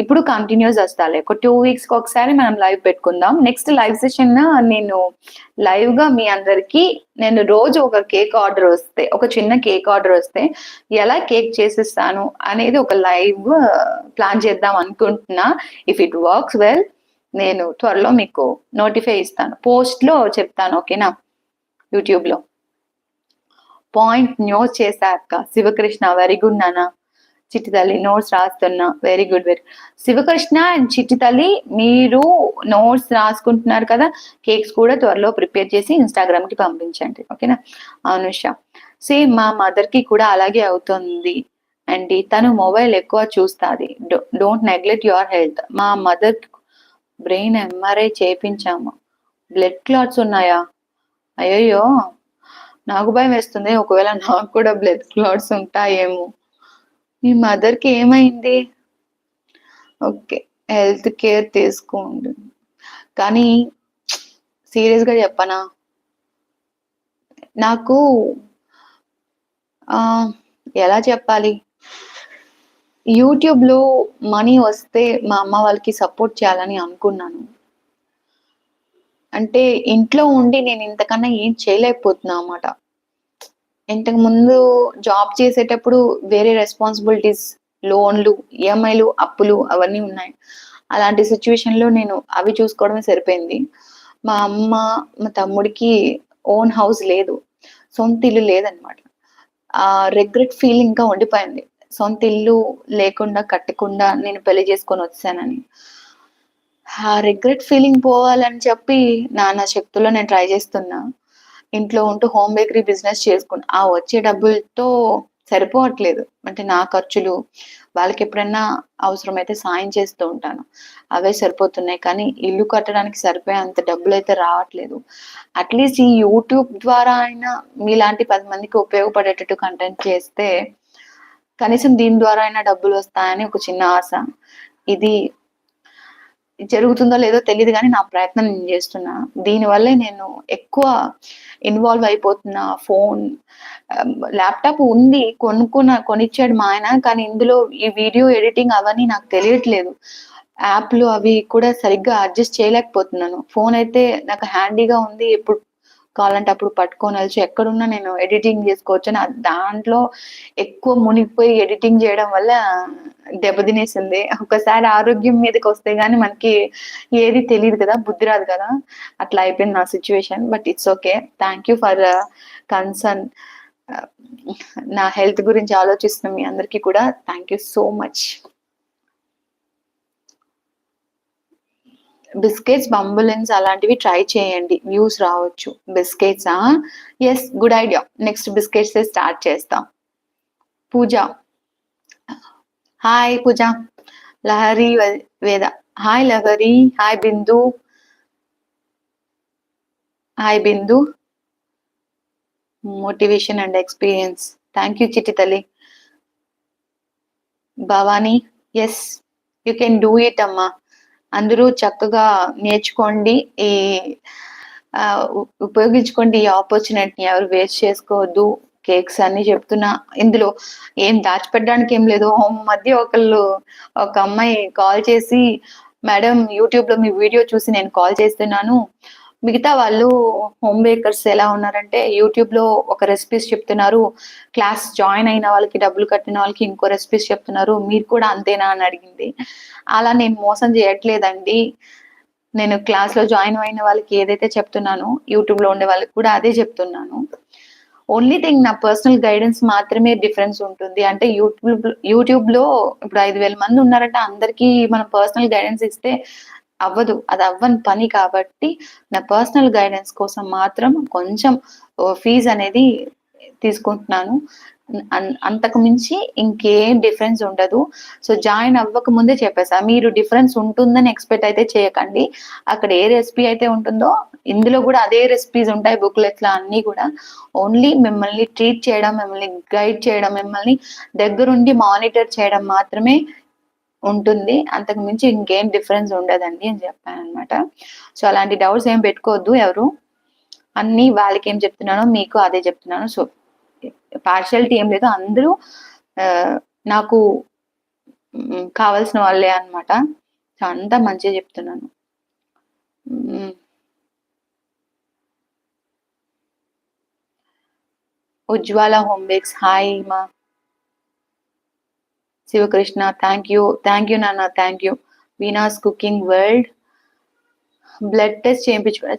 ఇప్పుడు కంటిన్యూస్ వస్తాలే, ఒక 2 weeks ఒకసారి మనం లైవ్ పెట్టుకుందాం. నెక్స్ట్ లైవ్ సెషన్ నేను లైవ్ గా మీ అందరికి నేను రోజు ఒక కేక్ ఆర్డర్ వస్తే, ఒక చిన్న కేక్ ఆర్డర్ వస్తే ఎలా కేక్ చేసిస్తాను అనేది ఒక లైవ్ ప్లాన్ చేద్దాం అనుకుంటున్నా. ఇఫ్ ఇట్ వర్క్స్ వెల్ నేను త్వరలో మీకు నోటిఫై ఇస్తాను, పోస్ట్ లో చెప్తాను. ఓకేనా? యూట్యూబ్ లో పాయింట్ నోట్స్ చేశాక శివకృష్ణ వెరీ గుడ్ నాన్న. చిట్టి తల్లి నోట్స్ రాస్తున్నా, వెరీ గుడ్. శివకృష్ణ అండ్ చిట్టి తల్లి మీరు నోట్స్ రాసుకుంటున్నారు కదా, కేక్స్ కూడా త్వరలో ప్రిపేర్ చేసి ఇన్స్టాగ్రామ్ కి పంపించండి. ఓకేనా? అనుష సేమ్ మా మదర్ కి కూడా అలాగే అవుతుంది అండి, తను మొబైల్ ఎక్కువ చూస్తుంది. Don't neglect your health. మా మదర్ బ్రెయిన్ ఎంఆర్ఐ చేయించాము, బ్లడ్ క్లాట్స్ ఉన్నాయా? అయ్యయ్యో, నాకు భయం వేస్తుంది, ఒకవేళ నాకు కూడా బ్లడ్ క్లాట్స్ ఉంటాయేమో. మీ మదర్ కి ఏమైంది? ఓకే, హెల్త్ కేర్ తీసుకోండి. కానీ సీరియస్ గా చెప్పనా, నాకు ఎలా చెప్పాలి, యూట్యూబ్ లో మనీ వస్తే మా అమ్మ వాళ్ళకి సపోర్ట్ చేయాలని అనుకున్నాను. అంటే ఇంట్లో ఉండి నేను ఇంతకన్నా ఏం చేయలేకపోతున్నా అన్నమాట. ఇంతకుముందు జాబ్ చేసేటప్పుడు వేరే రెస్పాన్సిబిలిటీస్, లోన్‌లు, ఈఎంఐలు, అప్పులు అవన్నీ ఉన్నాయి. అలాంటి సిట్యుయేషన్‌లో నేను అవి చూసుకోవడమే సరిపోయింది. మా అమ్మ, మా తమ్ముడికి ఓన్ హౌస్ లేదు. సొంత ఇల్లు లేదనమాట. ఆ రిగ్రెట్ ఫీలింగ్ ఇంకా ఉండిపోయింది. సొంత ఇల్లు లేకుండా, కట్టకుండా నేను పెళ్లి చేసుకొనొచ్చేసానని. ఆ రిగ్రెట్ ఫీలింగ్ పోవాలని చెప్పి నానా శక్తుల్లో నేను ట్రై చేస్తున్నా. ఇంట్లో ఉంటూ హోమ్ బేకరీ బిజినెస్ ఆ వచ్చే డబ్బులతో సరిపోవట్లేదు. అంటే నా ఖర్చులు, వాళ్ళకెప్పుడన్నా అవసరమైతే సాయం చేస్తూ ఉంటాను. అవే సరిపోతున్నాయి. కానీ ఇల్లు కట్టడానికి సరిపోయేంత డబ్బులైతే రావట్లేదు. అట్‌లీస్ట్ ఈ యూట్యూబ్ ద్వారా అయినా మీలాంటి 10 మందికి ఉపయోగపడేటట్టు కంటెంట్ చేస్తే, కనీసం దీని ద్వారా అయినా డబ్బులొస్తాయని ఒక చిన్న ఆశ. ఇది జరుగుతుందో లేదో తెలీదు గానీ, నా ప్రయత్నం నేను జేస్తున్నా. దీనివల్లే నేను ఎక్కువ ఇన్వాల్వ్ అయిపోతున్నా. ల్యాప్‌టాప్ ఉంది. కొనిచ్చాడు మా ఆయన. కానీ ఇందులో ఈ వీడియో ఎడిటింగ్ అవన్నీ నాకు తెలియట్లేదు. యాప్‌లు అవి కూడా సరిగ్గా అడ్జస్ట్ చేయలేకపోతున్నాను. ఫోనయితే నాకు హ్యాండీగా ఉంది. ఎప్పుడు కావాలంటే అప్పుడు పట్టుకొనెళ్ళొచ్చు. ఎక్కడున్నా నేను ఎడిటింగ్ జేసుకోవచ్చని దాంట్లో ఎక్కువ మునిగిపోయి ఎడిటింగ్ జేయడం వల్ల దెబ్బతినేసింది. ఒకసారి ఆరోగ్యం మీదకొస్తే గాని మనకి ఏది తెలీదు కదా! బుద్ధి రాదు కదా! అట్లా అయిపోయింది నా situation. But it's okay. Thank you for concern. Ah, నా హెల్త్ గురించి ఆలోచిస్తున్న మీ అందరికీ కూడా thank you so much. Biscuits, బంబులిన్స్ అలాంటివి ట్రై చేయండి. వ్యూస్ రావచ్చు. బిస్కెట్సా? యెస్. Good idea. నెక్స్ట్ బిస్కెట్సే స్టార్ట్ చేస్తాం. Pooja. Hi Pooja. Lahari Veda. Hi Lahari. Hi Bindu. Hi Bindu. Motivation and experience. Thank you చిట్టి తల్లి. Bhavani. Yes. You can do it అమ్మా. అందరూ చక్కగా నేర్చుకోండి. ఈ ఉపయోగించుకోండి ఈ ఆపర్చునిటీని. ఎవరు వేస్ట్ చేసుకోవద్దు. కేక్స్ అన్నీ చెప్తున్నా. ఇందులో ఏం దాచిపెట్టడానికి ఏం లేదు. మధ్య ఒక అమ్మాయి కాల్ చేసి, "మేడం యూట్యూబ్‌లో మీ వీడియో చూసి నేను కాల్ చేస్తున్నాను. మిగతా వాళ్ళు హోమ్ బేకర్స్ ఎలా ఉన్నారంటే యూట్యూబ్‌లో ఒక రెసిపీస్ చెప్తున్నారు. క్లాస్ జాయిన్ అయిన వాళ్ళకి, డబ్బులు కట్టిన వాళ్ళకి ఇంకో రెసిపీస్ చెప్తున్నారు. మీరు కూడా అంతేనా?" అని అడిగింది. అలా నేను మోసం చేయట్లేదండి. నేను క్లాస్‌లో జాయిన్ అయిన వాళ్ళకి ఏదైతే చెప్తున్నానో, యూట్యూబ్‌లో ఉండే వాళ్ళకి కూడా అదే చెప్తున్నాను. ఓన్లీ థింగ్ నా పర్సనల్ గైడెన్స్ మాత్రమే డిఫరెన్స్ ఉంటుంది. అంటే యూట్యూబ్‌లో ఇప్పుడు 5,000 మంది ఉన్నారంటే అందరికీ మనం పర్సనల్ గైడెన్స్ ఇస్తే అవ్వదు. అది అవ్వని పని కాబట్టి, నా పర్సనల్ గైడెన్స్ కోసం మాత్రం కొంచెం ఫీజ్ అనేది తీసుకుంటున్నాను. అంతకు మించి ఇంకేం డిఫరెన్స్ ఉండదు. సో, జాయిన్ అవ్వక ముందే చెప్పేసా. మీరు డిఫరెన్స్ ఉంటుందని ఎక్స్‌పెక్ట్ అయితే చేయకండి. అక్కడ ఏ రెసిపీ అయితే ఉంటుందో, ఇందులో గూడా అదే రెసిపీస్ ఉంటాయి బుక్‌లెట్‌లా అన్నీ గూడా. ఓన్లీ మిమ్మల్ని ట్రీట్ చేయడం, మిమ్మల్ని గైడ్ చేయడం, మిమ్మల్ని దగ్గరుండి మానిటర్ చేయడం మాత్రమే ఉంటుంది. అంతకు మించి ఇంకేం డిఫరెన్స్ ఉండదండి అని చెప్పాననమాట. సో, అలాంటి డౌట్స్ ఏం పెట్టుకోవద్దు ఎవరు. అన్నీ వాళ్ళకేం చెప్తున్నానో మీకు అదే చెప్తున్నాను. సో, పార్షియాలిటీ ఏం లేదు. అందరూ ఆహ్, నాకు కావాల్సిన వాళ్ళే అన్నమాట. సో, అంతా మంచిగా చెప్తున్నాను. హ్మ్. ఉజ్వాల హోమ్ బేక్స్ హాయ్ మా Shivakrishna thank you. Thank you నాన్న. Thank you. Veena's cooking world. Blood test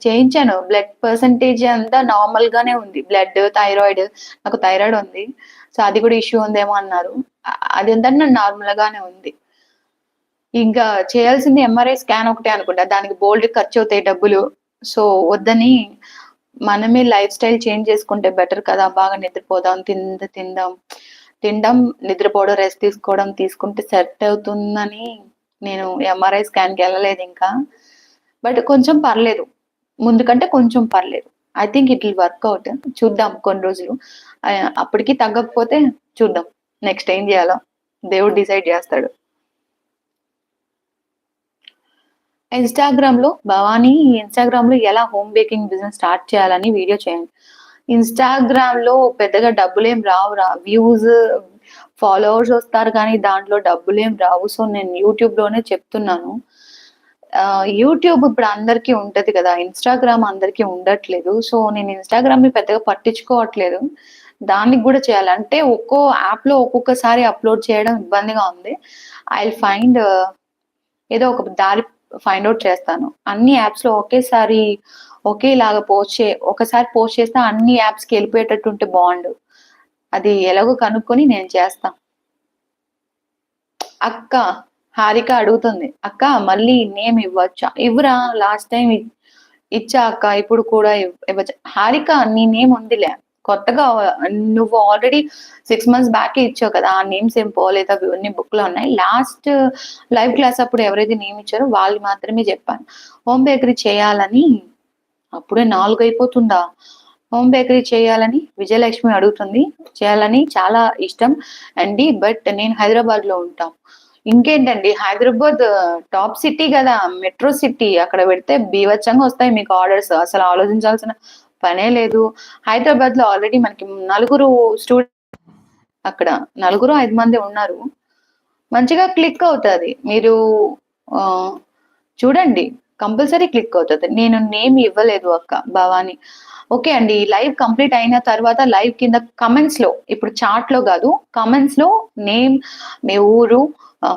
చేయించాను. బ్లడ్ పర్సెంటేజ్ అంతా నార్మల్ గానే ఉంది. బ్లడ్, థైరాయిడ్ నాకు థైరాయిడ్ ఉంది. సో, అది కూడా ఇష్యూ ఉందేమో అన్నారు. అదంతా నార్మల్ గానే ఉంది. ఇంకా చేయాల్సింది ఎంఆర్ఐ స్కాన్ ఒకటే అనుకుంటా. దానికి బోలెడు ఖర్చవుతాయి డబ్బులు. సో, వద్దని మనమే లైఫ్ స్టైల్ చేంజ్ చేసుకుంటే బెటర్ కదా! బాగా నిద్రపోదాం, తినడం, నిద్రపోవడం, రెస్ట్ తీసుకోవడం తీసుకుంటే సెట్ అవుతుందని నేను ఎంఆర్ఐ స్కాన్‌కెళ్ళలేదింకా. బట్ కొంచెం పర్లేదు. ముందు కంటే కొంచెం పర్లేదు. I think it will work out. చూద్దాం కొన్ని రోజులు. అప్పటికి తగ్గకపోతే చూద్దాం. నెక్స్ట్ ఏం జేయాలో దేవుడు డిసైడ్ జేస్తాడు. ఇన్‌స్టాగ్రామ్‌లో ఎలా హోమ్ బేకింగ్ బిజినెస్ స్టార్ట్ చేయాలని వీడియో చేయండి. ఇన్‌స్టాగ్రామ్‌లో పెద్దగా డబ్బులేం రావురా. వ్యూస్, ఫాలోవర్స్ వస్తారు కానీ దాంట్లో డబ్బులేం రావు. సో, నేను యూట్యూబ్‌లోనే చెప్తున్నాను. యూట్యూబ్ ఇప్పుడు అందరికీ ఉంటది కదా! ఇన్‌స్టాగ్రామ్ అందరికీ ఉండట్లేదు. సో, నేను ఇన్‌స్టాగ్రామ్‌ని పెద్దగా పట్టించుకోవట్లేదు. దానికి గూడా చేయాలి. అంటే ఒక్కో యాప్‌లో ఒక్కొక్కసారి అప్‌లోడ్ చేయడం ఇబ్బందిగా ఉంది. ఐ విల్ ఫైండ్ ఏదో ఒక దారి ఫైండ్ ఔట్ చేస్తాను. అన్ని యాప్స్‌లో ఒకేసారి ఒకేలాగా ఒకసారి పోస్ట్ చేస్తే అన్ని యాప్స్‌కి ఎళ్ళిపోయేటట్టు ఉంటే బావుండు. అది ఎలాగో కనుక్కొని నేను చేస్తా. అక్క హారిక అడుగుతుంది. "అక్క మళ్ళీ నేమ్ ఇవ్వచ్చా?" "ఇవ్వురా లాస్ట్ టైమ్ ఇచ్చా అక్క. ఇప్పుడు కూడా ఇవ్వచ్చా?" "హారిక నీ నేమ్ ఉందిలే. కొత్తగా నువ్వు ఆల్రెడీ 6 మంత్స్ బ్యాకే ఇచ్చావు కదా! ఆ నేమ్స్ ఏం పోలేదు. అవన్నీ బుక్‌లో ఉన్నాయి. లాస్ట్ లైవ్ క్లాస్ అప్పుడు ఎవరైతే నేమ్ ఇచ్చారో వాళ్ళు మాత్రమే చెప్పాను. హోమ్ బేకరీ చేయాలని అప్పుడే 4 అయిపోతుందా? హోమ్ బేకరీ చేయాలని విజయలక్ష్మి అడుగుతుంది. చేయాలని చాలా ఇష్టం అండి. బట్ నేను హైదరాబాద్‌లో ఉంటాం. ఇంకేంటండి హైదరాబాద్ టాప్ సిటీ గదా! Metro city. అక్కడ పెడితే బీభత్సంగా వస్తాయి మీకు ఆర్డర్స్. అసలు ఆలోచించాల్సిన పనే లేదు. హైదరాబాద్‌లో ఆల్రెడీ మనకి నలుగురు అక్కడ నలుగురో, 5 మందే ఉన్నారు. మంచిగా క్లిక్ అవుతది. మీరు ఆహ్, చూడండి. కంపల్సరీ క్లిక్ అవుతది. నేను నేమ్ ఇవ్వలేదు అక్క భవాని. ఓకే అండి. లైవ్ కంప్లీట్ అయిన తర్వాత లైవ్ కింద కామెంట్స్‌లో ఇప్పుడు చాట్‌లో గాదు. కామెంట్స్‌లో నేమ్, మీ ఊరు,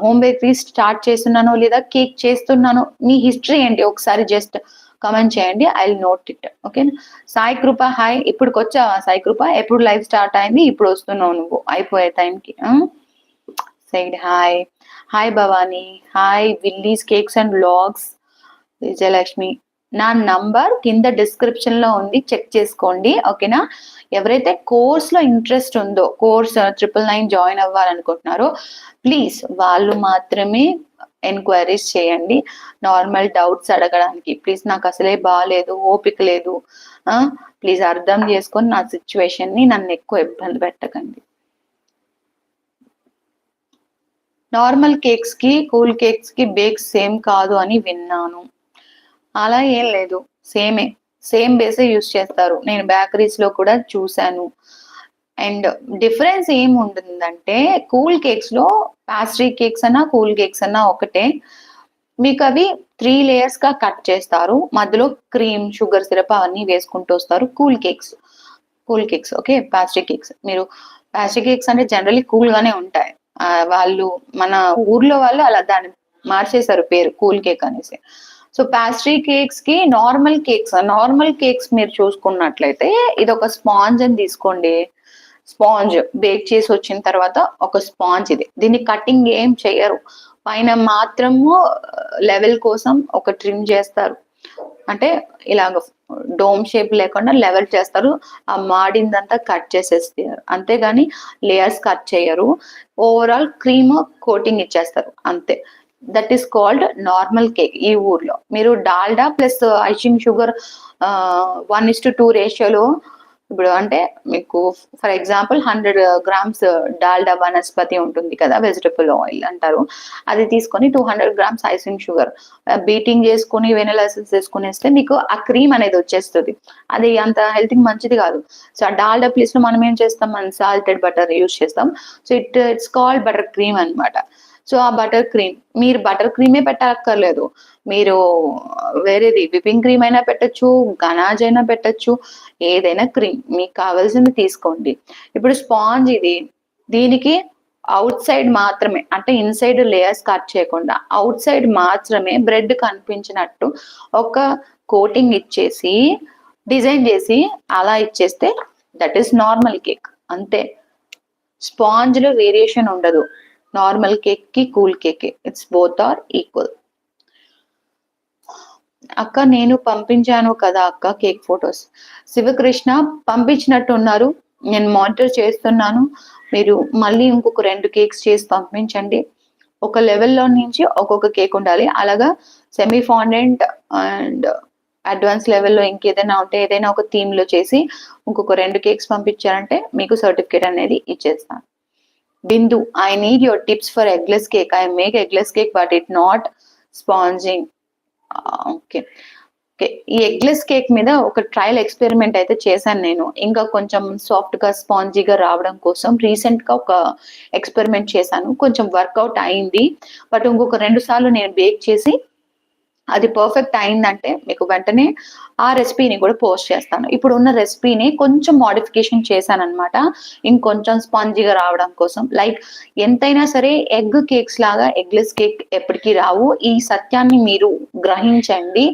హోమ్ బేకరీ స్టార్ట్ చేస్తున్నానో లేదా కేక్ చేస్తున్నానో మీ హిస్టరీ ఏంటి ఒకసారి జస్ట్ కామెంట్ చేయండి. I will note it. ఓకేనా. సాయి కృప హాయ్. ఇప్పటికొచ్చావా సాయి కృప? ఎప్పుడు లైవ్ స్టార్ట్ అయింది? ఇప్పుడు వస్తున్నావు నువ్వు అయిపోయే టైంకి. Side hi. Hi Bhavani. Hi Willys cakes and vlogs. Vijayalakshmi. నా నంబర్ కింద డిస్క్రిప్షన్‌లో ఉంది. చెక్ చేసుకోండి. ఓకేనా. ఎవరైతే కోర్స్‌లో ఇంట్రెస్ట్ ఉందో, కోర్స్ 999 జాయిన్ అవ్వాలనుకుంటున్నారో ప్లీజ్ వాళ్ళు మాత్రమే ఎంక్వైరీస్ చేయండి. నార్మల్ డౌట్స్ అడగడానికి. ప్లీజ్ నాకసలే బాలేదు, ఓపిక లేదు. ప్లీజ్ అర్థం చేసుకొని నా సిట్యుయేషన్‌ని నన్నెక్కువ ఇబ్బంది పెట్టకండి. నార్మల్ కేక్స్‌కి, కూల్ కేక్స్‌కి బేక్స్ సేమ్ కాదు అని విన్నాను. అలా ఏం లేదు. సేమే. సేమ్ బేసే యూజ్ చేస్తారు. నేను బేకరీస్‌లో కూడా చూసాను. అండ్ డిఫరెన్స్ ఏముంటుందంటే కూల్ కేక్స్‌లో పేస్ట్రీ కేక్స్ అన్నా, కూల్ కేక్స్ అన్నా ఒకటే. మీకవి 3 లేయర్స్‌గా కట్ చేస్తారు. మధ్యలో క్రీమ్, షుగర్ సిరప్ అవన్నీ వేసుకుంటూ వస్తారు. Cool cakes okay. Pastry cakes. మీరు పేస్ట్రీ కేక్స్ అంటే జనరల్లీ కూల్‌గానే ఉంటాయి. వాళ్ళు మన ఊర్లో వాళ్ళు అలా దాన్ని మార్చేసారు పేరు కూల్ కేక్ అనేసి. సో, పేస్ట్రీ కేక్స్‌కి నార్మల్ కేక్స్ మీరు చూసుకున్నట్లయితే ఇదొక స్పాంజ్ అని తీసుకోండి. స్పాంజ్ బేక్ చేసి వచ్చిన తర్వాత ఒక స్పాంజ్ ఇది. దీన్ని కటింగ్ ఏం చెయ్యరు. పైన మాత్రము లెవెల్ కోసం ఒక ట్రిమ్ చేస్తారు. అంటే ఇలాగ డోమ్ షేప్ లేకుండా లెవెల్ చేస్తారు. ఆ మాడిందంతా కట్ చేసేస్తారు. అంతేగాని లేయర్స్ కట్ చేయరు. ఓవరాల్ క్రీమ్ కోటింగ్ ఇచ్చేస్తారు. అంతే. That is called normal cake ఈ ఊర్లో. మీరు డాల్డా ప్లస్ ఐషింగ్ షుగర్ 1:2 రేషియోలో ఇప్పుడు అంటే మీకు ఫర్ ఎగ్జాంపుల్ 100 గ్రామ్స్ డాల్డా వనస్పతి ఉంటుంది కదా! వెజిటబుల్ ఆయిల్ అంటారు. అది తీసుకొని 200 గ్రామ్స్ ఐసింగ్ షుగర్ బీటింగ్ చేసుకొని వెనిల్లా ఎసెన్స్ ఏసుకొనేస్తే మీకు ఆ క్రీమ్ అనేది వచ్చేస్తది. అది అంత హెల్త్‌కి మంచిది కాదు. సో, ఆ డాల్డా ప్లేస్‌లో మనం ఏం చేస్తాం? మనం సాల్టెడ్ బటర్ యూజ్ చేస్తాం. So, it's called butter cream అన్నమాట. సో, ఆ బటర్ క్రీమ్ మీరు బటర్ క్రీమే పెట్టక్కర్లేదు. మీరు వేరేది విప్పింగ్ క్రీమ్ అయినా పెట్టొచ్చు, గనాజ్ అయినా పెట్టొచ్చు. ఏదైనా క్రీమ్ మీకు కావాల్సింది తీసుకోండి. ఇప్పుడు స్పాంజ్ ఇది. దీనికి ఔట్ సైడ్ మాత్రమే అంటే ఇన్‌సైడ్ లేయర్స్ కట్ చేయకుండా ఔట్ సైడ్ మాత్రమే బ్రెడ్ కనిపించినట్టు ఒక కోటింగ్ ఇచ్చేసి, డిజైన్ చేసి అలా ఇచ్చేస్తే దట్ ఈస్ నార్మల్ కేక్ అంతే. స్పాంజ్‌లో వేరియేషన్ ఉండదు. నార్మల్ కేక్‌కి, కూల్ కేక్‌కి. It's both are equal. అక్క నేను పంపించాను కదా అక్క కేక్ ఫోటోస్. శివకృష్ణ పంపించినట్టున్నారు. నేను మానిటర్ చేస్తున్నాను. మీరు మళ్ళీ ఇంకొక 2 కేక్స్ చేసి పంపించండి. ఒక లెవెల్‌లో నుంచి ఒక్కొక్క కేక్ ఉండాలి. అలాగా సెమీ ఫాండెంట్ అండ్ అడ్వాన్స్ లెవెల్‌లో ఇంకేదైనా ఉంటే ఏదైనా ఒక థీమ్‌లో చేసి ఇంకొక 2 కేక్స్ పంపించారంటే మీకు సర్టిఫికేట్ అనేది ఇచ్చేస్తాను. బిందు, I need your tips for eggless cake. I make eggless cake but it not sponging. Okay. Okay. ఈ ఎగ్లెస్ కేక్ మీద ఒక ట్రయల్ ఎక్స్‌పెరిమెంట్ అయితే చేశాను నేను. ఇంకా కొంచెం సాఫ్ట్‌గా, స్పాంజీగా రావడం కోసం రీసెంట్‌గా ఒక ఎక్స్‌పెరిమెంట్ చేశాను. కొంచెం వర్కౌట్ అయింది. బట్ ఇంకొక 2 సార్లు నేను బేక్ చేసి అది పర్ఫెక్ట్ అయిందంటే మీకు వెంటనే ఆ రెసిపీని కూడా పోస్ట్ చేస్తాను. ఇప్పుడున్న రెసిపీని కొంచెం మోడిఫికేషన్ చేశాననమాట. ఇంకొంచెం స్పాంజీగా రావడం కోసం. లైక్ ఎంతైనా సరే ఎగ్ కేక్స్ లాగా ఎగ్‌లెస్ కేక్ ఎప్పటికి రావు. ఈ సత్యాన్ని మీరు గ్రహించండి.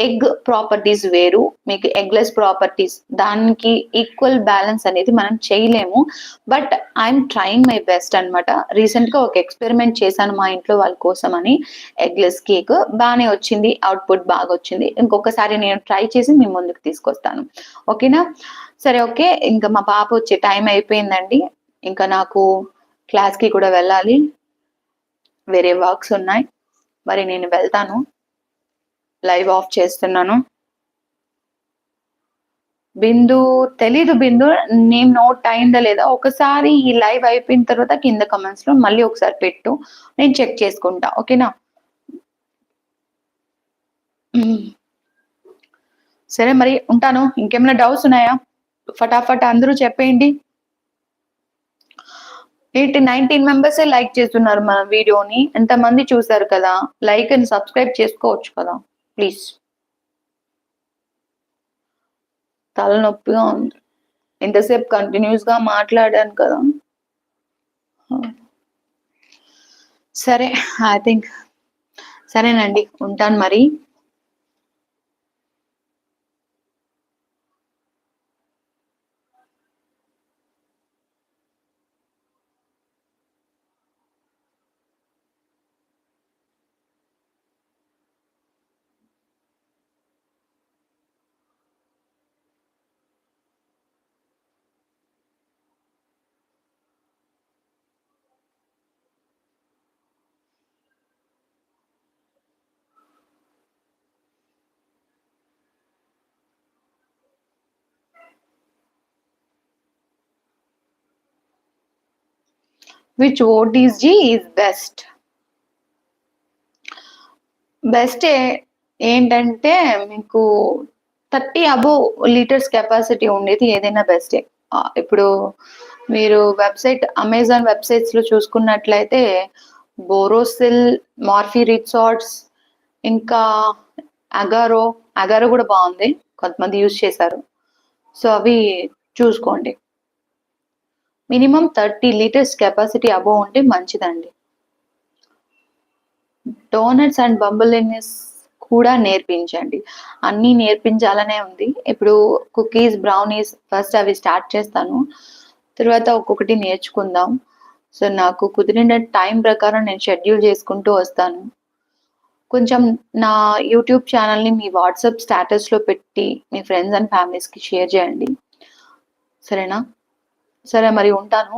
ఎగ్ ప్రాపర్టీస్ వేరు. మీకు ఎగ్‌లెస్ ప్రాపర్టీస్ దానికి ఈక్వల్ బ్యాలెన్స్ అనేది మనం చేయలేము. But I'm trying my best అనమాట. రీసెంట్‌గా ఒక ఎక్స్‌పెరిమెంట్ చేశాను మా ఇంట్లో వాళ్ళ కోసమని. ఎగ్‌లెస్ కేక్ బానే వచ్చింది. అవుట్‌పుట్ బాగొచ్చింది. ఇంకొకసారి నేను ట్రై చేసి మీ ముందుకు తీసుకొస్తాను. ఓకేనా? సరే ఓకే. ఇంకా మా పాప వచ్చే టైం అయిపోయిందండి. ఇంకా నాకు క్లాస్‌కి కూడా వెళ్ళాలి. వేరే వర్క్స్ ఉన్నాయి. మరి నేను వెళ్తాను. లైవ్ ఆఫ్ చేస్తున్నాను. బిందు తెలీదు బిందు. నేమ్ నోట్ అయిందా లేదా? ఒకసారి ఈ లైవ్ అయిపోయిన తర్వాత కింద కామెంట్స్‌లో మళ్ళీ ఒకసారి పెట్టు. నేను చెక్ చేసుకుంటా. ఓకేనా? సరే మరి ఉంటాను. ఇంకేమైనా డౌట్స్ ఉన్నాయా? ఫటాఫట్ అందరూ చెప్పేయండి. ఏంటి 19 మెంబర్సే లైక్ చేస్తున్నారు మన వీడియోని. ఎంతమంది చూసారు కదా! లైక్ అండ్ సబ్స్క్రైబ్ చేసుకోవచ్చు కదా! ప్లీజ్. తలనొప్పిగా ఉంది. ఇంతసేపు కంటిన్యూయస్‌గా మాట్లాడాను కదా! సరే. ఐ థింక్ సరేనండి. ఉంటాను మరి. Which OTG is best? బెస్టే ఏంటంటే మీకు 30 అబోవ్ లీటర్స్ కెపాసిటీ ఉండేది ఏదైనా బెస్టే. ఇప్పుడు మీరు అమెజాన్ వెబ్‌సైట్స్‌లో చూసుకున్నట్లయితే బోరోసిల్, మార్ఫీ రిసార్ట్స్ ఇంకా అగారో గూడా బావుంది. కొంతమంది యూజ్ చేశారు. సో, అవి చూసుకోండి. మినిమమ్ 30 లీటర్స్ కెపాసిటీ అబోవ్ ఉంటే మంచిదండి. డోనట్స్ అండ్ బంబులినిస్ కూడా నేర్పించండి. అన్నీ నేర్పించాలనే ఉంది. ఇప్పుడు కుకీస్, బ్రౌనీస్ ఫస్ట్ అవి స్టార్ట్ చేస్తాను. తర్వాత ఒక్కొక్కటి నేర్చుకుందాం. సో, నాకు కుదిరిన టైం ప్రకారం నేను షెడ్యూల్ చేసుకుంటూ వస్తాను. కొంచెం నా యూట్యూబ్ ఛానెల్‌ని మీ వాట్సాప్ స్టేటస్‌లో పెట్టి మీ ఫ్రెండ్స్ అండ్ ఫ్యామిలీస్‌కి షేర్ చేయండి. సరేనా? సరే మరి ఉంటాను.